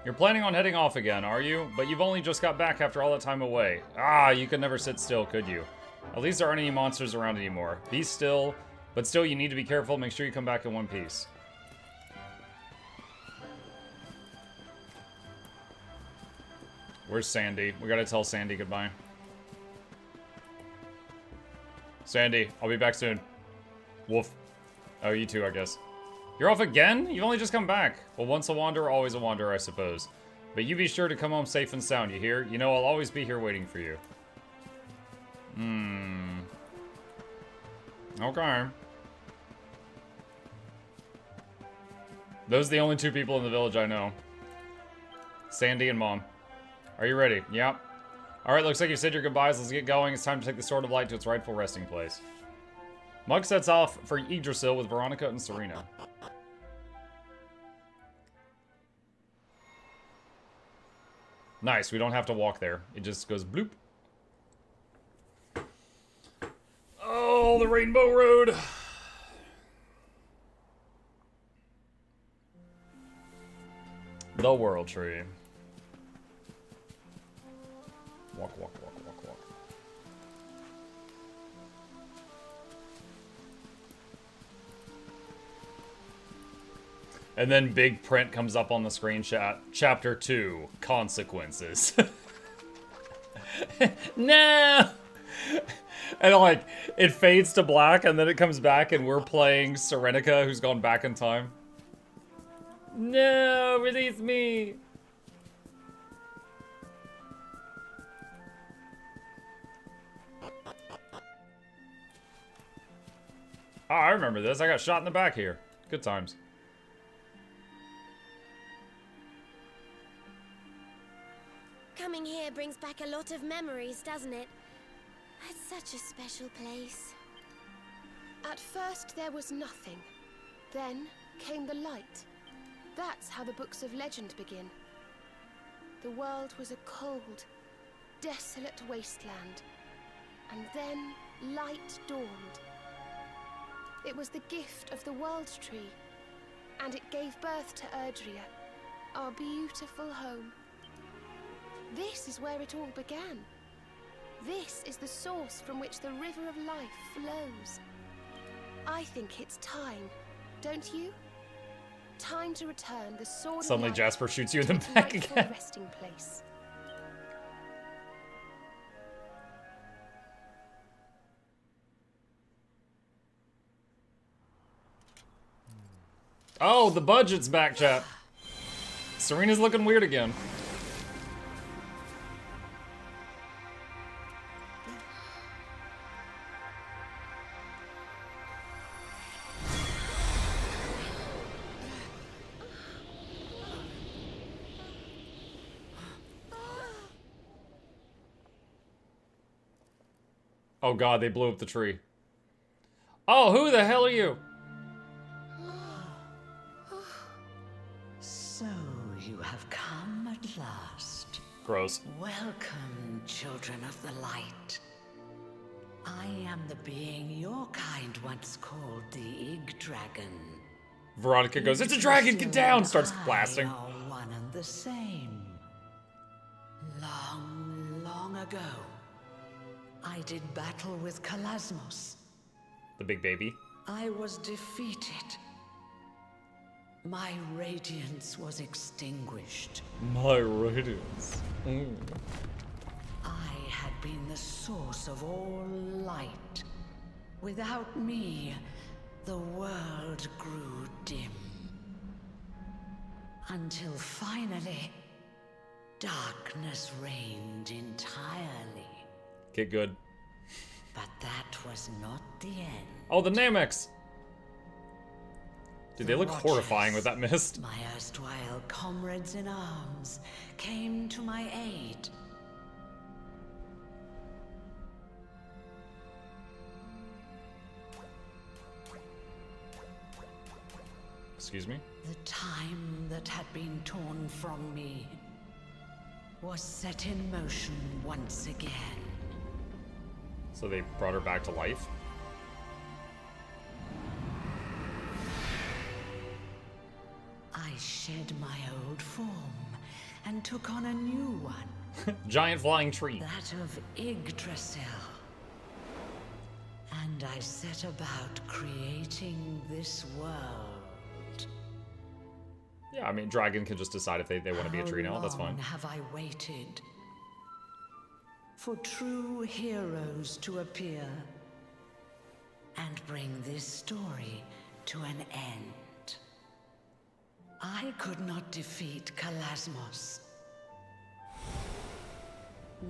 You're planning on heading off again, are you? But you've only just got back after all that time away. Ah, you could never sit still, could you? At least there aren't any monsters around anymore. Be still, but still you need to be careful. Make sure you come back in one piece. Where's Sandy? We gotta tell Sandy goodbye. Sandy, I'll be back soon. Woof. Oh, you too, I guess. You're off again? You've only just come back. Well, once a wanderer, always a wanderer, I suppose. But you be sure to come home safe and sound, you hear? You know I'll always be here waiting for you. Okay. Those are the only two people in the village I know. Sandy and Mom. Are you ready? Yep. Alright, looks like you said your goodbyes. Let's get going. It's time to take the Sword of Light to its rightful resting place. Mug sets off for Yggdrasil with Veronica and Serena. Nice, we don't have to walk there. It just goes bloop. Oh, the Rainbow Road. The World Tree. Walk, walk, walk, walk, walk. And then big print comes up on the screen chat. Chapter 2, Consequences. No! And like, it fades to black and then it comes back and we're playing Serenica who's gone back in time. No, release me! Oh, I remember this. I got shot in the back here. Good times. Coming here brings back a lot of memories, doesn't it? It's such a special place. At first there was nothing. Then came the light. That's how the books of legend begin. The world was a cold, desolate wasteland. And then light dawned. It was the gift of the World Tree. And it gave birth to Erdrea, our beautiful home. This is where it all began. This is the source from which the river of life flows. I think it's time, don't you? Time to return the sword Suddenly of life Jasper shoots you in the to its back rightful again. resting place. Oh, the budget's back, chat. Serena's looking weird again. Oh god, they blew up the tree. Oh, who the hell are you? So you have come at last. Gross. Welcome, children of the light. I am the being your kind once called the Ig Dragon. Veronica goes, it's a dragon, get down! Starts blasting. I are one and the same. Long, long ago, I did battle with Kalasmos. The big baby. I was defeated. My radiance was extinguished. My radiance. I had been the source of all light. Without me, the world grew dim. Until finally, darkness reigned entirely. Get good. But that was not the end. Oh, the Namex! Dude, they The look Watchers, horrifying with that mist. My erstwhile comrades in arms came to my aid. Excuse me? The time that had been torn from me was set in motion once again. So they brought her back to life? I shed my old form and took on a new one. Giant flying tree. That of Yggdrasil. And I set about creating this world. Yeah, I mean, dragon can just decide if they want to be a tree now. That's How long fine. have I waited for true heroes to appear and bring this story to an end? I could not defeat Kalasmos,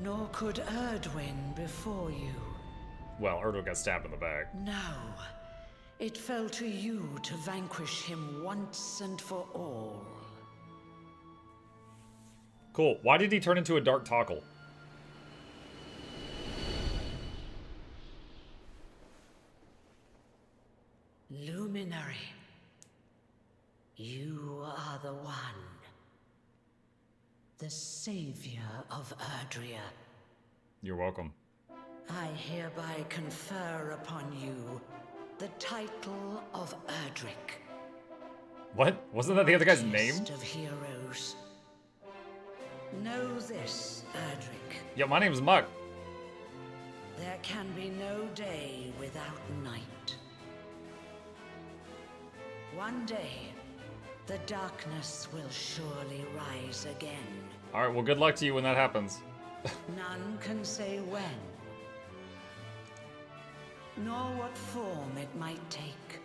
nor could Erdwin before you. Well, Erdo got stabbed in the back. No, it fell to you to vanquish him once and for all. Cool. Why did he turn into a dark toggle? Luminary, you are the one. The savior of Erdrea. You're welcome. I hereby confer upon you the title of Erdrick. What? Wasn't that the other guy's name? Greatest of heroes. Know this, Erdrick. Yeah, my name's Muck. There can be no day without night. One day, the darkness will surely rise again. Alright, well, good luck to you when that happens. None can say when, nor what form it might take.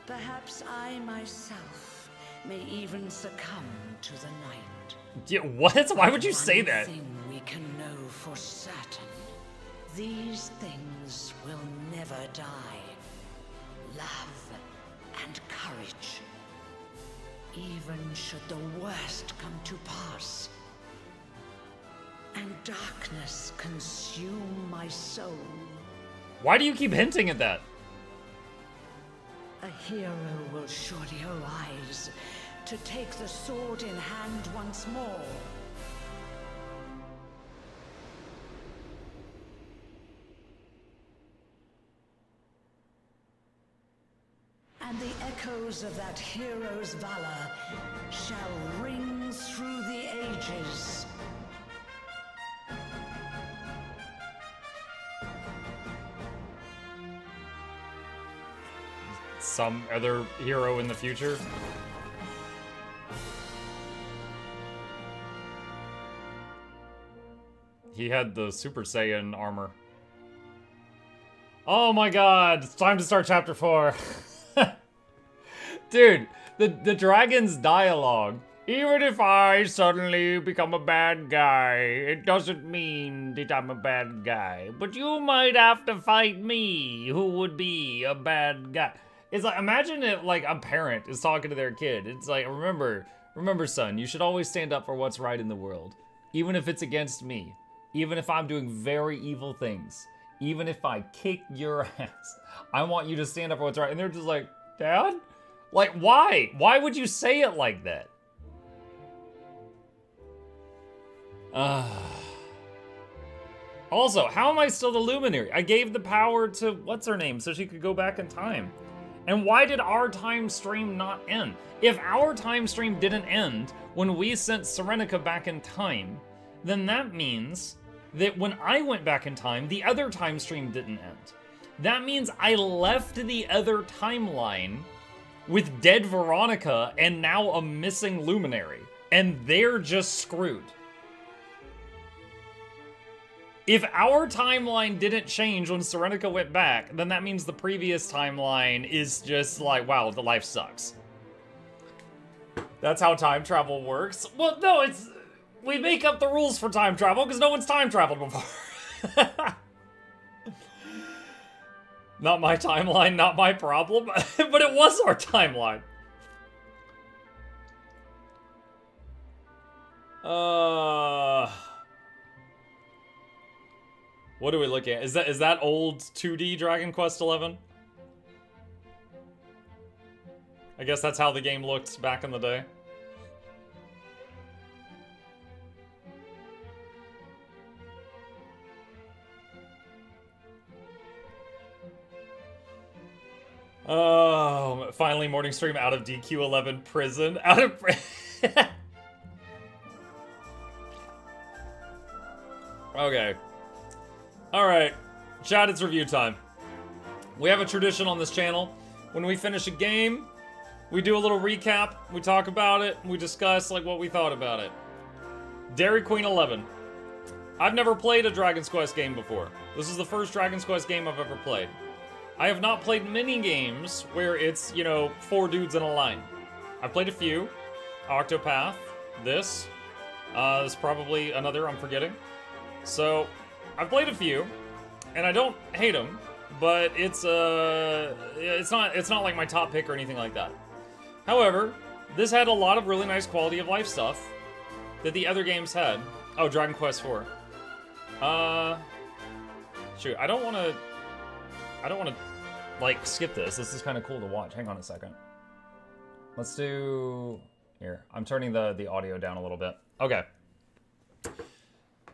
Perhaps I myself may even succumb to the night. Yeah, what? Why would you say that? One thing we can know for certain. These things will never die. Love and courage. Even should the worst come to pass. And darkness consume my soul. Why do you keep hinting at that? A hero will surely arise to take the sword in hand once more. And the echoes of that hero's valor shall ring through the ages. Some other hero in the future? He had the Super Saiyan armor. Oh my god, it's time to start chapter 4. Dude, the dragon's dialogue. Even if I suddenly become a bad guy, it doesn't mean that I'm a bad guy. But you might have to fight me, who would be a bad guy. It's like, imagine if like a parent is talking to their kid. It's like, remember son, you should always stand up for what's right in the world. Even if it's against me. even if I'm doing very evil things, even if I kick your ass, I want you to stand up for what's right. And they're just like, Dad? Like, why? Why would you say it like that? Also, how am I still the Luminary? I gave the power to what's-her-name so she could go back in time. And why did our time stream not end? If our time stream didn't end when we sent Serenica back in time, then that means that when I went back in time, the other time stream didn't end. That means I left the other timeline with dead Veronica and now a missing Luminary. And they're just screwed. If our timeline didn't change when Serenica went back, then that means the previous timeline is just like, wow, the life sucks. That's how time travel works. Well, no, it's... We make up the rules for time travel because no one's time traveled before. Not my timeline, not my problem. But it was our timeline. What are we looking at? Is that old 2D Dragon Quest XI? I guess that's how the game looked back in the day. Oh, finally morning stream out of DQ11 prison. Out of Okay. Alright, chat, it's review time. We have a tradition on this channel. When we finish a game, we do a little recap, we talk about it, we discuss like what we thought about it. Dairy Queen 11. I've never played a Dragon's Quest game before. This is the first Dragon's Quest game I've ever played. I have not played many games where it's, you know, 4 dudes in a line. I've played a few. Octopath, this. There's probably another I'm forgetting. So, I've played a few, and I don't hate them, but it's not like my top pick or anything like that. However, this had a lot of really nice quality of life stuff that the other games had. Oh, Dragon Quest IV. Shoot, I don't want to like skip this. This is kind of cool to watch. Hang on a second. Let's do here. I'm turning the audio down a little bit. Okay.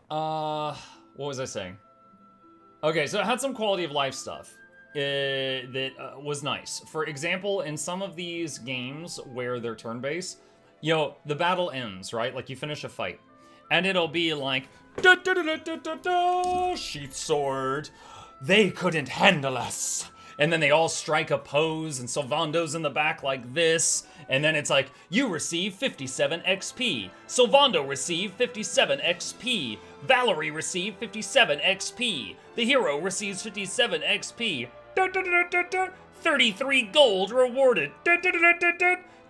What was I saying? Okay, so it had some quality of life stuff that was nice. For example, in some of these games where they're turn-based, you know, the battle ends, right? Like you finish a fight, and it'll be like, da, da, da, da, da, da, da, sheath sword, they couldn't handle us. And then they all strike a pose, and Sylvando's in the back like this. And then it's like, you receive 57 XP. Sylvando received 57 XP. Valerie received 57 XP. The hero receives 57 XP. 33 gold rewarded.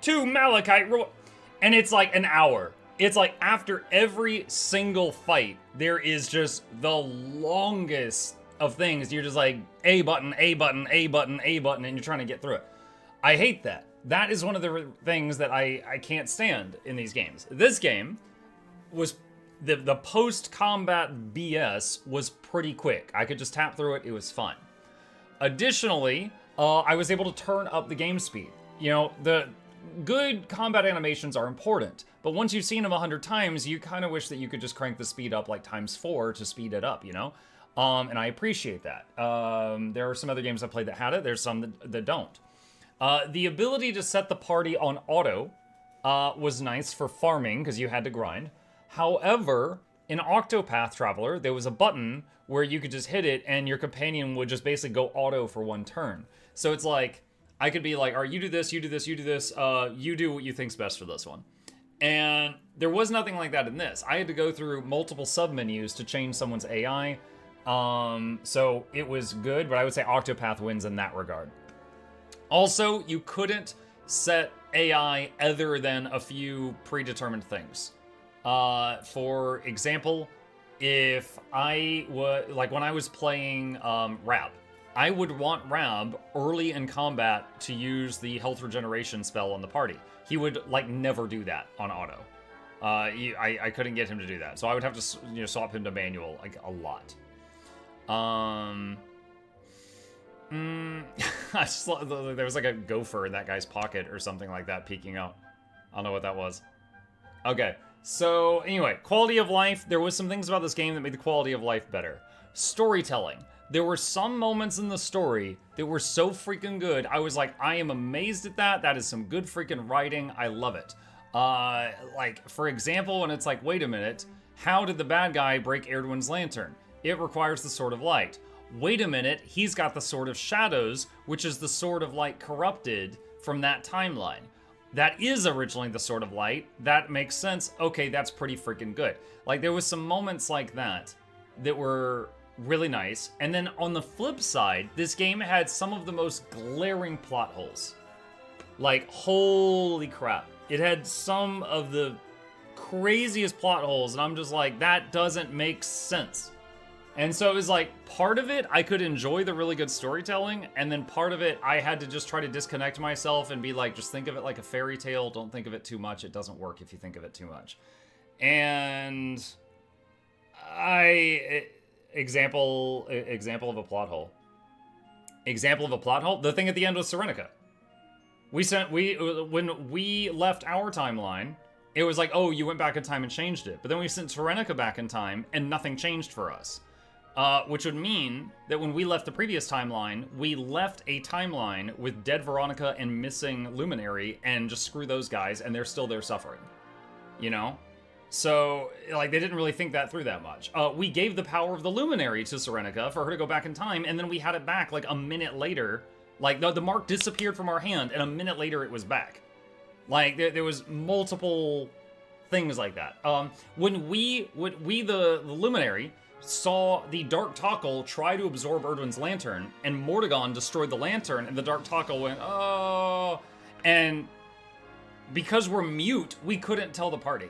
2 malachite and it's like an hour. It's like after every single fight, there is just the longest of things. You're just like, A button, A button, A button, A button, and you're trying to get through it. I hate that. That is one of the things that I can't stand in these games. This game was, the post-combat BS was pretty quick. I could just tap through it, it was fun. Additionally, I was able to turn up the game speed. You know, the good combat animations are important, but once you've seen them 100 times, you kind of wish that you could just crank the speed up like ×4 to speed it up, you know? And I appreciate that. There are some other games I played that had it. There's some that don't. The ability to set the party on auto was nice for farming because you had to grind. However, in Octopath Traveler, there was a button where you could just hit it and your companion would just basically go auto for one turn. So it's like, I could be like, all right, you do this, you do this, you do this, you do what you think's best for this one. And there was nothing like that in this. I had to go through multiple submenus to change someone's AI. So it was good, but I would say Octopath wins in that regard. Also, you couldn't set AI other than a few predetermined things. For example, if I would, like when I was playing Rab, I would want Rab early in combat to use the health regeneration spell on the party. He would like never do that on auto. I couldn't get him to do that, so I would have to, you know, swap him to manual like a lot. I just there was like a gopher in that guy's pocket or something like that peeking out. I don't know what that was. Okay, so anyway, quality of life. There was some things about this game that made the quality of life better. Storytelling. There were some moments in the story that were so freaking good. I was like, I am amazed at that. That is some good freaking writing. I love it. Like, for example, when it's like, wait a minute, how did the bad guy break Erdwin's lantern? It requires the Sword of Light. Wait a minute, he's got the Sword of Shadows, which is the Sword of Light corrupted from that timeline. That is originally the Sword of Light. That makes sense. Okay, that's pretty freaking good. Like, there was some moments like that that were really nice. And then on the flip side, this game had some of the most glaring plot holes. Like, holy crap. It had some of the craziest plot holes, and I'm just like, that doesn't make sense. And so it was like, part of it, I could enjoy the really good storytelling, and then part of it, I had to just try to disconnect myself and be like, just think of it like a fairy tale. Don't think of it too much. It doesn't work if you think of it too much. And example of a plot hole. Example of a plot hole. The thing at the end was Serenica. When we left our timeline, it was like, oh, you went back in time and changed it. But then we sent Serenica back in time, and nothing changed for us. Which would mean that when we left the previous timeline, we left a timeline with dead Veronica and missing Luminary, and just screw those guys, and they're still there suffering. You know? So, like, they didn't really think that through that much. We gave the power of the Luminary to Serenica for her to go back in time, and then we had it back, like, a minute later. Like, the mark disappeared from our hand, and a minute later it was back. Like, there was multiple things like that. When the Luminary saw the Dark Tackle try to absorb Erdwin's lantern, and Mordegon destroyed the lantern, and the Dark Tackle went, oh, and because we're mute, we couldn't tell the party.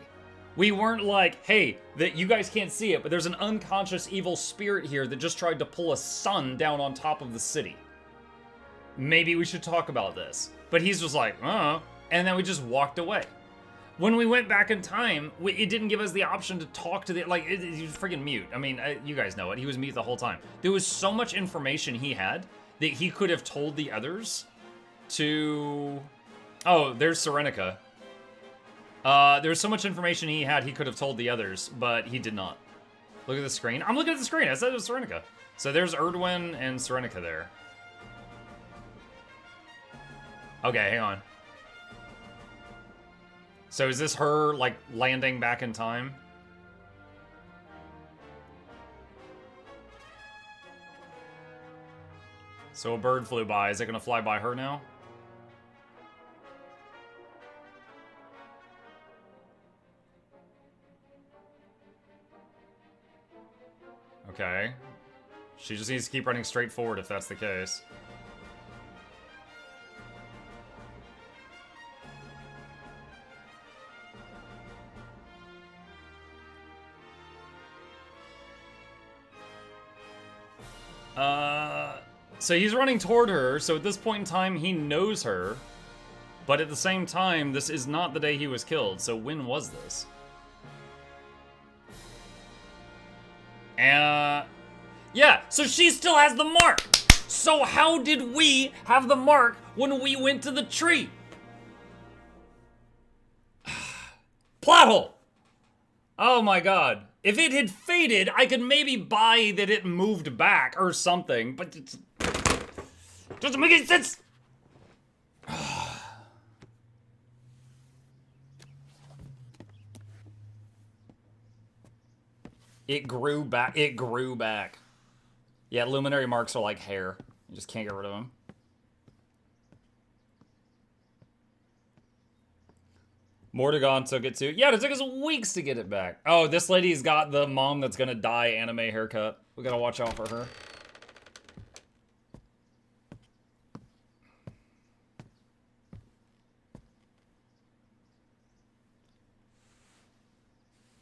We weren't like, hey, that you guys can't see it, but there's an unconscious evil spirit here that just tried to pull a sun down on top of the city. Maybe we should talk about this. But he's just like, and then we just walked away. When we went back in time, it didn't give us the option to talk to the, like, he was freaking mute. I mean, you guys know it. He was mute the whole time. There was so much information he had that he could have told the others to... Oh, there's Serenica. There's so much information he had, he could have told the others, but he did not. Look at the screen. I'm looking at the screen. I said it was Serenica. So there's Erdwin and Serenica there. Okay, hang on. So is this her, like, landing back in time? So a bird flew by. Is it gonna fly by her now? Okay. She just needs to keep running straight forward if that's the case. So he's running toward her, so at this point in time, he knows her. But at the same time, this is not the day he was killed, so when was this? Yeah, so she still has the mark! So how did we have the mark when we went to the tree? Plot hole! Oh my god. If it had faded, I could maybe buy that it moved back or something, but it doesn't make any sense! It grew back. It grew back. Yeah, luminary marks are like hair. You just can't get rid of them. Mordegon took it too. Yeah, it took us weeks to get it back. Oh, this lady's got the mom that's gonna die anime haircut. We gotta watch out for her.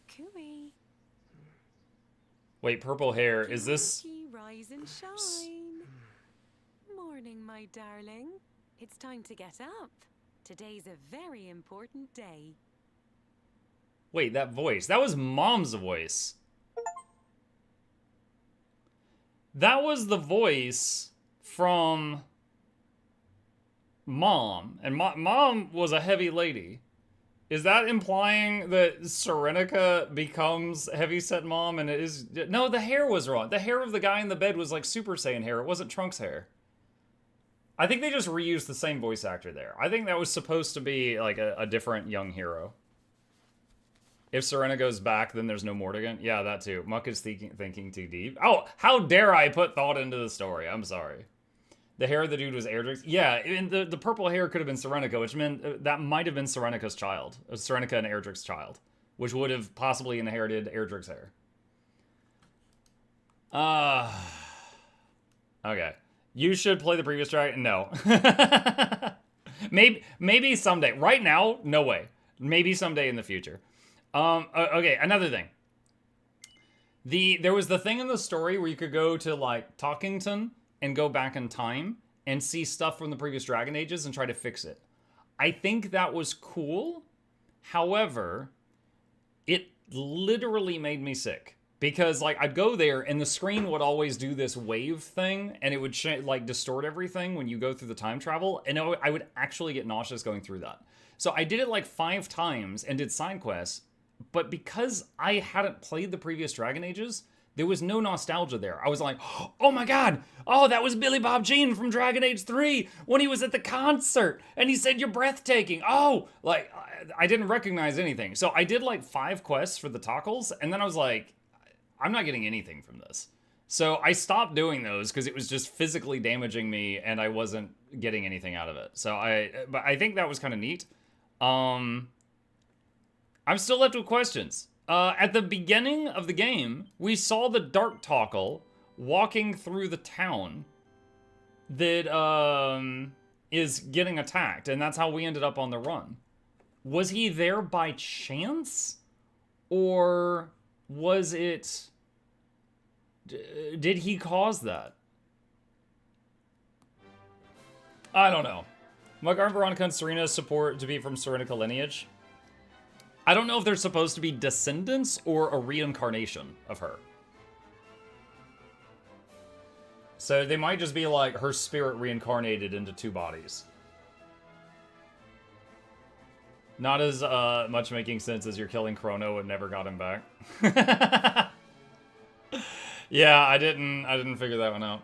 Cooey. Wait, purple hair. Is this... Rise and shine. Morning, my darling. It's time to get up. Today's a very important day. Wait, that voice. That was Mom's voice. That was the voice from Mom. And Mom was a heavy lady. Is that implying that Serenica becomes Heavyset Mom and it is... No, the hair was wrong. The hair of the guy in the bed was like Super Saiyan hair. It wasn't Trunks' hair. I think they just reused the same voice actor there. I think that was supposed to be like a different young hero. If Serena goes back, then there's no Mortigan. Yeah, that too. Muck is thinking too deep. Oh, how dare I put thought into the story. I'm sorry. The hair of the dude was Erdrick's. Yeah, and the purple hair could have been Serenica, which meant that might have been Serenica's child. Serenica and Erdrick's child. Which would have possibly inherited Erdrick's hair. Okay. You should play the previous track. No. maybe someday. Right now, no way. Maybe someday in the future. Okay, another thing. There was the thing in the story where you could go to, like, Talkington and go back in time and see stuff from the previous Dragon Ages and try to fix it. I think that was cool. However, it literally made me sick. Because, like, I'd go there and the screen would always do this wave thing and it would, like, distort everything when you go through the time travel. And I would actually get nauseous going through that. So I did it, like, 5 times and did side quests. But because I hadn't played the previous Dragon Ages, there was no nostalgia there. I was like, oh my god, oh, that was Billy Bob Jean from Dragon Age 3 when he was at the concert and he said you're breathtaking. Oh, like, I didn't recognize anything. So I did like 5 quests for the Tockles and then I was like, I'm not getting anything from this. So I stopped doing those because it was just physically damaging me and I wasn't getting anything out of it. But I think that was kind of neat. I'm still left with questions. At the beginning of the game, we saw the Dark Tockle walking through the town that is getting attacked, and that's how we ended up on the run. Was he there by chance? Or was it... Did he cause that? I don't know. Like, aren't Veronica and Serena support to be from Serenica lineage? I don't know if they're supposed to be descendants or a reincarnation of her. So they might just be like her spirit reincarnated into 2 bodies. Not as much making sense as you're killing Chrono and never got him back. Yeah, I didn't figure that one out.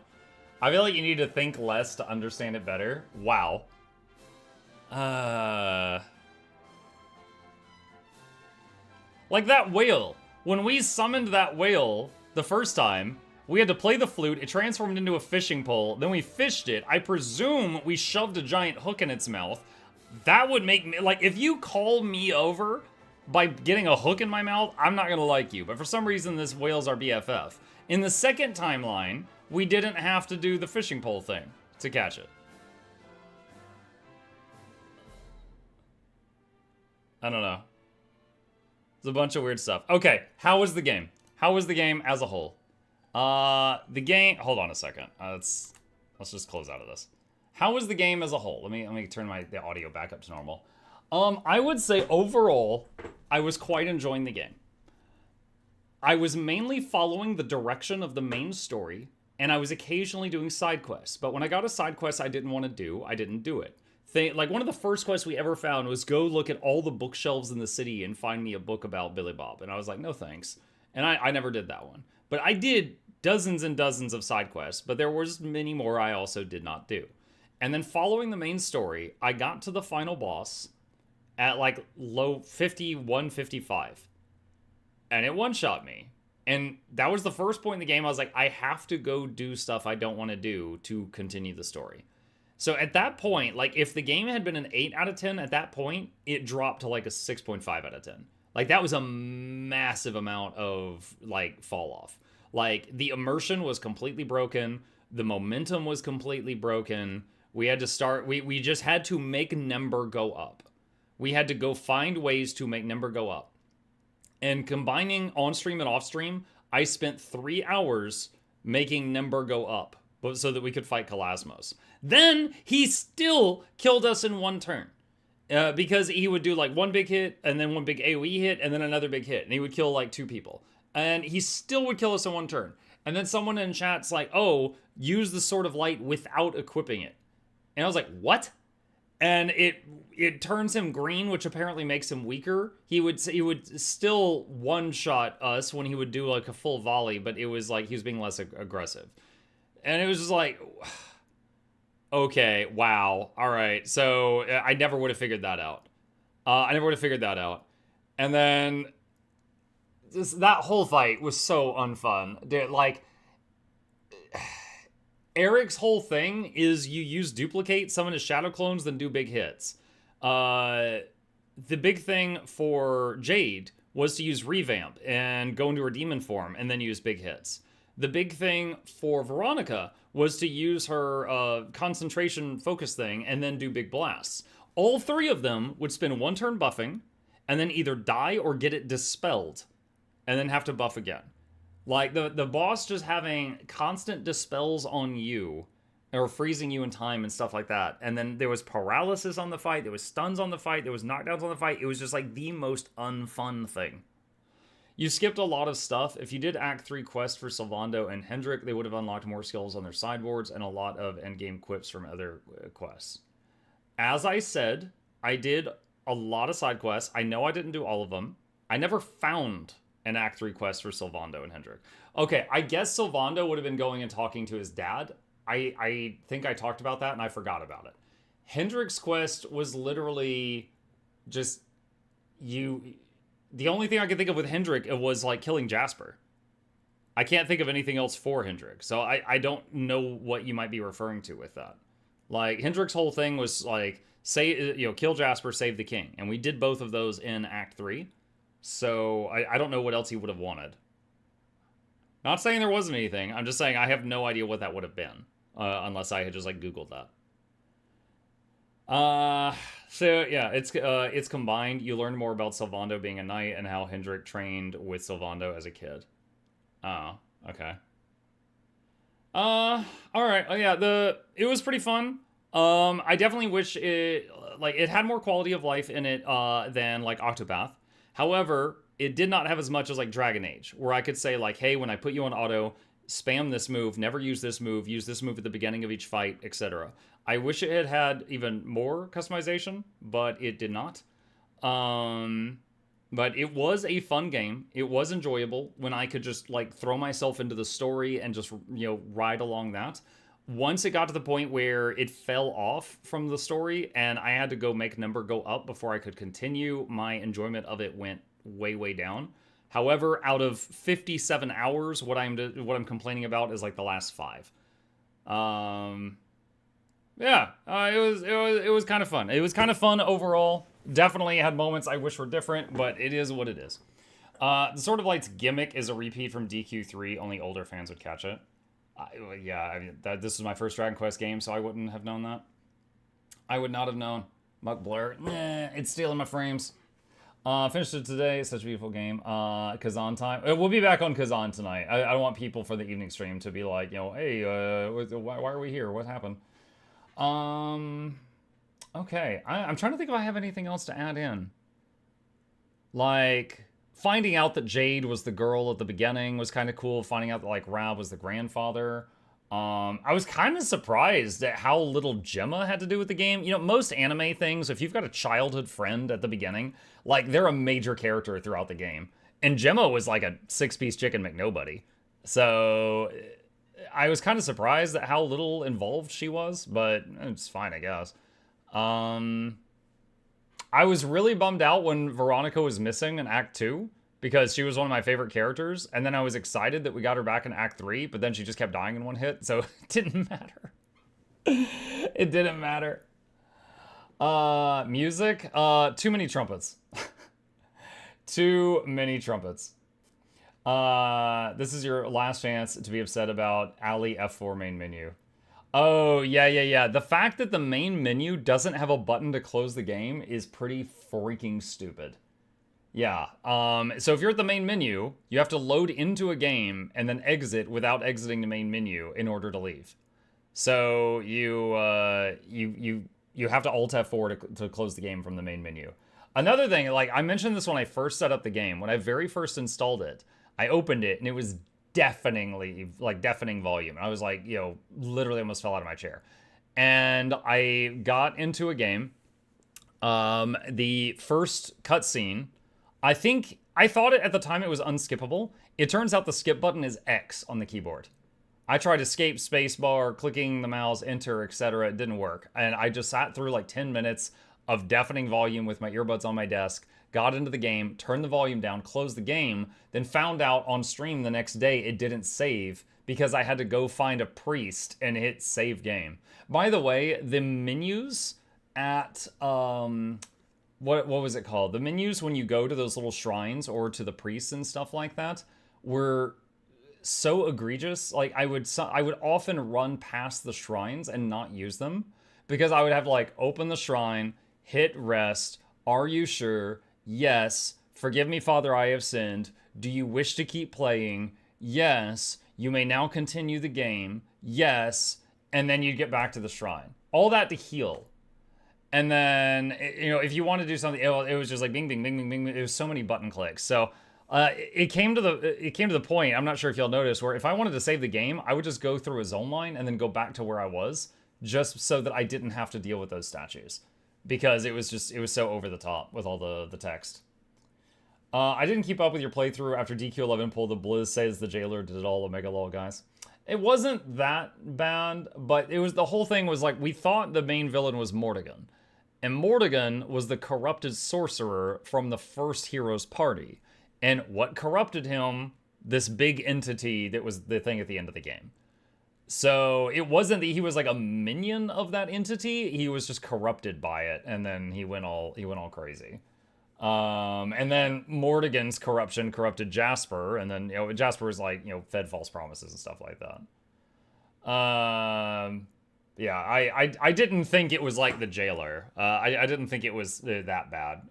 I feel like you need to think less to understand it better. Wow. Like that whale. When we summoned that whale the first time, we had to play the flute, it transformed into a fishing pole, then we fished it. I presume we shoved a giant hook in its mouth. That would make me, like, if you call me over by getting a hook in my mouth, I'm not gonna like you. But for some reason, this whale's our BFF. In the second timeline, we didn't have to do the fishing pole thing to catch it. I don't know. There's a bunch of weird stuff. Okay, how was the game? How was the game as a whole? The game... Hold on a second. Let's just close out of this. How was the game as a whole? Let me turn the audio back up to normal. I would say overall, I was quite enjoying the game. I was mainly following the direction of the main story, and I was occasionally doing side quests. But when I got a side quest I didn't want to do, I didn't do it. Like, one of the first quests we ever found was go look at all the bookshelves in the city and find me a book about Billy Bob. And I was like, no thanks. And I never did that one. But I did dozens and dozens of side quests, but there was many more I also did not do. And then following the main story, I got to the final boss at like low 51, 55. And it one-shot me. And that was the first point in the game I was like, I have to go do stuff I don't want to do to continue the story. So at that point, like, if the game had been an 8 out of 10 at that point, it dropped to like a 6.5 out of 10. Like, that was a massive amount of, like, fall off. Like, the immersion was completely broken. The momentum was completely broken. We had to start, we just had to make Nember go up. We had to go find ways to make Nember go up. And combining on-stream and off-stream, I spent 3 hours making Nember go up so that we could fight Kalasmos. Then he still killed us in 1 turn. Because he would do like one big hit and then one big AoE hit and then another big hit, and he would kill like 2 people, and he still would kill us in 1 turn. And then someone in chat's like, "Oh, use the Sword of Light without equipping it," and I was like, "What?" And it turns him green, which apparently makes him weaker. He would still one-shot us when he would do like a full volley, but it was like he was being less aggressive, and it was just like. Okay, wow. All right. So I never would have figured that out. And then that whole fight was so unfun. Dude, like, Eric's whole thing is you use duplicate, summon his shadow clones, then do big hits. The big thing for Jade was to use revamp and go into her demon form and then use big hits. The big thing for Veronica was to use her concentration focus thing and then do big blasts. All 3 of them would spend 1 turn buffing and then either die or get it dispelled and then have to buff again. Like the boss just having constant dispels on you or freezing you in time and stuff like that. And then there was paralysis on the fight, there was stuns on the fight, there was knockdowns on the fight. It was just like the most unfun thing. You skipped a lot of stuff. If you did Act 3 quests for Sylvando and Hendrik, they would have unlocked more skills on their sideboards and a lot of endgame quips from other quests. As I said, I did a lot of side quests. I know I didn't do all of them. I never found an Act 3 quest for Sylvando and Hendrik. Okay, I guess Sylvando would have been going and talking to his dad. I think I talked about that and I forgot about it. Hendrik's quest was literally just you... The only thing I could think of with Hendrik was like killing Jasper. I can't think of anything else for Hendrik, so I don't know what you might be referring to with that. Like Hendrik's whole thing was like kill Jasper, save the king, and we did both of those in Act 3. So I don't know what else he would have wanted. Not saying there wasn't anything. I'm just saying I have no idea what that would have been unless I had just like Googled that. So yeah, it's combined. You learn more about Sylvando being a knight and how Hendrik trained with Sylvando as a kid. Oh, okay. All right. Oh yeah, it was pretty fun. I definitely wish it had more quality of life in it than like Octopath. However, it did not have as much as like Dragon Age, where I could say like, hey, when I put you on auto, spam this move, never use this move at the beginning of each fight, etc. I wish it had even more customization, but it did not. But it was a fun game. It was enjoyable when I could just like throw myself into the story and just, ride along that. Once it got to the point where it fell off from the story and I had to go make number go up before I could continue, my enjoyment of it went way, way down. However, out of 57 hours, what I'm complaining about is like the last 5. It was kind of fun. It was kind of fun overall. Definitely had moments I wish were different, but it is what it is. The Sword of Light's gimmick is a repeat from DQ3. Only older fans would catch it. This is my first Dragon Quest game, so I wouldn't have known that. I would not have known. Muck Blur. It's stealing my frames. Finished it today. Such a beautiful game. Kazan time. We'll be back on Kazan tonight. I don't want people for the evening stream to be like, hey, why are we here? What happened? Okay. I'm trying to think if I have anything else to add in. Like, finding out that Jade was the girl at the beginning was kind of cool. Finding out that, like, Rab was the grandfather. I was kind of surprised at how little Gemma had to do with the game. Most anime things, if you've got a childhood friend at the beginning, like, they're a major character throughout the game. And Gemma was like a 6-piece chicken McNobody. So I was kind of surprised at how little involved she was, but it's fine, I guess. I was really bummed out when Veronica was missing in Act 2, because she was one of my favorite characters, and then I was excited that we got her back in Act 3, but then she just kept dying in one hit, so it didn't matter. It didn't matter. Music? Too many trumpets. Too many trumpets. This is your last chance to be upset about Ali F4 main menu. Oh, yeah. The fact that the main menu doesn't have a button to close the game is pretty freaking stupid. Yeah, so if you're at the main menu, you have to load into a game and then exit without exiting the main menu in order to leave. So you you have to Alt F4 to close the game from the main menu. Another thing, like I mentioned this when I first set up the game, when I very first installed it, I opened it and it was deafening volume. I was like, literally almost fell out of my chair. And I got into a game. The first cutscene, I thought at the time it was unskippable. It turns out the skip button is X on the keyboard. I tried escape, spacebar, clicking the mouse, enter, etc. It didn't work. And I just sat through like 10 minutes of deafening volume with my earbuds on my desk, got into the game, turned the volume down, closed the game, then found out on stream the next day it didn't save because I had to go find a priest and hit save game. By the way, the menus at, what was it called? The menus when you go to those little shrines or to the priests and stuff like that were so egregious. Like I would often run past the shrines and not use them because I would have to like open the shrine, hit rest. Are you sure? Yes. Forgive me, Father, I have sinned. Do you wish to keep playing? Yes. You may now continue the game. Yes. And then you'd get back to the shrine. All that to heal. And then, if you want to do something, it was just like bing, bing, bing, bing, bing. It was so many button clicks. So it came to the point, I'm not sure if y'all noticed, where if I wanted to save the game, I would just go through a zone line and then go back to where I was, just so that I didn't have to deal with those statues. Because it was so over the top with all the text. I didn't keep up with your playthrough after DQ11 pulled the Blizz says the jailer did it all, Omega Lol, guys. It wasn't that bad, but the whole thing was like, we thought the main villain was Mordegon. And Mordegon was the corrupted sorcerer from the first hero's party. And what corrupted him? This big entity that was the thing at the end of the game. So it wasn't that he was like a minion of that entity. He was just corrupted by it, and then he went all crazy. And then Mordegon's corruption corrupted Jasper, and then Jasper was like fed false promises and stuff like that. Yeah, I didn't think it was like the jailer. I didn't think it was that bad.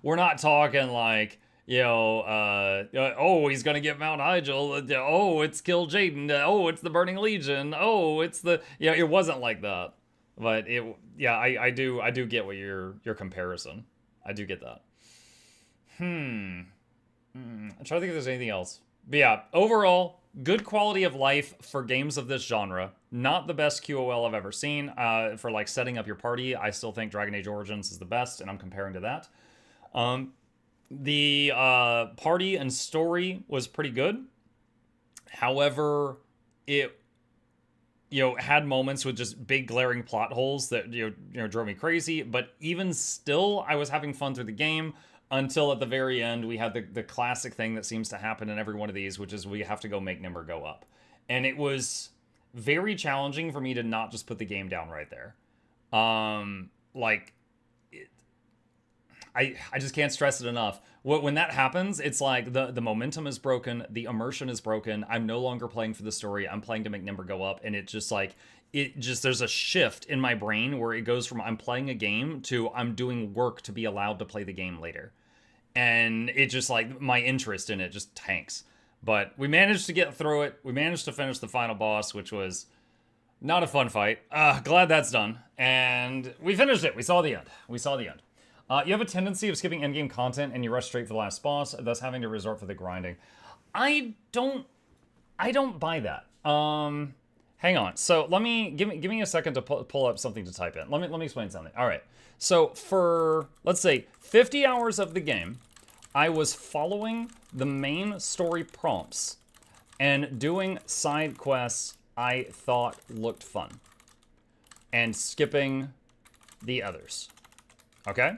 We're not talking like oh, he's gonna get Mount Hyjal. Oh, it's Kill Jaden. Oh, it's the Burning Legion. Oh, it's the it wasn't like that. But I do get what your comparison. I do get that. I'm trying to think if there's anything else. But yeah, overall, good quality of life for games of this genre. Not the best QOL I've ever seen. For like setting up your party, I still think Dragon Age Origins is the best, and I'm comparing to that. The party and story was pretty good. However, it had moments with just big glaring plot holes that drove me crazy. But even still, I was having fun through the game until at the very end we had the classic thing that seems to happen in every one of these, which is we have to go make Nimmer go up. And it was very challenging for me to not just put the game down right there. I just can't stress it enough. When that happens, it's like the momentum is broken, the immersion is broken. I'm no longer playing for the story. I'm playing to make Nimber go up, and it just like there's a shift in my brain where it goes from I'm playing a game to I'm doing work to be allowed to play the game later. And it just like my interest in it just tanks. But we managed to get through it. We managed to finish the final boss, which was not a fun fight. Glad that's done. And we finished it. We saw the end. You have a tendency of skipping endgame content and you rush straight for the last boss, thus having to resort for the grinding. I don't buy that. Hang on. So give me a second to pull up something to type in. Let me explain something. All right. So for, let's say, 50 hours of the game, I was following the main story prompts and doing side quests I thought looked fun and skipping the others. Okay?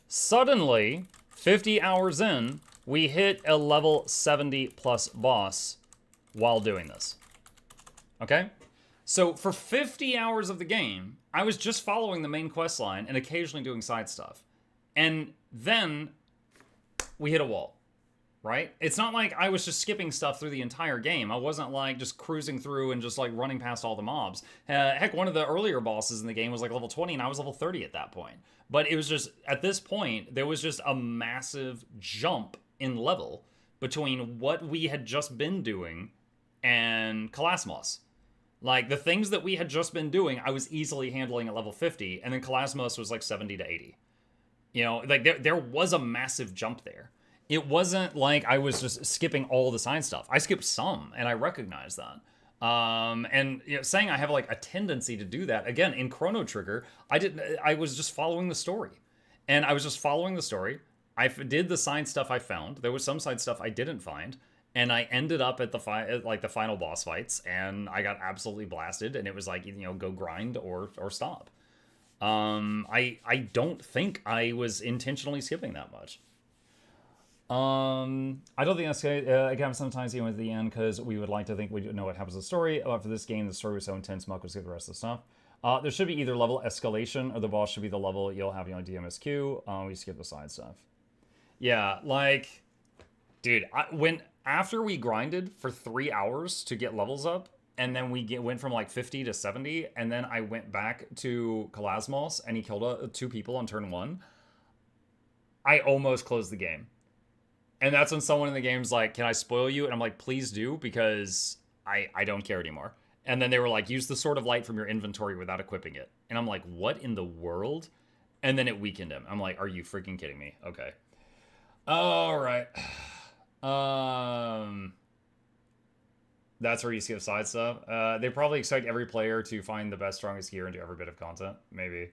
Suddenly, 50 hours in, we hit a level 70 plus boss while doing this. Okay? So for 50 hours of the game, I was just following the main quest line and occasionally doing side stuff. And then we hit a wall, right? It's not like I was just skipping stuff through the entire game. I wasn't like just cruising through and just like running past all the mobs. Heck, one of the earlier bosses in the game was like level 20 and I was level 30 at that point. But it was just, at this point, there was just a massive jump in level between what we had just been doing and Kalasmos. Like, the things that we had just been doing, I was easily handling at level 50, and then Kalasmos was like 70 to 80. You know, like, there was a massive jump there. It wasn't like I was just skipping all the side stuff. I skipped some, and I recognize that. And you know, saying I have like a tendency to do that, again, in Chrono Trigger, I was just following the story. And I was just following the story. I did the side stuff I found. There was some side stuff I didn't find. And I ended up at the final boss fights, and I got absolutely blasted. And it was like, you know, go grind or stop. I don't think I was intentionally skipping that much. I don't think that's again, sometimes even at the end, because we would like to think we know what happens in the story. But for this game, the story was so intense, Muck would skip the rest of the stuff. There should be either level escalation, or the boss should be the level you'll have, you know, DMSQ. We skip the side stuff. Yeah, like, dude, after we grinded for 3 hours to get levels up, and then we went from like 50 to 70, and then I went back to Kalasmos, and he killed 2 people on turn 1, I almost closed the game. And that's when someone in the game's like, can I spoil you? And I'm like, please do, because I don't care anymore. And then they were like, use the Sword of Light from your inventory without equipping it. And I'm like, what in the world? And then it weakened him. I'm like, are you freaking kidding me? Okay. All right. That's where you skip side stuff. They probably expect every player to find the best, strongest gear and do every bit of content. Maybe.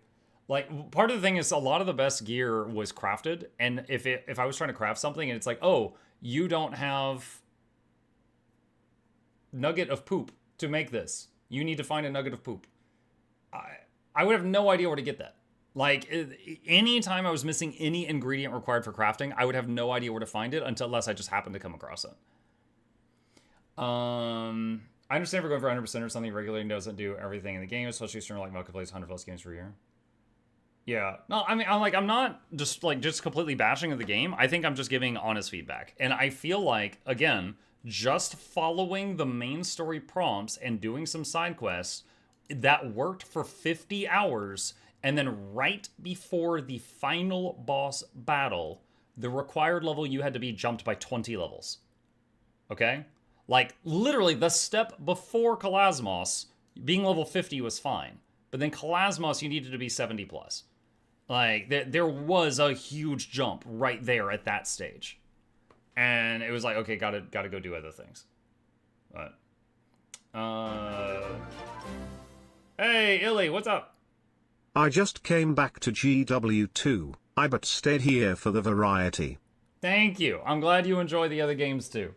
Like, part of the thing is a lot of the best gear was crafted. And if I was trying to craft something and it's like, oh, you don't have nugget of poop to make this. You need to find a nugget of poop. I would have no idea where to get that. Like, anytime I was missing any ingredient required for crafting, I would have no idea where to find it unless I just happened to come across it. I understand if we're going for 100% or something regularly doesn't do everything in the game, especially a streamer like Mukluk plays 100+ games per year. Yeah. No, I mean, I'm not just completely bashing the game. I think I'm just giving honest feedback. And I feel like, again, just following the main story prompts and doing some side quests, that worked for 50 hours. And then right before the final boss battle, the required level you had to be jumped by 20 levels. Okay? Like, literally, the step before Kalasmos, being level 50 was fine. But then Kalasmos, you needed to be 70 plus. Like, there was a huge jump right there at that stage. And it was like, okay, gotta go do other things. But, hey, Illy, what's up? I just came back to GW2, but stayed here for the variety. Thank you. I'm glad you enjoy the other games too.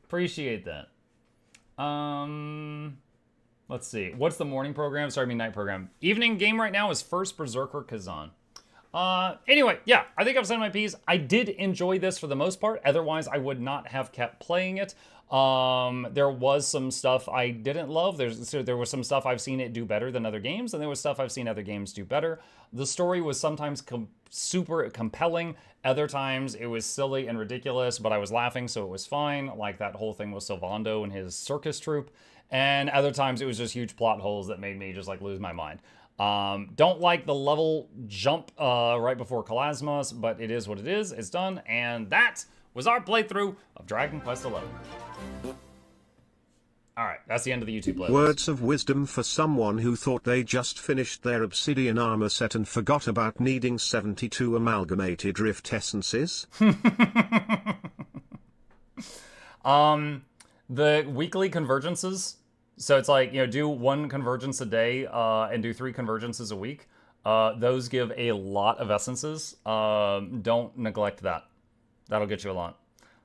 Appreciate that. Let's see. What's the morning program? Sorry, I mean night program. Evening game right now is First Berserker Kazan. Anyway, yeah, I think I've said my piece. I did enjoy this for the most part. Otherwise, I would not have kept playing it. There was some stuff I didn't love. There was some stuff I've seen it do better than other games, and there was stuff I've seen other games do better. The story was sometimes super compelling. Other times it was silly and ridiculous, but I was laughing, so it was fine. Like that whole thing with Sylvando and his circus troupe. And other times it was just huge plot holes that made me just like lose my mind. Don't like the level jump right before Kalasmos, but it is what it is. It's done, and that was our playthrough of Dragon Quest XI. Alright, that's the end of the YouTube playlist. Words of wisdom for someone who thought they just finished their obsidian armor set and forgot about needing 72 amalgamated rift essences. The weekly convergences. So it's like, you know, do 1 convergence a day and do 3 convergences a week. Those give a lot of essences. Don't neglect that. That'll get you a lot.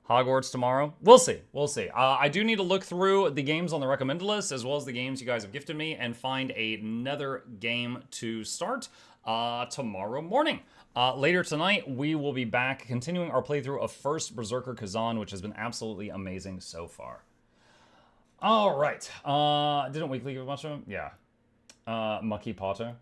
Hogwarts tomorrow? We'll see. We'll see. I do need to look through the games on the recommended list, as well as the games you guys have gifted me, and find another game to start tomorrow morning. Later tonight, we will be back continuing our playthrough of First Berserker Kazan, which has been absolutely amazing so far. All right. Didn't Weekly give much of them? Yeah. Mucky Potter.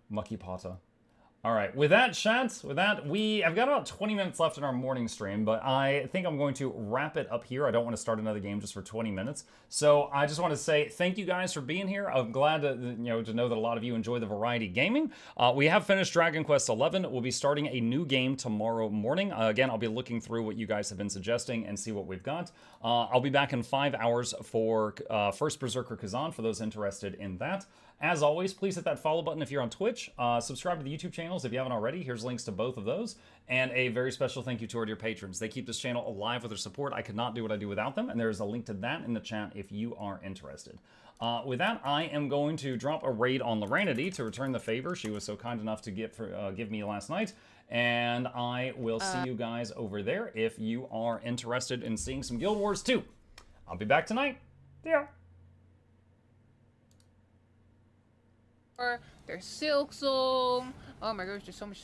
All right, with that, chat, we have got about 20 minutes left in our morning stream, but I think I'm going to wrap it up here. I don't want to start another game just for 20 minutes. So I just want to say thank you guys for being here. I'm glad to, to know that a lot of you enjoy the variety gaming. We have finished Dragon Quest XI. We'll be starting a new game tomorrow morning. Again, I'll be looking through what you guys have been suggesting and see what we've got. I'll be back in 5 hours for First Berserker Kazan, for those interested in that. As always, please hit that follow button if you're on Twitch. Subscribe to the YouTube channels if you haven't already. Here's links to both of those. And a very special thank you to our dear patrons. They keep this channel alive with their support. I could not do what I do without them, and there's a link to that in the chat if you are interested. With that, I am going to drop a raid on Loranity to return the favor she was so kind enough to give me last night. And I will see you guys over there if you are interested in seeing some Guild Wars 2. I'll be back tonight. Yeah. There's Silk Song. Oh my gosh, there's so much stuff.